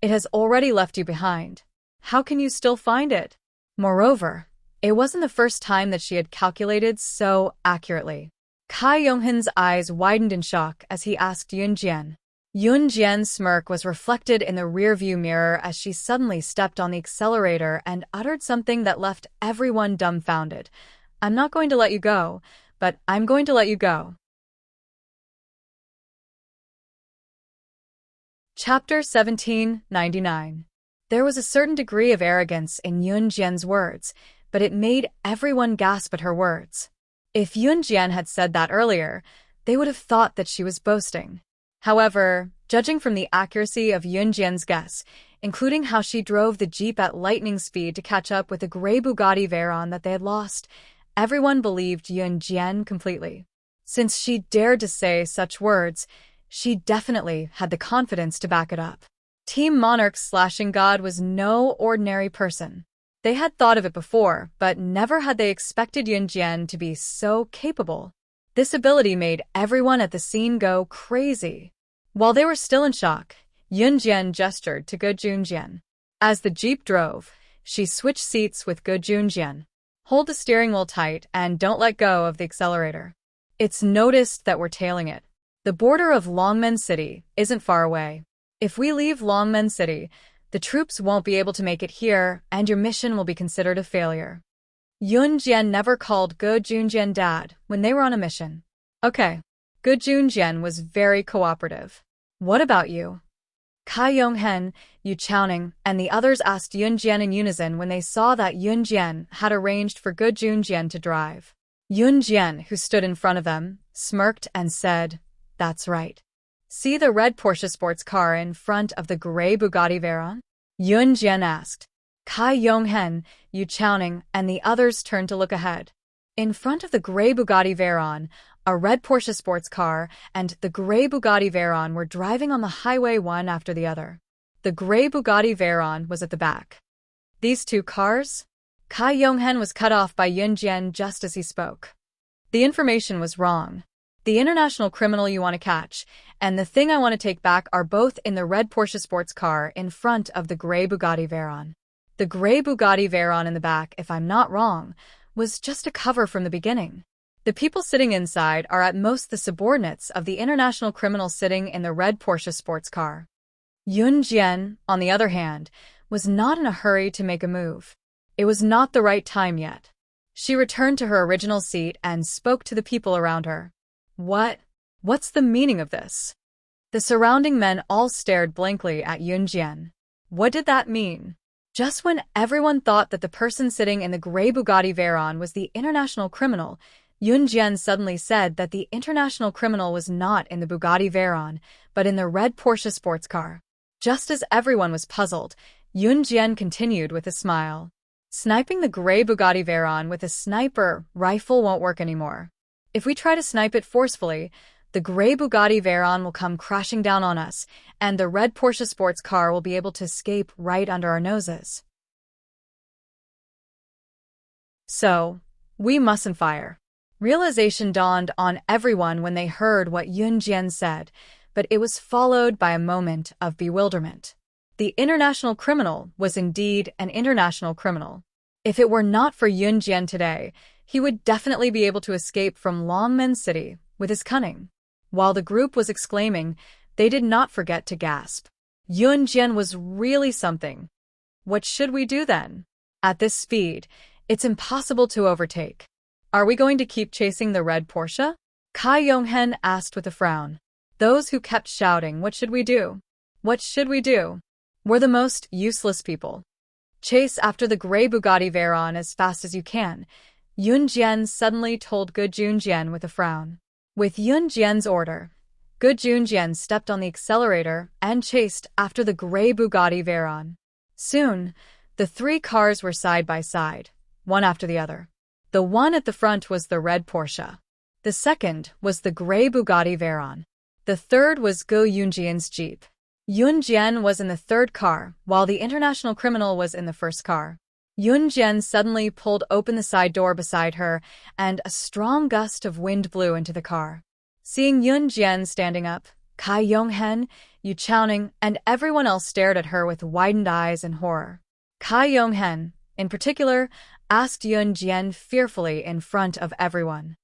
It has already left you behind. How can you still find it? Moreover, it wasn't the first time that she had calculated so accurately. Kai Yongheng's eyes widened in shock as he asked Yunjian. Yunjian's smirk was reflected in the rearview mirror as she suddenly stepped on the accelerator and uttered something that left everyone dumbfounded. "I'm not going to let you go, but I'm going to let you go." Chapter 1799. There was a certain degree of arrogance in Yunjian's words, but it made everyone gasp at her words. If Yunjian had said that earlier, they would have thought that she was boasting. However, judging from the accuracy of Yunjian's guess, including how she drove the jeep at lightning speed to catch up with the gray Bugatti Veyron that they had lost, everyone believed Yunjian completely. Since she dared to say such words, she definitely had the confidence to back it up. Team Monarch's slashing god was no ordinary person. They had thought of it before, but never had they expected Yunjian to be so capable. This ability made everyone at the scene go crazy. While they were still in shock, Yunjian gestured to Ge Junjian. As the jeep drove, she switched seats with Ge Junjian. Hold the steering wheel tight and don't let go of the accelerator. It's noticed that we're tailing it. The border of Longmen City isn't far away. If we leave Longmen City, the troops won't be able to make it here and your mission will be considered a failure. Yunjian never called Ge Junjian dad when they were on a mission. Okay. Ge Junjian was very cooperative. What about you? Kai Yonghen, Yu Chaoning, and the others asked Yunjian in unison when they saw that Yunjian had arranged for Ge Junjian to drive. Yunjian, who stood in front of them, smirked and said, "That's right. See the red Porsche sports car in front of the gray Bugatti Veyron?" Yunjian asked. Kai Yonghen, Yu Chaoning, and the others turned to look ahead. In front of the gray Bugatti Veyron, a red Porsche sports car and the gray Bugatti Veyron were driving on the highway one after the other. The gray Bugatti Veyron was at the back. These two cars? Kai Yonghen was cut off by Yunjian just as he spoke. The information was wrong. The international criminal you want to catch and the thing I want to take back are both in the red Porsche sports car in front of the gray Bugatti Veyron. The gray Bugatti Veyron in the back, if I'm not wrong, was just a cover from the beginning. The people sitting inside are at most the subordinates of the international criminal sitting in the red Porsche sports car. Yunjian, on the other hand, was not in a hurry to make a move. It was not the right time yet. She returned to her original seat and spoke to the people around her. What's the meaning of this? The surrounding men all stared blankly at Yunjian. What did that mean? Just when everyone thought that the person sitting in the gray Bugatti Veyron was the international criminal, Yunjian suddenly said that the international criminal was not in the Bugatti Veyron, but in the red Porsche sports car. Just as everyone was puzzled, Yunjian continued with a smile. Sniping the gray Bugatti Veyron with a sniper rifle won't work anymore. If we try to snipe it forcefully, the gray Bugatti Veyron will come crashing down on us, and the red Porsche sports car will be able to escape right under our noses. So, we mustn't fire. Realization dawned on everyone when they heard what Yunjian said, but it was followed by a moment of bewilderment. The international criminal was indeed an international criminal. If it were not for Yunjian today, he would definitely be able to escape from Longmen City with his cunning. While the group was exclaiming, they did not forget to gasp. Yunjian was really something. What should we do then? At this speed, it's impossible to overtake. Are we going to keep chasing the red Porsche? Kai Yonghen asked with a frown. Those who kept shouting, "What should we do? What should we do?" were the most useless people. Chase after the gray Bugatti Veyron as fast as you can, Yunjian suddenly told Ge Junjian with a frown. With Yunjian's order, Ge Junjian stepped on the accelerator and chased after the gray Bugatti Veyron. Soon, the three cars were side by side, one after the other. The one at the front was the red Porsche. The second was the gray Bugatti Veyron. The third was Ge Yunjian's Jeep. Yunjian was in the third car, while the international criminal was in the first car. Yunjian suddenly pulled open the side door beside her, and a strong gust of wind blew into the car. Seeing Yunjian standing up, Kai Yonghen, Yu Chaoning, and everyone else stared at her with widened eyes in horror. Kai Yonghen, in particular, asked Yunjian fearfully in front of everyone.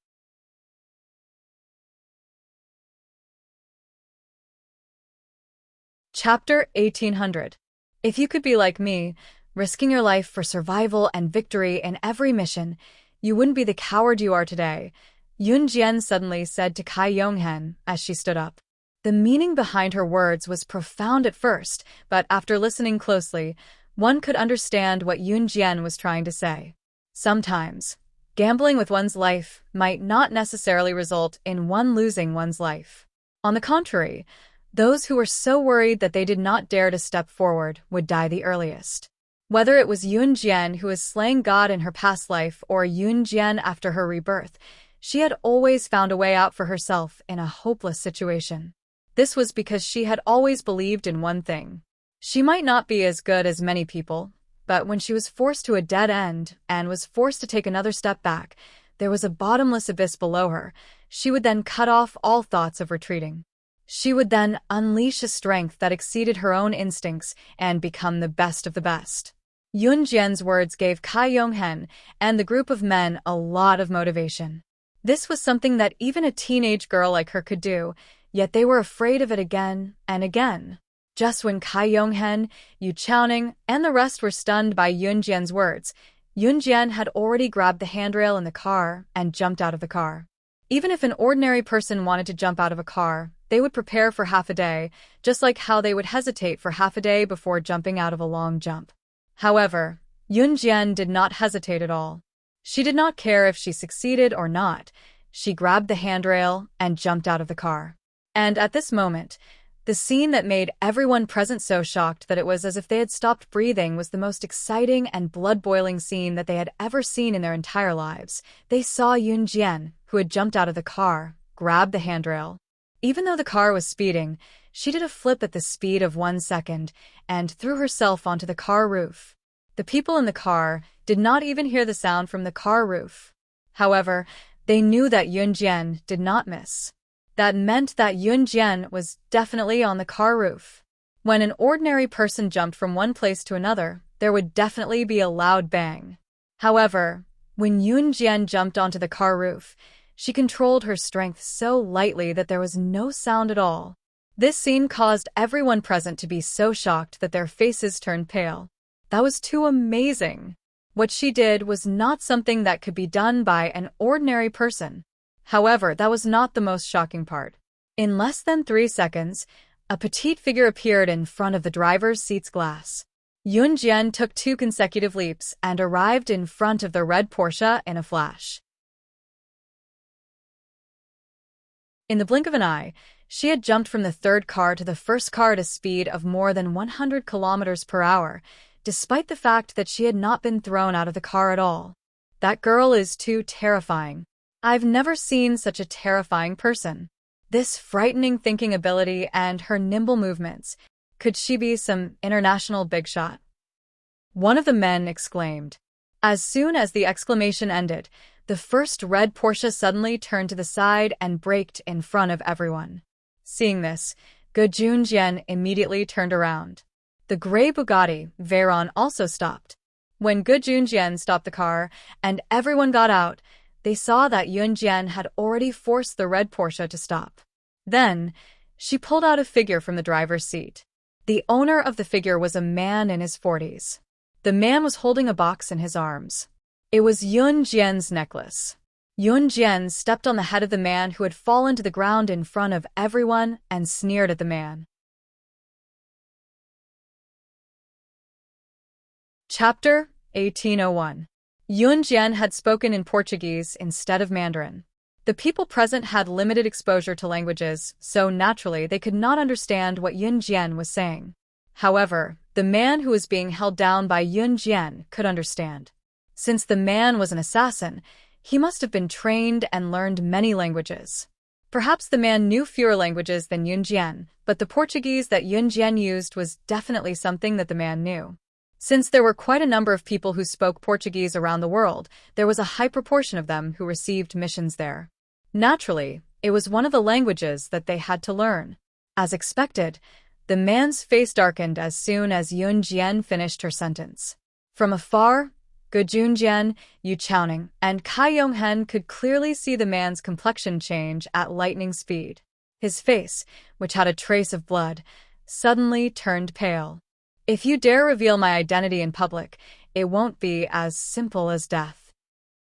Chapter 1800. If you could be like me, risking your life for survival and victory in every mission, you wouldn't be the coward you are today, Yunjian suddenly said to Kai Yonghen as she stood up. The meaning behind her words was profound at first, but after listening closely, one could understand what Yunjian was trying to say. Sometimes, Gambling with one's life might not necessarily result in one losing one's life. On the contrary, those who were so worried that they did not dare to step forward would die the earliest. Whether it was Yun Jian who was slaying God in her past life or Yun Jian after her rebirth, she had always found a way out for herself in a hopeless situation. This was because she had always believed in one thing. She might not be as good as many people, but when she was forced to a dead end and was forced to take another step back, there was a bottomless abyss below her. She would then cut off all thoughts of retreating. She would then unleash a strength that exceeded her own instincts and become the best of the best. Yun Jian's words gave Kai Yonghen and the group of men a lot of motivation. This was something that even a teenage girl like her could do, yet they were afraid of it again and again. Just when Kai Yonghen, Yu Chaoning, and the rest were stunned by Yun Jian's words, Yun Jian had already grabbed the handrail in the car and jumped out of the car. Even if an ordinary person wanted to jump out of a car, they would prepare for half a day, just like how they would hesitate for half a day before jumping out of a long jump. However, Yun Jian did not hesitate at all. She did not care if she succeeded or not. She grabbed the handrail and jumped out of the car. And at this moment, the scene that made everyone present so shocked that it was as if they had stopped breathing was the most exciting and blood-boiling scene that they had ever seen in their entire lives. They saw Yun Jian, who had jumped out of the car, grab the handrail. Even though the car was speeding, she did a flip at the speed of 1 second and threw herself onto the car roof. The people in the car did not even hear the sound from the car roof. However, they knew that Yun Jian did not miss. That meant that Yun Jian was definitely on the car roof. When an ordinary person jumped from one place to another, there would definitely be a loud bang. However, when Yun Jian jumped onto the car roof, she controlled her strength so lightly that there was no sound at all. This scene caused everyone present to be so shocked that their faces turned pale. That was too amazing. What she did was not something that could be done by an ordinary person. However, that was not the most shocking part. In less than 3 seconds, a petite figure appeared in front of the driver's seat's glass. Yun Jian took 2 consecutive leaps and arrived in front of the red Porsche in a flash. In the blink of an eye, she had jumped from the third car to the first car at a speed of more than 100 kilometers per hour, despite the fact that she had not been thrown out of the car at all. That girl is too terrifying. I've never seen such a terrifying person. This frightening thinking ability and her nimble movements. Could she be some international big shot? One of the men exclaimed. As soon as the exclamation ended, the first red Porsche suddenly turned to the side and braked in front of everyone. Seeing this, Ge Junjian immediately turned around. The gray Bugatti Veyron also stopped. When Ge Junjian stopped the car and everyone got out, they saw that Yun Jian had already forced the red Porsche to stop. Then, she pulled out a figure from the driver's seat. The owner of the figure was a man in his 40s. The man was holding a box in his arms. It was Yun Jian's necklace. Yun Jian stepped on the head of the man who had fallen to the ground in front of everyone and sneered at the man. Chapter 1801. Yun Jian had spoken in Portuguese instead of Mandarin. The people present had limited exposure to languages, so naturally they could not understand what Yun Jian was saying. However, the man who was being held down by Yun Jian could understand. Since the man was an assassin, he must have been trained and learned many languages. Perhaps the man knew fewer languages than Yun Jian, but the Portuguese that Yun Jian used was definitely something that the man knew. Since there were quite a number of people who spoke Portuguese around the world, there was a high proportion of them who received missions there. Naturally, it was one of the languages that they had to learn. As expected, the man's face darkened as soon as Yun Jian finished her sentence. From afar, Ge Junjian, Yu Chaoning, and Kai Yonghen could clearly see the man's complexion change at lightning speed. His face, which had a trace of blood, suddenly turned pale. If you dare reveal my identity in public, it won't be as simple as death.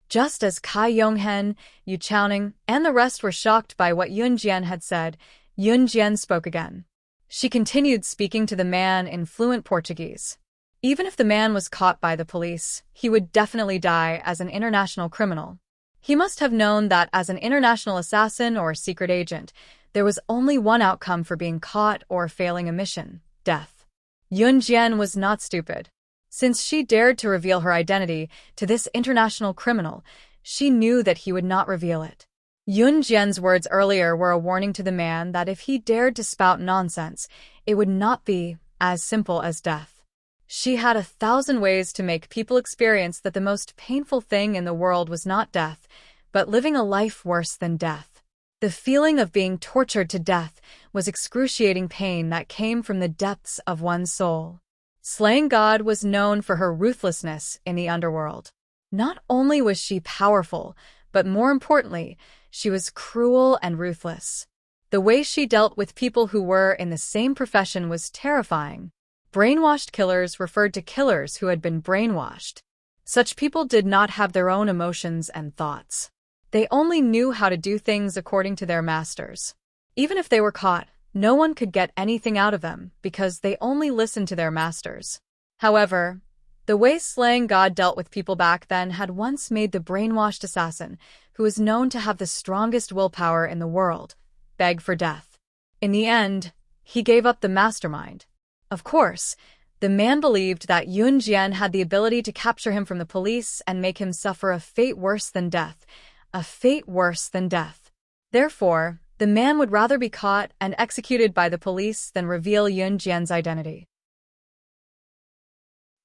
Just as Kai Yonghen, Yu Chaoning, and the rest were shocked by what Yun Jian had said, Yun Jian spoke again. She continued speaking to the man in fluent Portuguese. Even if the man was caught by the police, he would definitely die as an international criminal. He must have known that as an international assassin or secret agent, there was only one outcome for being caught or failing a mission: death. Yun Jian was not stupid. Since she dared to reveal her identity to this international criminal, she knew that he would not reveal it. Yun Jian's words earlier were a warning to the man that if he dared to spout nonsense, it would not be as simple as death. She had 1,000 ways to make people experience that the most painful thing in the world was not death, but living a life worse than death. The feeling of being tortured to death was excruciating pain that came from the depths of one's soul. Slaying God was known for her ruthlessness in the underworld. Not only was she powerful, but more importantly, she was cruel and ruthless. The way she dealt with people who were in the same profession was terrifying. Brainwashed killers referred to killers who had been brainwashed. Such people did not have their own emotions and thoughts. They only knew how to do things according to their masters. Even if they were caught, no one could get anything out of them because they only listened to their masters. However, the way Slaying God dealt with people back then had once made the brainwashed assassin, who was known to have the strongest willpower in the world, beg for death. In the end, he gave up the mastermind. Of course, the man believed that Yun Jian had the ability to capture him from the police and make him suffer a fate worse than death. A fate worse than death. Therefore, the man would rather be caught and executed by the police than reveal Yun Jian's identity.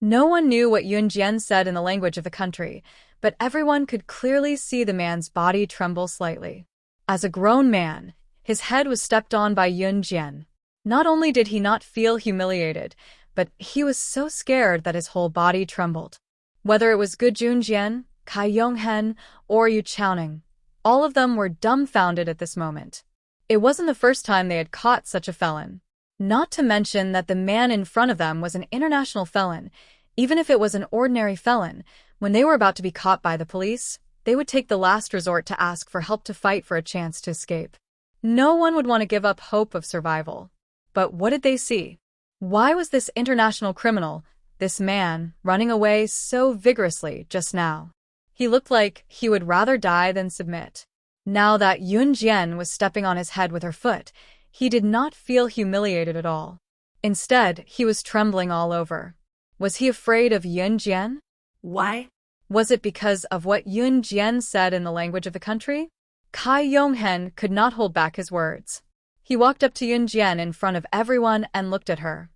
No one knew what Yun Jian said in the language of the country, but everyone could clearly see the man's body tremble slightly. As a grown man, his head was stepped on by Yun Jian. Not only did he not feel humiliated, but he was so scared that his whole body trembled. Whether it was Gu Junjian, Cai Yonghen, or Yu Chaoning, all of them were dumbfounded at this moment. It wasn't the first time they had caught such a felon. Not to mention that the man in front of them was an international felon. Even if it was an ordinary felon, when they were about to be caught by the police, they would take the last resort to ask for help to fight for a chance to escape. No one would want to give up hope of survival. But what did they see? Why was this international criminal, this man, running away so vigorously just now? He looked like he would rather die than submit. Now that Yun Jian was stepping on his head with her foot, he did not feel humiliated at all. Instead, he was trembling all over. Was he afraid of Yun Jian? Why? Was it because of what Yun Jian said in the language of the country? Cai Yonghen could not hold back his words. He walked up to Yun Jian in front of everyone and looked at her.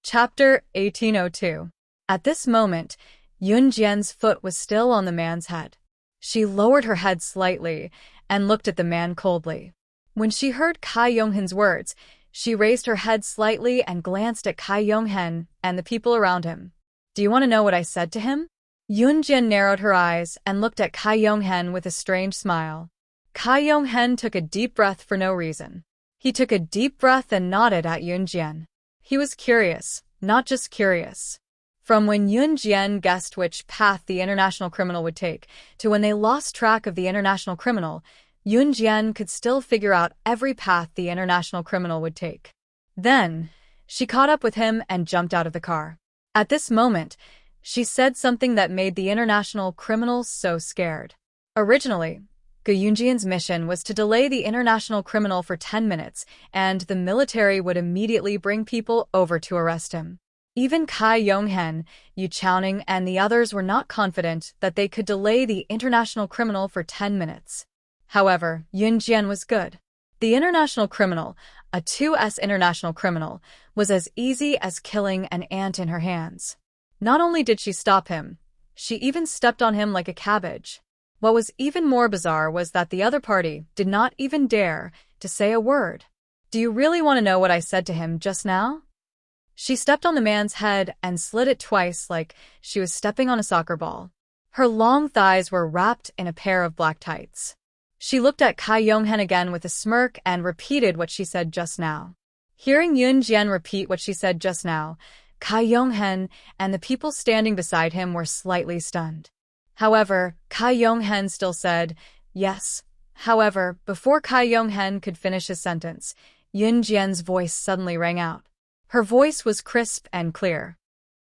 Chapter 1802. At this moment, Yun Jian's foot was still on the man's head. She lowered her head slightly and looked at the man coldly. When she heard Cai Yonghen's words, she raised her head slightly and glanced at Cai Yonghen and the people around him. Do you want to know what I said to him? Yun Jian narrowed her eyes and looked at Cai Yonghen with a strange smile. Cai Yonghen took a deep breath for no reason. He took a deep breath and nodded at Yun Jian. He was curious, not just curious. From when Yun Jian guessed which path the international criminal would take, to when they lost track of the international criminal, Yun Jian could still figure out every path the international criminal would take. Then, she caught up with him and jumped out of the car. At this moment, she said something that made the international criminal so scared. Originally, Gu Yunjian's mission was to delay the international criminal for 10 minutes, and the military would immediately bring people over to arrest him. Even Cai Yonghen, Yu Chaoning, and the others were not confident that they could delay the international criminal for 10 minutes. However, Yun Jian was good. The international criminal, a 2S international criminal, was as easy as killing an ant in her hands. Not only did she stop him, she even stepped on him like a cabbage. What was even more bizarre was that the other party did not even dare to say a word. Do you really want to know what I said to him just now? She stepped on the man's head and slid it twice like she was stepping on a soccer ball. Her long thighs were wrapped in a pair of black tights. She looked at Cai Yonghen again with a smirk and repeated what she said just now. Hearing Yun Jian repeat what she said just now, Cai Yonghen and the people standing beside him were slightly stunned. However, Cai Yonghen still said, yes. However, before Cai Yonghen could finish his sentence, Yun Jian's voice suddenly rang out. Her voice was crisp and clear.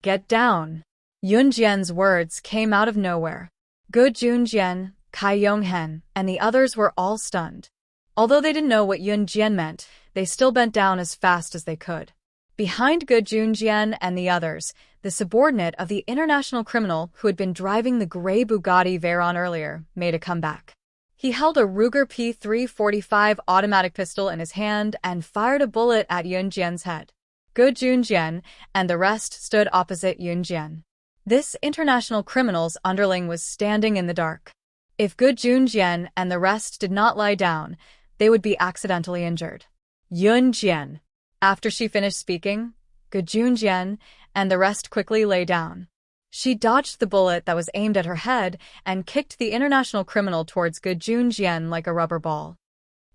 Get down. Yunjian's words came out of nowhere. Ge Junjian, Kai Yonghen, and the others were all stunned. Although they didn't know what Yunjian meant, they still bent down as fast as they could. Behind Ge Junjian and the others, the subordinate of the international criminal who had been driving the gray Bugatti Veyron earlier made a comeback. He held a Ruger P345 automatic pistol in his hand and fired a bullet at Yunjian's head. Ge Junjian and the rest stood opposite Yunjian. This international criminal's underling was standing in the dark. If Ge Junjian and the rest did not lie down, they would be accidentally injured. Yunjian. After she finished speaking, Ge Junjian and the rest quickly lay down. She dodged the bullet that was aimed at her head and kicked the international criminal towards Ge Junjian like a rubber ball.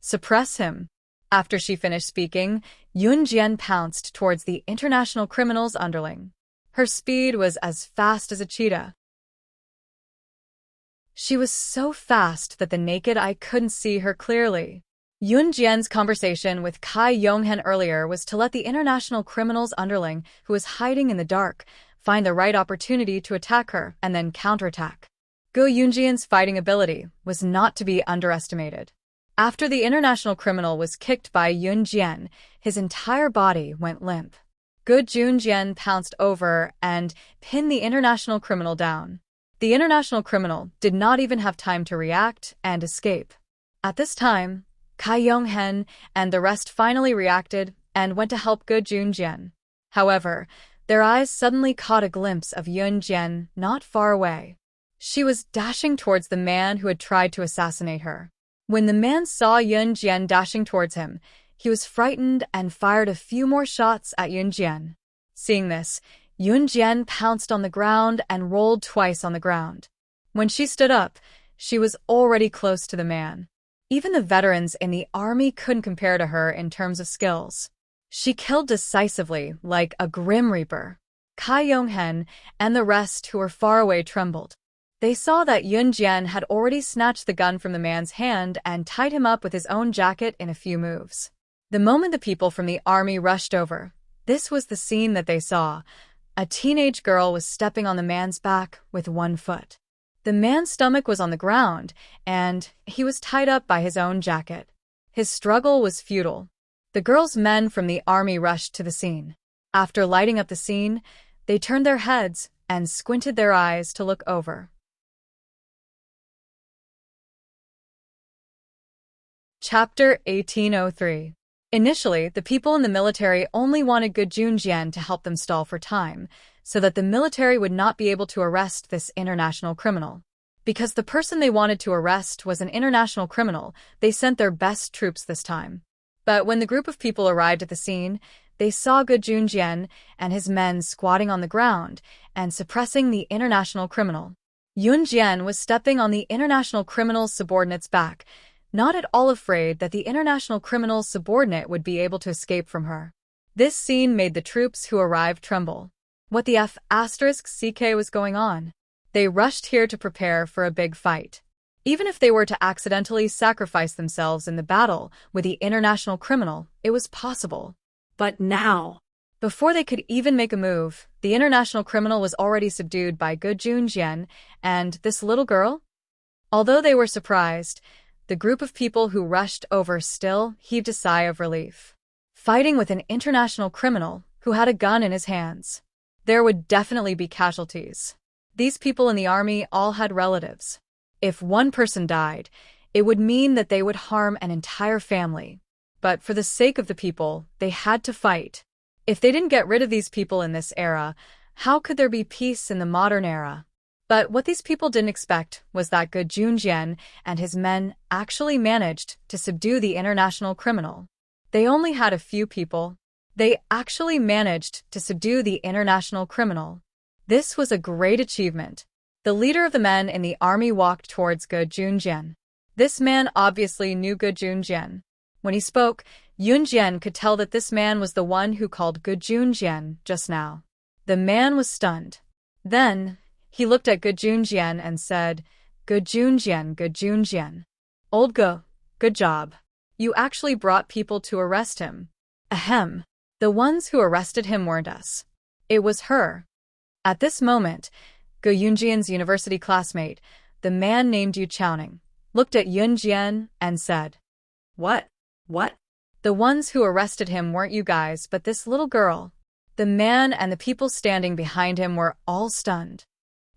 Suppress him. After she finished speaking, Yunjian pounced towards the international criminal's underling. Her speed was as fast as a cheetah. She was so fast that the naked eye couldn't see her clearly. Yunjian's conversation with Kai Yonghen earlier was to let the international criminal's underling, who was hiding in the dark, find the right opportunity to attack her and then counterattack. Ge Yunjian's fighting ability was not to be underestimated. After the international criminal was kicked by Yunjian, his entire body went limp. Ge Junjian pounced over and pinned the international criminal down. The international criminal did not even have time to react and escape. At this time, Kai Yonghen and the rest finally reacted and went to help Ge Junjian. However, their eyes suddenly caught a glimpse of Yunjian not far away. She was dashing towards the man who had tried to assassinate her. When the man saw Yunjian dashing towards him, he was frightened and fired a few more shots at Yunjian. Seeing this, Yunjian pounced on the ground and rolled twice on the ground. When she stood up, she was already close to the man. Even the veterans in the army couldn't compare to her in terms of skills. She killed decisively, like a Grim Reaper. Kai Yonghen and the rest who were far away trembled. They saw that Yunjian had already snatched the gun from the man's hand and tied him up with his own jacket in a few moves. The moment the people from the army rushed over, this was the scene that they saw. A teenage girl was stepping on the man's back with one foot. The man's stomach was on the ground, and he was tied up by his own jacket. His struggle was futile. The girl's men from the army rushed to the scene. After lighting up the scene, they turned their heads and squinted their eyes to look over. Chapter 1803. Initially, the people in the military only wanted Ge Junjian to help them stall for time, so that the military would not be able to arrest this international criminal. Because the person they wanted to arrest was an international criminal, they sent their best troops this time. But when the group of people arrived at the scene, they saw Ge Junjian and his men squatting on the ground and suppressing the international criminal. Yunjian was stepping on the international criminal's subordinate's back, not at all afraid that the international criminal's subordinate would be able to escape from her. This scene made the troops who arrived tremble. What the F***CK was going on? They rushed here to prepare for a big fight. Even if they were to accidentally sacrifice themselves in the battle with the international criminal, it was possible. But now, before they could even make a move, the international criminal was already subdued by Ge Junjian and this little girl. Although they were surprised, the group of people who rushed over still heaved a sigh of relief. Fighting with an international criminal who had a gun in his hands. There would definitely be casualties. These people in the army all had relatives. If one person died, it would mean that they would harm an entire family. But for the sake of the people, they had to fight. If they didn't get rid of these people in this era, how could there be peace in the modern era? But what these people didn't expect was that Ge Junjian and his men actually managed to subdue the international criminal. They only had a few people. They actually managed to subdue the international criminal. This was a great achievement. The leader of the men in the army walked towards Ge Junjian. This man obviously knew Ge Junjian. When he spoke, Yunjian could tell that this man was the one who called Ge Junjian just now. The man was stunned. Then, he looked at Ge Junjian and said, Ge Junjian, Ge Junjian. Old Ge, good job. You actually brought people to arrest him. Ahem. The ones who arrested him weren't us. It was her. At this moment, Go Yunjian's university classmate, the man named Enchanting, looked at Yunjian and said, What? What? "The ones who arrested him weren't you guys, but this little girl." The man and the people standing behind him were all stunned.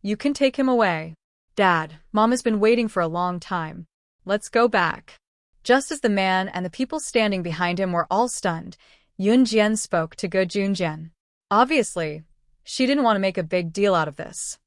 "You can take him away. Dad, Mom has been waiting for a long time. Let's go back." Just as the man and the people standing behind him were all stunned, Yunjian spoke to Go Junjian. Obviously, she didn't want to make a big deal out of this.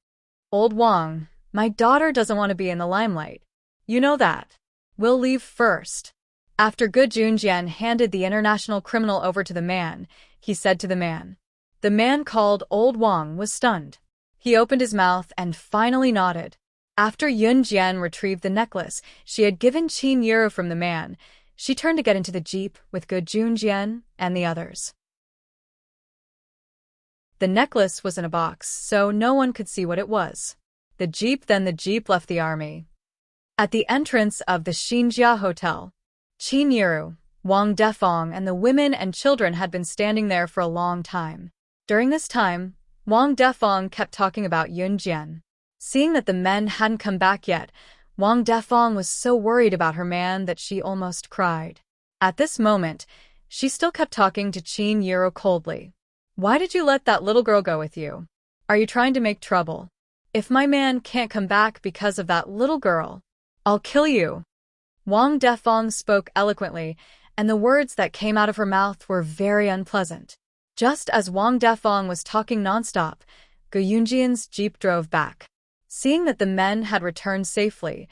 "Old Wang, my daughter doesn't want to be in the limelight. You know that. We'll leave first." After Go Junjian handed the international criminal over to the man, he said to the man. The man called Old Wang was stunned. He opened his mouth and finally nodded. After Yunjian retrieved the necklace she had given Qin Yuru from the man, she turned to get into the jeep with Go Junjian and the others. The necklace was in a box, so no one could see what it was. The jeep left the army. At the entrance of the Xinjia Hotel, Qin Yuru, Wang Defeng, and the women and children had been standing there for a long time. During this time, Wang Defeng kept talking about Yunjian. Seeing that the men hadn't come back yet, Wang Defeng was so worried about her man that she almost cried. At this moment, she still kept talking to Qin Yuru coldly. "Why did you let that little girl go with you? Are you trying to make trouble? If my man can't come back because of that little girl, I'll kill you." Wang Defeng spoke eloquently, and the words that came out of her mouth were very unpleasant. Just as Wang Defeng was talking nonstop, Go Yunjian's jeep drove back. Seeing that the men had returned safely,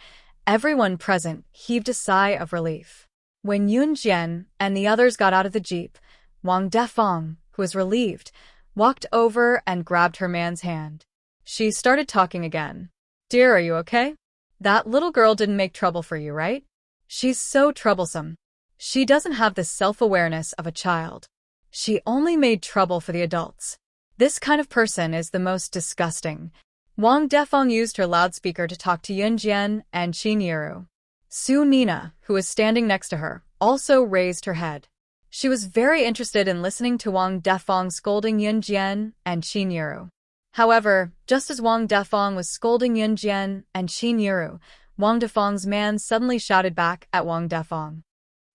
everyone present heaved a sigh of relief. When Yunjian and the others got out of the jeep, Wang Defeng, who was relieved, walked over and grabbed her man's hand. She started talking again. "Dear, are you okay? That little girl didn't make trouble for you, right? She's so troublesome. She doesn't have the self-awareness of a child. She only made trouble for the adults. This kind of person is the most disgusting." Wang Defeng used her loudspeaker to talk to Yunjian and Qin Yuru. Su Nina, who was standing next to her, also raised her head. She was very interested in listening to Wang Defeng scolding Yunjian and Qin Yuru. However, just as Wang Defeng was scolding Yunjian and Qin Yuru, Wang Defeng's man suddenly shouted back at Wang Defeng.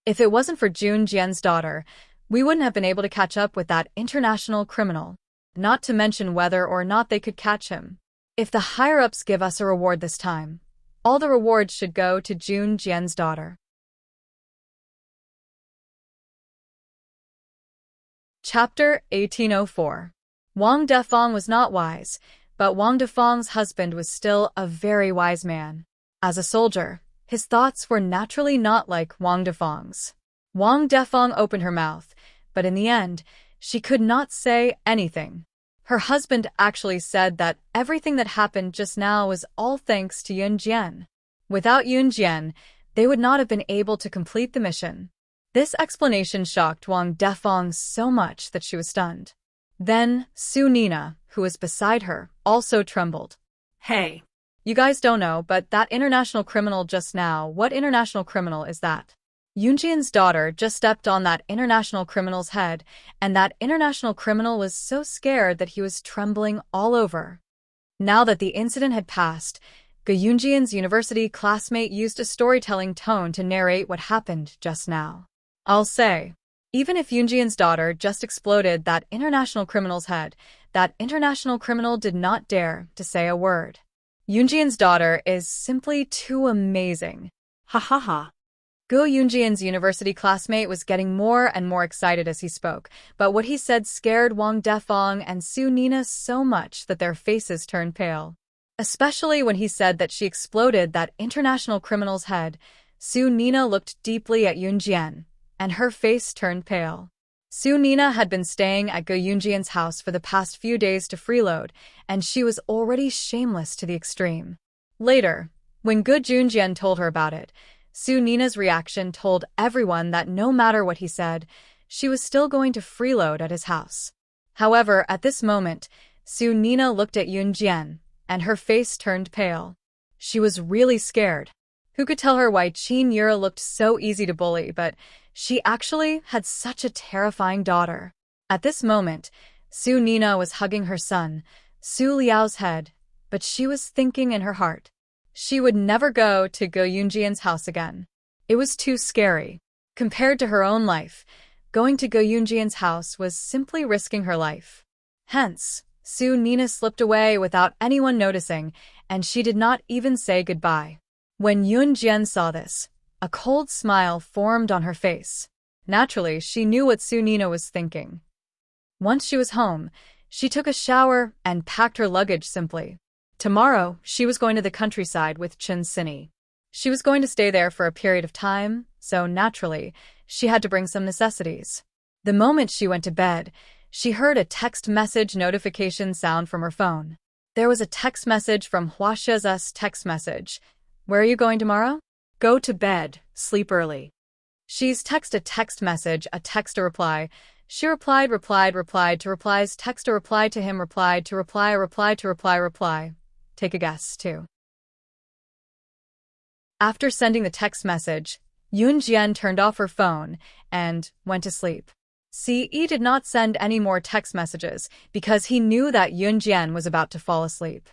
"If it wasn't for Junjian's daughter, we wouldn't have been able to catch up with that international criminal, not to mention whether or not they could catch him. If the higher-ups give us a reward this time, all the rewards should go to Junjian's daughter." Chapter 1804. Wang Defeng was not wise, but Wang Defeng's husband was still a very wise man. As a soldier, his thoughts were naturally not like Wang Defeng's. Wang Defeng opened her mouth, but in the end, she could not say anything. Her husband actually said that everything that happened just now was all thanks to Yunjian. Without Yunjian, they would not have been able to complete the mission. This explanation shocked Wang Defeng so much that she was stunned. Then, Su Nina, who was beside her, also trembled. Hey. "You guys don't know, but that international criminal just now, what international criminal is that?" Yunjian's daughter just stepped on that international criminal's head, and that international criminal was so scared that he was trembling all over. Now that the incident had passed, Go Yunjian's university classmate used a storytelling tone to narrate what happened just now. "I'll say, even if Yunjian's daughter just exploded that international criminal's head, that international criminal did not dare to say a word. Yunjian's daughter is simply too amazing." Ha ha ha. Go Yunjian's university classmate was getting more and more excited as he spoke, but what he said scared Wang Defeng and Su Nina so much that their faces turned pale. Especially when he said that she exploded that international criminal's head, Su Nina looked deeply at Yunjian, and her face turned pale. Su Nina had been staying at Go Yunjian's house for the past few days to freeload, and she was already shameless to the extreme. Later, when Go Junjian told her about it, Su Nina's reaction told everyone that no matter what he said, she was still going to freeload at his house. However, at this moment, Su Nina looked at Yunjian, and her face turned pale. She was really scared. Who could tell her why Qin Yuru looked so easy to bully, but she actually had such a terrifying daughter. At this moment, Su Nina was hugging her son, Su Liao's head, but she was thinking in her heart. She would never go to Go Yunjian's house again. It was too scary. Compared to her own life, going to Go Yunjian's house was simply risking her life. Hence, Su Nina slipped away without anyone noticing, and she did not even say goodbye. When Yunjian saw this, a cold smile formed on her face. Naturally, she knew what Su Nina was thinking. Once she was home, she took a shower and packed her luggage simply. Tomorrow, she was going to the countryside with Chen Sini. She was going to stay there for a period of time, so naturally, she had to bring some necessities. The moment she went to bed, she heard a text message notification sound from her phone. There was a text message from Huaxia's text message. Where are you going tomorrow? Go to bed, sleep early. She's text a text message, a text a reply. She replied to replies, text a reply to him, replied to reply, a reply to reply. Take a guess, too. After sending the text message, Yunjian turned off her phone and went to sleep. Ce did not send any more text messages because he knew that Yunjian was about to fall asleep.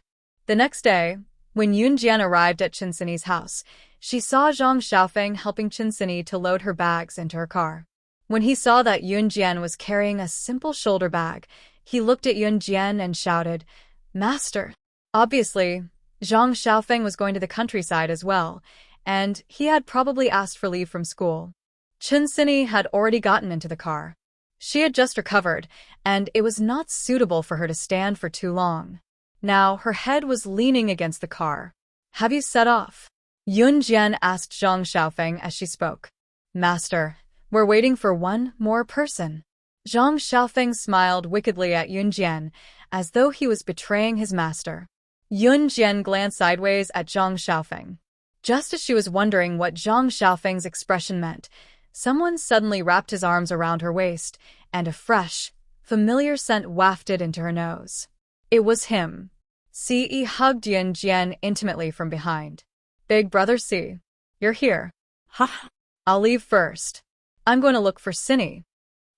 The next day, when Yunjian arrived at Chen Sini's house, she saw Zhang Xiaofeng helping Chen Sini to load her bags into her car. When he saw that Yunjian was carrying a simple shoulder bag, he looked at Yunjian and shouted, "Master!" Obviously, Zhang Xiaofeng was going to the countryside as well, and he had probably asked for leave from school. Chen Sini had already gotten into the car. She had just recovered, and it was not suitable for her to stand for too long. Now her head was leaning against the car. "Have you set off?" Yunjian asked Zhang Xiaofeng as she spoke. "Master, we're waiting for one more person." Zhang Xiaofeng smiled wickedly at Yunjian, as though he was betraying his master. Yunjian glanced sideways at Zhang Xiaofeng. Just as she was wondering what Zhang Xiaofeng's expression meant, someone suddenly wrapped his arms around her waist, and a fresh, familiar scent wafted into her nose. It was him. Ce hugged Yunjian intimately from behind. "Big brother C, you're here." Ha! "I'll leave first. I'm going to look for Sini."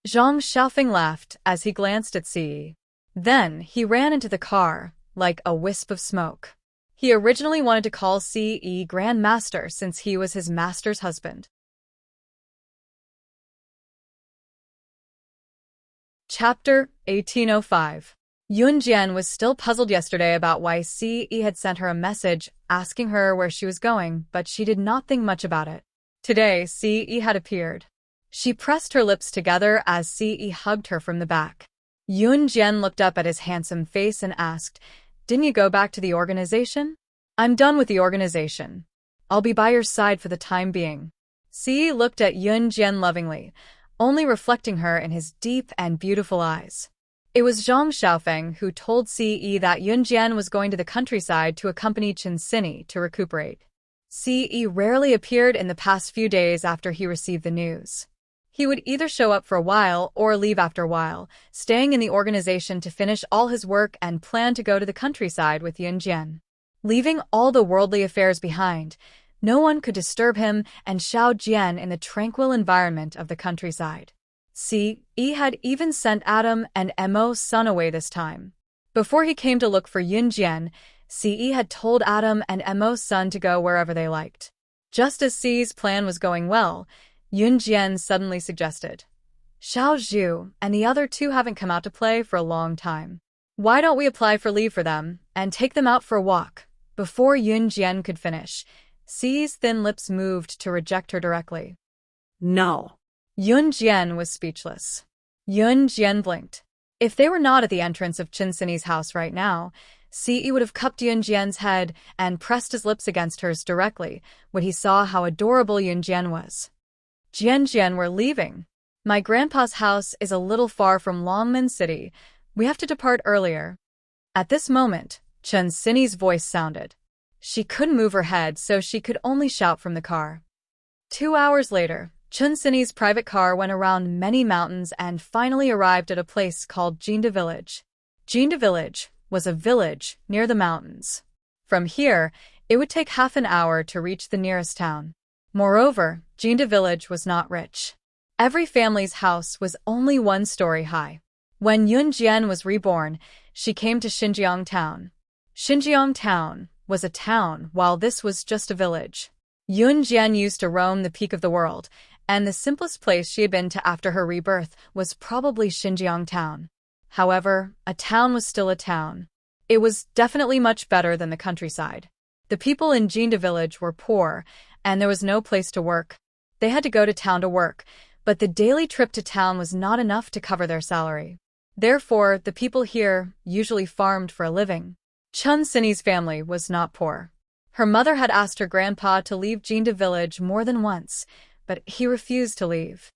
Zhang Xiaofeng laughed as he glanced at Ce. Then he ran into the car, like a wisp of smoke. He originally wanted to call Ce Grand Master since he was his master's husband. Chapter 1805. Yunjian was still puzzled yesterday about why Ce had sent her a message asking her where she was going, but she did not think much about it. Today, Ce had appeared. She pressed her lips together as Ce hugged her from the back. Yunjian looked up at his handsome face and asked, "Didn't you go back to the organization?" "I'm done with the organization. I'll be by your side for the time being." Ce looked at Yunjian lovingly, only reflecting her in his deep and beautiful eyes. It was Zhang Xiaofeng who told Ce that Yunjian was going to the countryside to accompany Chen Sini to recuperate. Ce rarely appeared in the past few days after he received the news. He would either show up for a while or leave after a while, staying in the organization to finish all his work and plan to go to the countryside with Yunjian. Leaving all the worldly affairs behind, no one could disturb him and Xiao Jian in the tranquil environment of the countryside. Ce had even sent Adam and Mo's son away this time. Before he came to look for Yunjian, Ce had told Adam and Mo's son to go wherever they liked. Just as Ce's plan was going well, Yunjian suddenly suggested, "Xiao Zhu and the other two haven't come out to play for a long time. Why don't we apply for leave for them and take them out for a walk?" Before Yunjian could finish, Ce's thin lips moved to reject her directly. No. Yunjian was speechless. Yunjian blinked. If they were not at the entrance of Chen Sini's house right now, Ce would have cupped Yunjian's head and pressed his lips against hers directly when he saw how adorable Yunjian was. "Jian, we're leaving. My grandpa's house is a little far from Longmen City. We have to depart earlier." At this moment, Chen Sini's voice sounded. She couldn't move her head, so she could only shout from the car. 2 hours later, Chen Sini's private car went around many mountains and finally arrived at a place called Jinda Village. Jinda Village was a village near the mountains. From here, it would take half an hour to reach the nearest town. Moreover, Jinda Village was not rich. Every family's house was only 1 story high. When Yunjian was reborn, she came to Xinjiang Town. Xinjiang Town was a town, while this was just a village. Yun Jian used to roam the peak of the world, and the simplest place she had been to after her rebirth was probably Xinjiang Town. However, a town was still a town. It was definitely much better than the countryside. The people in Jinda village were poor, and there was no place to work. They had to go to town to work, but the daily trip to town was not enough to cover their salary. Therefore, the people here usually farmed for a living. Chun Sini's family was not poor. Her mother had asked her grandpa to leave Jinda village more than once, but he refused to leave.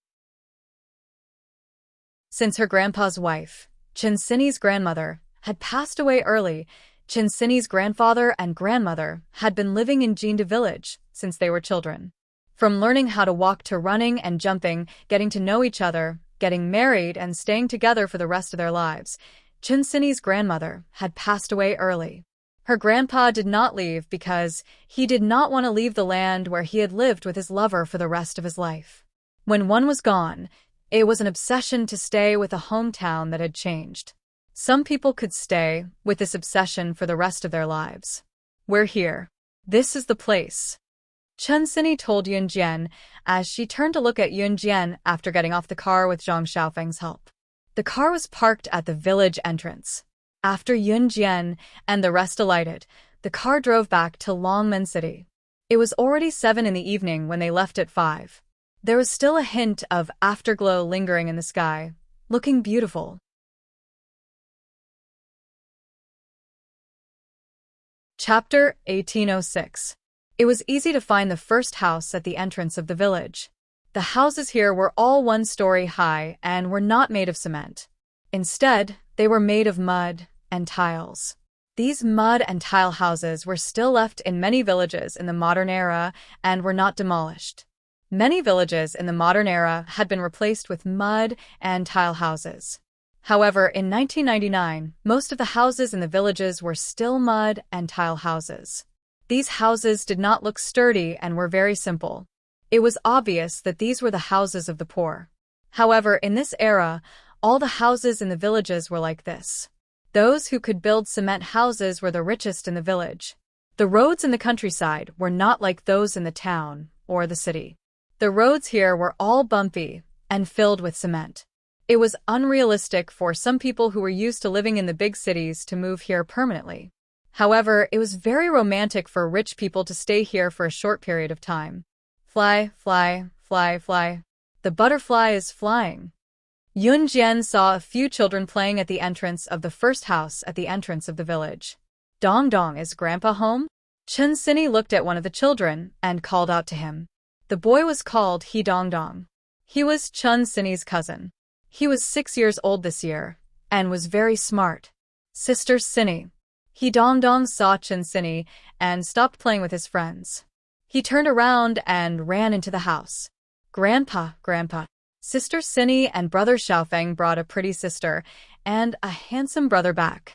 Since her grandpa's wife, Chun Sini's grandmother, had passed away early, Chun Sini's grandfather and grandmother had been living in Jinda village since they were children. From learning how to walk to running and jumping, getting to know each other, getting married, and staying together for the rest of their lives, Chun Sini's grandmother had passed away early. Her grandpa did not leave because he did not want to leave the land where he had lived with his lover for the rest of his life. When one was gone, it was an obsession to stay with a hometown that had changed. Some people could stay with this obsession for the rest of their lives. We're here. This is the place. Chun Sini told Yun Jian as she turned to look at Yun Jian after getting off the car with Zhang Xiaofeng's help. The car was parked at the village entrance. After Yun Jian and the rest alighted, the car drove back to Longmen City. It was already 7 in the evening when they left at 5. There was still a hint of afterglow lingering in the sky, looking beautiful. Chapter 1806. It was easy to find the first house at the entrance of the village. The houses here were all 1 story high and were not made of cement. Instead, they were made of mud and tiles. These mud and tile houses were still left in many villages in the modern era and were not demolished. Many villages in the modern era had been replaced with mud and tile houses. However, in 1999, most of the houses in the villages were still mud and tile houses. These houses did not look sturdy and were very simple. It was obvious that these were the houses of the poor. However, in this era, all the houses in the villages were like this. Those who could build cement houses were the richest in the village. The roads in the countryside were not like those in the town or the city. The roads here were all bumpy and filled with cement. It was unrealistic for some people who were used to living in the big cities to move here permanently. However, it was very romantic for rich people to stay here for a short period of time. Fly, fly, fly, fly. The butterfly is flying. Yun Jian saw a few children playing at the entrance of the first house at the entrance of the village. Dong Dong, is Grandpa home? Chun Sini looked at one of the children and called out to him. The boy was called He Dong Dong. He was Chun Sini's cousin. He was 6 years old this year and was very smart. Sister Sini. He Dong Dong saw Chun Sini and stopped playing with his friends. He turned around and ran into the house. Grandpa, Grandpa. Sister Sini and Brother Xiaofeng brought a pretty sister and a handsome brother back.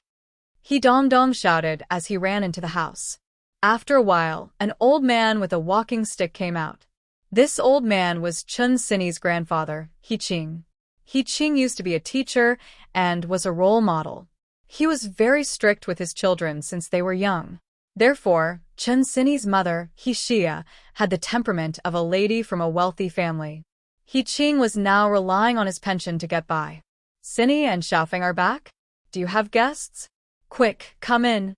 He Dong Dong shouted as he ran into the house. After a while, an old man with a walking stick came out. This old man was Chun Sini's grandfather, He Qing. He Qing used to be a teacher and was a role model. He was very strict with his children since they were young. Therefore, Chun Sini's mother, He Xia, had the temperament of a lady from a wealthy family. He Qing was now relying on his pension to get by. Sini and Xiaofeng are back? Do you have guests? Quick, come in.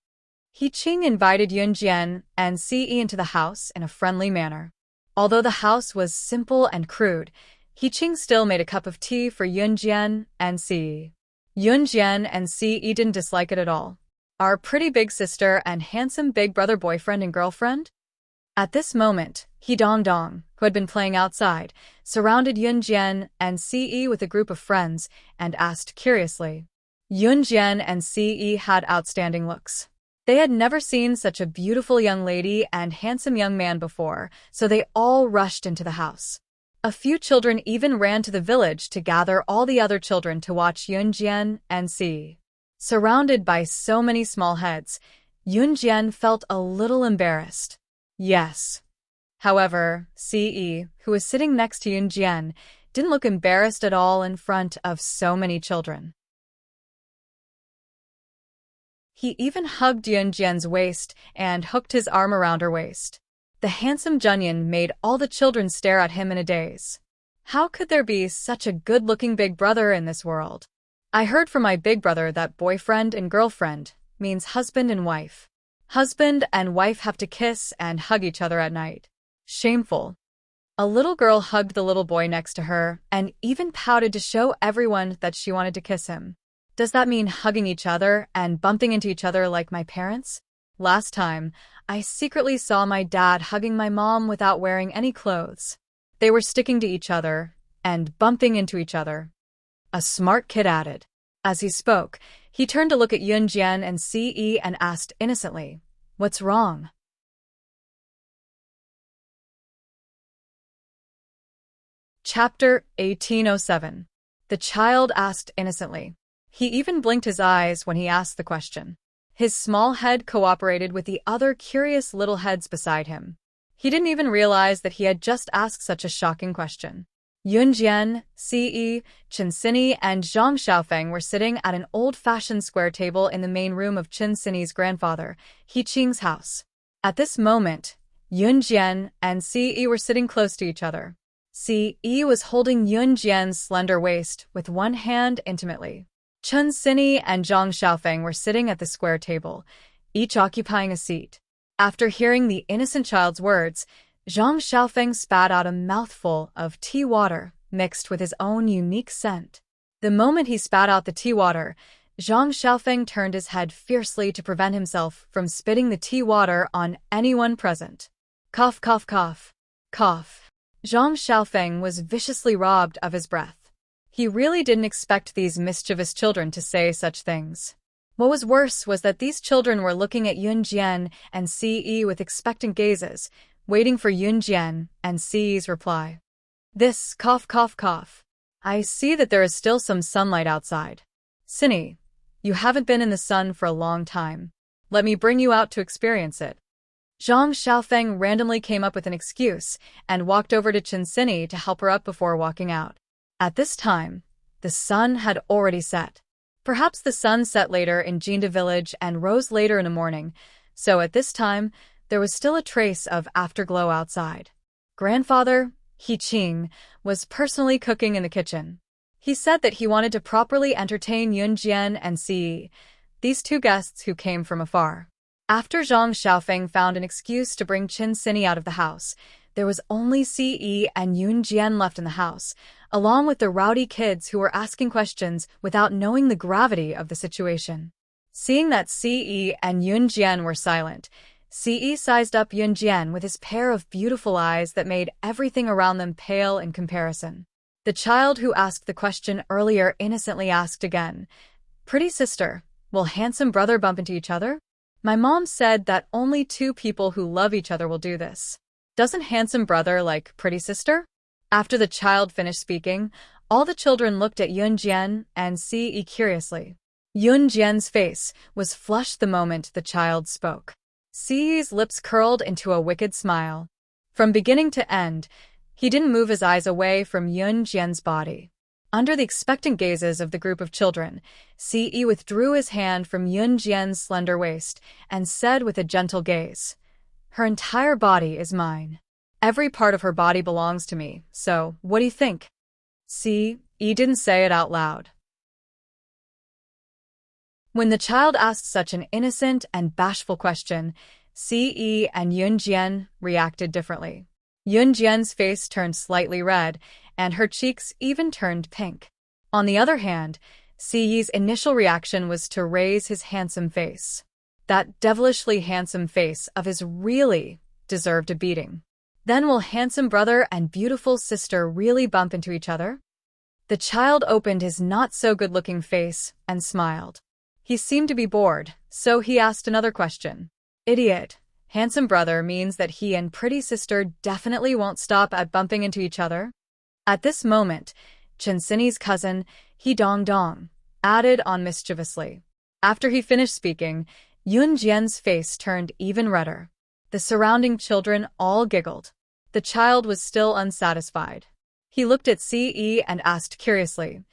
He Qing invited Yun Jian and Ce into the house in a friendly manner. Although the house was simple and crude, He Qing still made a cup of tea for Yun Jian and Ce. Yun Jian and Ce didn't dislike it at all. Our pretty big sister and handsome big brother boyfriend and girlfriend? At this moment, He Dong Dong, who had been playing outside, surrounded Yun Jian and Ce with a group of friends and asked curiously. Yun Jian and Ce had outstanding looks. They had never seen such a beautiful young lady and handsome young man before, so they all rushed into the house. A few children even ran to the village to gather all the other children to watch Yun Jian and Ce. Surrounded by so many small heads, Yun Jian felt a little embarrassed. Yes. However, Ce, who was sitting next to Yun Jian, didn't look embarrassed at all in front of so many children. He even hugged Yunjian's waist and hooked his arm around her waist. The handsome Junyan made all the children stare at him in a daze. How could there be such a good-looking big brother in this world? I heard from my big brother that boyfriend and girlfriend means husband and wife. Husband and wife have to kiss and hug each other at night. Shameful. A little girl hugged the little boy next to her and even pouted to show everyone that she wanted to kiss him. Does that mean hugging each other and bumping into each other like my parents? Last time, I secretly saw my dad hugging my mom without wearing any clothes. They were sticking to each other and bumping into each other. A smart kid added. As he spoke, he turned to look at Yunjian and Ce and asked innocently, "What's wrong?" Chapter 1807. The child asked innocently. He even blinked his eyes when he asked the question. His small head cooperated with the other curious little heads beside him. He didn't even realize that he had just asked such a shocking question. Yunjian, Ce, Qinsini, and Zhang Xiaofeng were sitting at an old-fashioned square table in the main room of Qinsini's grandfather, He Qing's house. At this moment, Yunjian and Ce were sitting close to each other. Ce was holding Yunjian's slender waist with one hand intimately. Qinsini and Zhang Xiaofeng were sitting at the square table, each occupying a seat. After hearing the innocent child's words, Zhang Xiaofeng spat out a mouthful of tea water mixed with his own unique scent. The moment he spat out the tea water, Zhang Xiaofeng turned his head fiercely to prevent himself from spitting the tea water on anyone present. Cough, cough, cough. Cough. Zhang Xiaofeng was viciously robbed of his breath. He really didn't expect these mischievous children to say such things. What was worse was that these children were looking at Yunjian and Ce with expectant gazes, waiting for Yunjian and Ce's reply. This, cough, cough, cough. I see that there is still some sunlight outside. Cine, you haven't been in the sun for a long time. Let me bring you out to experience it. Zhang Xiaofeng randomly came up with an excuse and walked over to Qinsini to help her up before walking out. At this time, the sun had already set. Perhaps the sun set later in Jinda village and rose later in the morning, so at this time, there was still a trace of afterglow outside. Grandfather, He Qing, was personally cooking in the kitchen. He said that he wanted to properly entertain Yunjian and Ce, these two guests who came from afar. After Zhang Xiaofeng found an excuse to bring Qinsini out of the house, there was only Ce and Yunjian left in the house, along with the rowdy kids who were asking questions without knowing the gravity of the situation. Seeing that Ce and Yunjian were silent, Ce sized up Yunjian with his pair of beautiful eyes that made everything around them pale in comparison. The child who asked the question earlier innocently asked again, "Pretty sister, will handsome brother bump into each other? My mom said that only two people who love each other will do this. Doesn't handsome brother like pretty sister?" After the child finished speaking, all the children looked at Yunjian and Ce curiously. Yunjian's face was flushed the moment the child spoke. Ce's lips curled into a wicked smile. From beginning to end, he didn't move his eyes away from Yunjian's body. Under the expectant gazes of the group of children, Ce withdrew his hand from Yunjian's slender waist and said with a gentle gaze, "Her entire body is mine. Every part of her body belongs to me, so what do you think?" Ce didn't say it out loud. When the child asked such an innocent and bashful question, Ce and Yunjian reacted differently. Yunjian's face turned slightly red, and her cheeks even turned pink. On the other hand, Ce's initial reaction was to raise his handsome face. That devilishly handsome face of his really deserved a beating. Then will handsome brother and beautiful sister really bump into each other? The child opened his not-so-good-looking face and smiled. He seemed to be bored, so he asked another question. "Idiot, handsome brother means that he and pretty sister definitely won't stop at bumping into each other?" At this moment, Qinsini's cousin, He Dong Dong, added on mischievously. After he finished speaking, Yunjian's face turned even redder. The surrounding children all giggled. The child was still unsatisfied. He looked at Ce and asked curiously,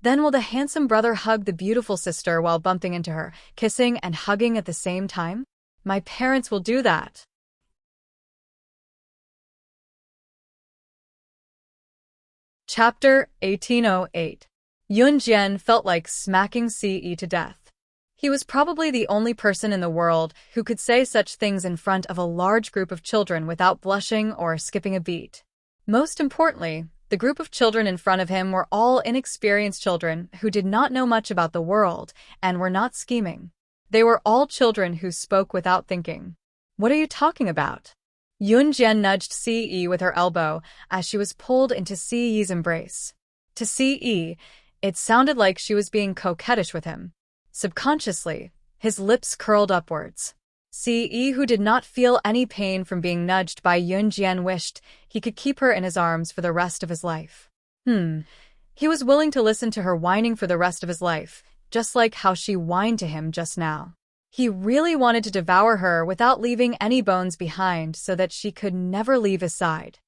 Then will the handsome brother hug the beautiful sister while bumping into her, kissing and hugging at the same time? My parents will do that. Chapter 1808. Yunjian felt like smacking Ce to death. He was probably the only person in the world who could say such things in front of a large group of children without blushing or skipping a beat. Most importantly, the group of children in front of him were all inexperienced children who did not know much about the world and were not scheming. They were all children who spoke without thinking. What are you talking about? Yunjian nudged Ce with her elbow as she was pulled into Ce's embrace. To Ce, it sounded like she was being coquettish with him. Subconsciously, his lips curled upwards. Ce, who did not feel any pain from being nudged by Yunjian, wished he could keep her in his arms for the rest of his life. He was willing to listen to her whining for the rest of his life, just like how she whined to him just now. He really wanted to devour her without leaving any bones behind so that she could never leave his side.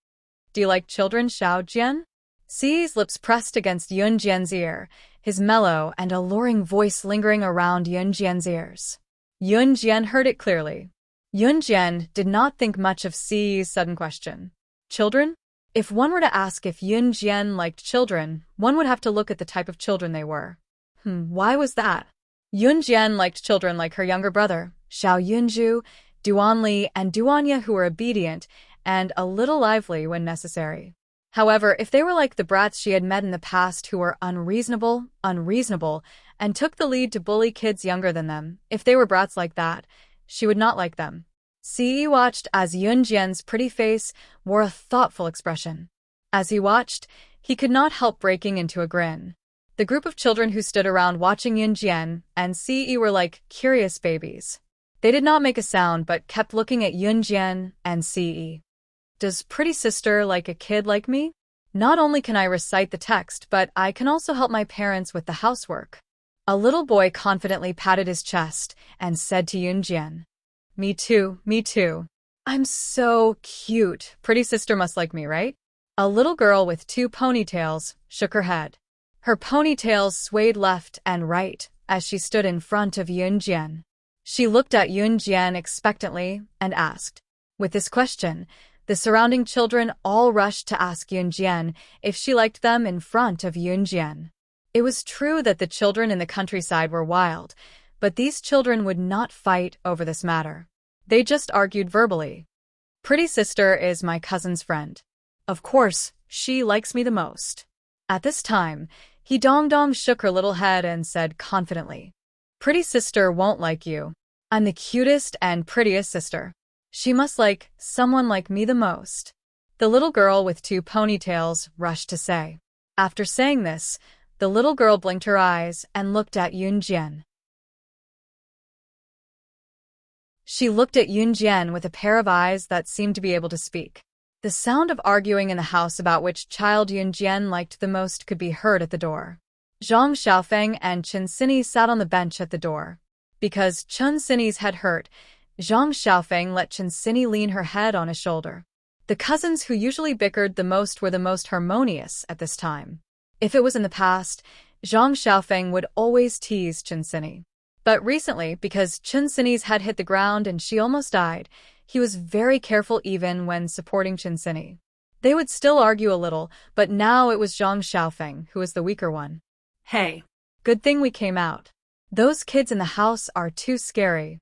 Do you like children, Xiao Jian? Ce's lips pressed against Yunjian's ear, his mellow and alluring voice lingering around Yunjian's ears. Yunjian heard it clearly. Yunjian did not think much of Ce's sudden question. Children? If one were to ask if Yunjian liked children, one would have to look at the type of children they were. Why was that? Yunjian liked children like her younger brother, Xiao Yunju, Duanli, and Duanya, who were obedient and a little lively when necessary. However, if they were like the brats she had met in the past who were unreasonable, and took the lead to bully kids younger than them, if they were brats like that, she would not like them. Ce watched as Yunjian's pretty face wore a thoughtful expression. As he watched, he could not help breaking into a grin. The group of children who stood around watching Yunjian and Ce were like curious babies. They did not make a sound but kept looking at Yunjian and Ce. Does pretty sister like a kid like me? Not only can I recite the text, but I can also help my parents with the housework. A little boy confidently patted his chest and said to Yunjian, Me too, me too. I'm so cute. Pretty sister must like me, right? A little girl with 2 ponytails shook her head. Her ponytails swayed left and right as she stood in front of Yunjian. She looked at Yunjian expectantly and asked. With this question, the surrounding children all rushed to ask Yunjian if she liked them in front of Yunjian. It was true that the children in the countryside were wild, but these children would not fight over this matter. They just argued verbally. Pretty sister is my cousin's friend. Of course, she likes me the most. At this time, He-Dong-Dong shook her little head and said confidently, Pretty sister won't like you. I'm the cutest and prettiest sister. She must like someone like me the most. The little girl with 2 ponytails rushed to say. After saying this, the little girl blinked her eyes and looked at Yunjian. She looked at Yunjian with a pair of eyes that seemed to be able to speak. The sound of arguing in the house about which child Yunjian liked the most could be heard at the door. Zhang Xiaofeng and Chen Xinyi sat on the bench at the door. Because Chen Xinyi's head hurt, Zhang Xiaofeng let Chen Xinyi lean her head on his shoulder. The cousins who usually bickered the most were the most harmonious at this time. If it was in the past, Zhang Xiaofeng would always tease Chen Xinyi. But recently, because Chen Xinyi's head hit the ground and she almost died, he was very careful even when supporting Chen Xinyi. They would still argue a little, but now it was Zhang Xiaofeng who was the weaker one. Hey, good thing we came out. Those kids in the house are too scary.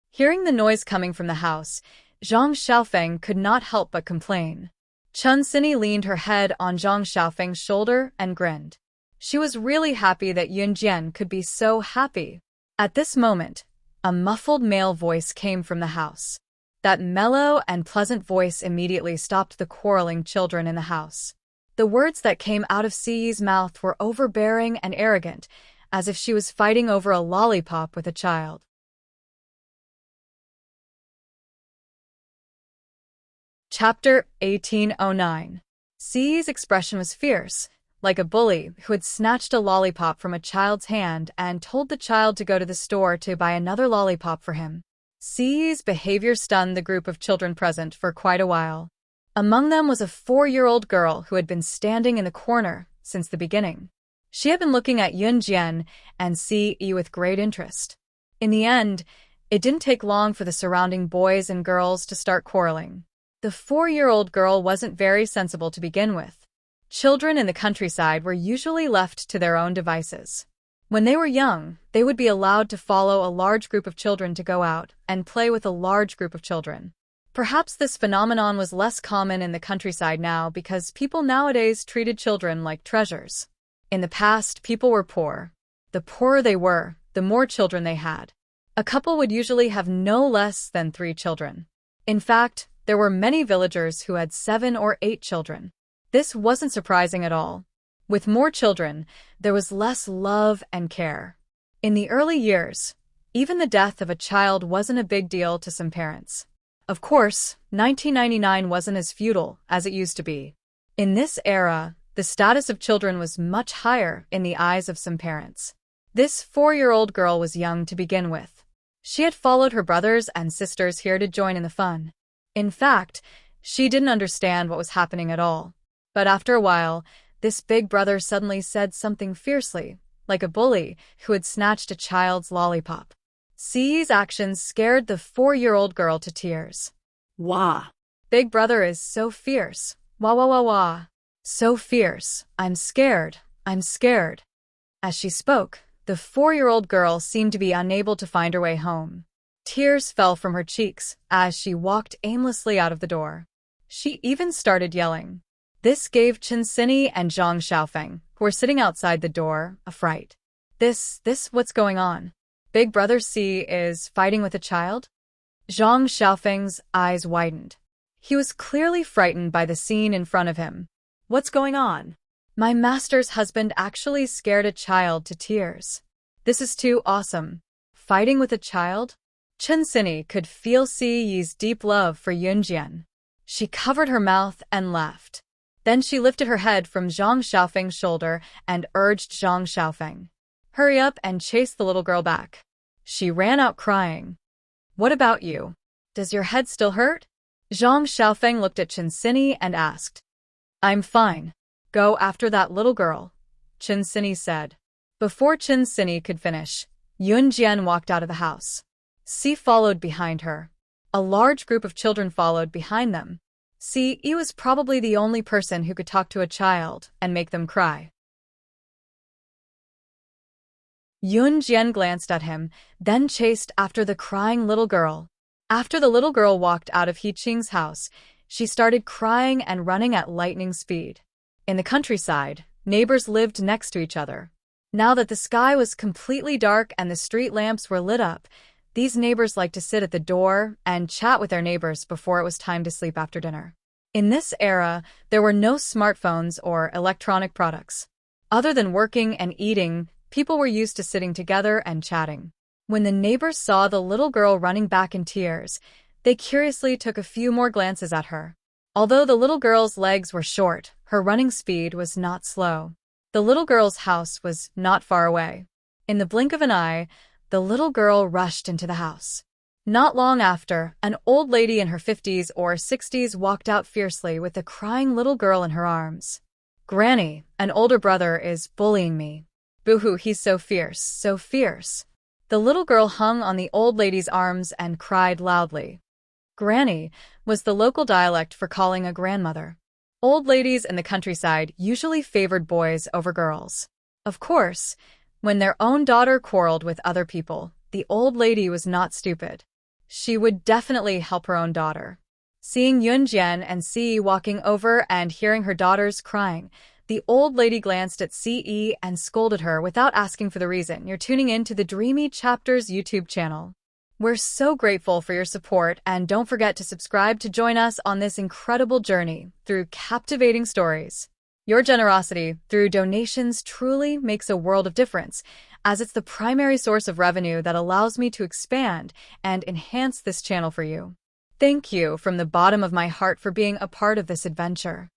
Hearing the noise coming from the house, Zhang Xiaofeng could not help but complain. Chen Xinyi leaned her head on Zhang Xiaofeng's shoulder and grinned. She was really happy that Yunjian could be so happy. At this moment, a muffled male voice came from the house. That mellow and pleasant voice immediately stopped the quarreling children in the house. The words that came out of Ce's mouth were overbearing and arrogant, as if she was fighting over a lollipop with a child. Chapter 1809. Ce's expression was fierce, like a bully who had snatched a lollipop from a child's hand and told the child to go to the store to buy another lollipop for him. Ce's behavior stunned the group of children present for quite a while. Among them was a 4-year-old girl who had been standing in the corner since the beginning. She had been looking at Yunjian and Ce with great interest. In the end, it didn't take long for the surrounding boys and girls to start quarreling. The 4-year-old girl wasn't very sensible to begin with. Children in the countryside were usually left to their own devices. When they were young, they would be allowed to follow a large group of children to go out and play with a large group of children. Perhaps this phenomenon was less common in the countryside now because people nowadays treated children like treasures. In the past, people were poor. The poorer they were, the more children they had. A couple would usually have no less than 3 children. In fact, there were many villagers who had 7 or 8 children. This wasn't surprising at all. With more children, there was less love and care. In the early years, even the death of a child wasn't a big deal to some parents. Of course, 1999 wasn't as feudal as it used to be. In this era, the status of children was much higher in the eyes of some parents. This 4-year-old girl was young to begin with. She had followed her brothers and sisters here to join in the fun. In fact, she didn't understand what was happening at all. But after a while, this big brother suddenly said something fiercely, like a bully who had snatched a child's lollipop. Ce's actions scared the 4-year-old girl to tears. Wah. Big brother is so fierce. Wah wah wah wah. So fierce. I'm scared. I'm scared. As she spoke, the 4-year-old girl seemed to be unable to find her way home. Tears fell from her cheeks as she walked aimlessly out of the door. She even started yelling. This gave Qinsini and Zhang Xiaofeng, who were sitting outside the door, a fright. What's going on? Big brother Ce is fighting with a child? Zhang Xiaofeng's eyes widened. He was clearly frightened by the scene in front of him. What's going on? My master's husband actually scared a child to tears. This is too awesome. Fighting with a child? Qinsini could feel Ce's deep love for Yunjian. She covered her mouth and laughed. Then she lifted her head from Zhang Xiaofeng's shoulder and urged Zhang Xiaofeng. Hurry up and chase the little girl back. She ran out crying. What about you? Does your head still hurt? Zhang Xiaofeng looked at Qinsini and asked. I'm fine. Go after that little girl, Qinsini said. Before Qinsini could finish, Yunjian walked out of the house. Ce followed behind her. A large group of children followed behind them. Ce was probably the only person who could talk to a child and make them cry. Yunjian glanced at him, then chased after the crying little girl. After the little girl walked out of Heqing's house, she started crying and running at lightning speed. In the countryside, neighbors lived next to each other. Now that the sky was completely dark and the street lamps were lit up, these neighbors liked to sit at the door and chat with their neighbors before it was time to sleep after dinner. In this era, there were no smartphones or electronic products. Other than working and eating, people were used to sitting together and chatting. When the neighbors saw the little girl running back in tears, they curiously took a few more glances at her. Although the little girl's legs were short, her running speed was not slow. The little girl's house was not far away. In the blink of an eye, the little girl rushed into the house. Not long after, an old lady in her 50s or 60s walked out fiercely with a crying little girl in her arms. Granny, an older brother is bullying me. Boo-hoo, he's so fierce, so fierce. The little girl hung on the old lady's arms and cried loudly. Granny was the local dialect for calling a grandmother. Old ladies in the countryside usually favored boys over girls. Of course, when their own daughter quarreled with other people, the old lady was not stupid. She would definitely help her own daughter. Seeing Yunjian and Ce walking over and hearing her daughters crying, the old lady glanced at Ce and scolded her without asking for the reason. You're tuning in to the Dreamy Chapters YouTube channel. We're so grateful for your support, and don't forget to subscribe to join us on this incredible journey through captivating stories. Your generosity through donations truly makes a world of difference, as it's the primary source of revenue that allows me to expand and enhance this channel for you. Thank you from the bottom of my heart for being a part of this adventure.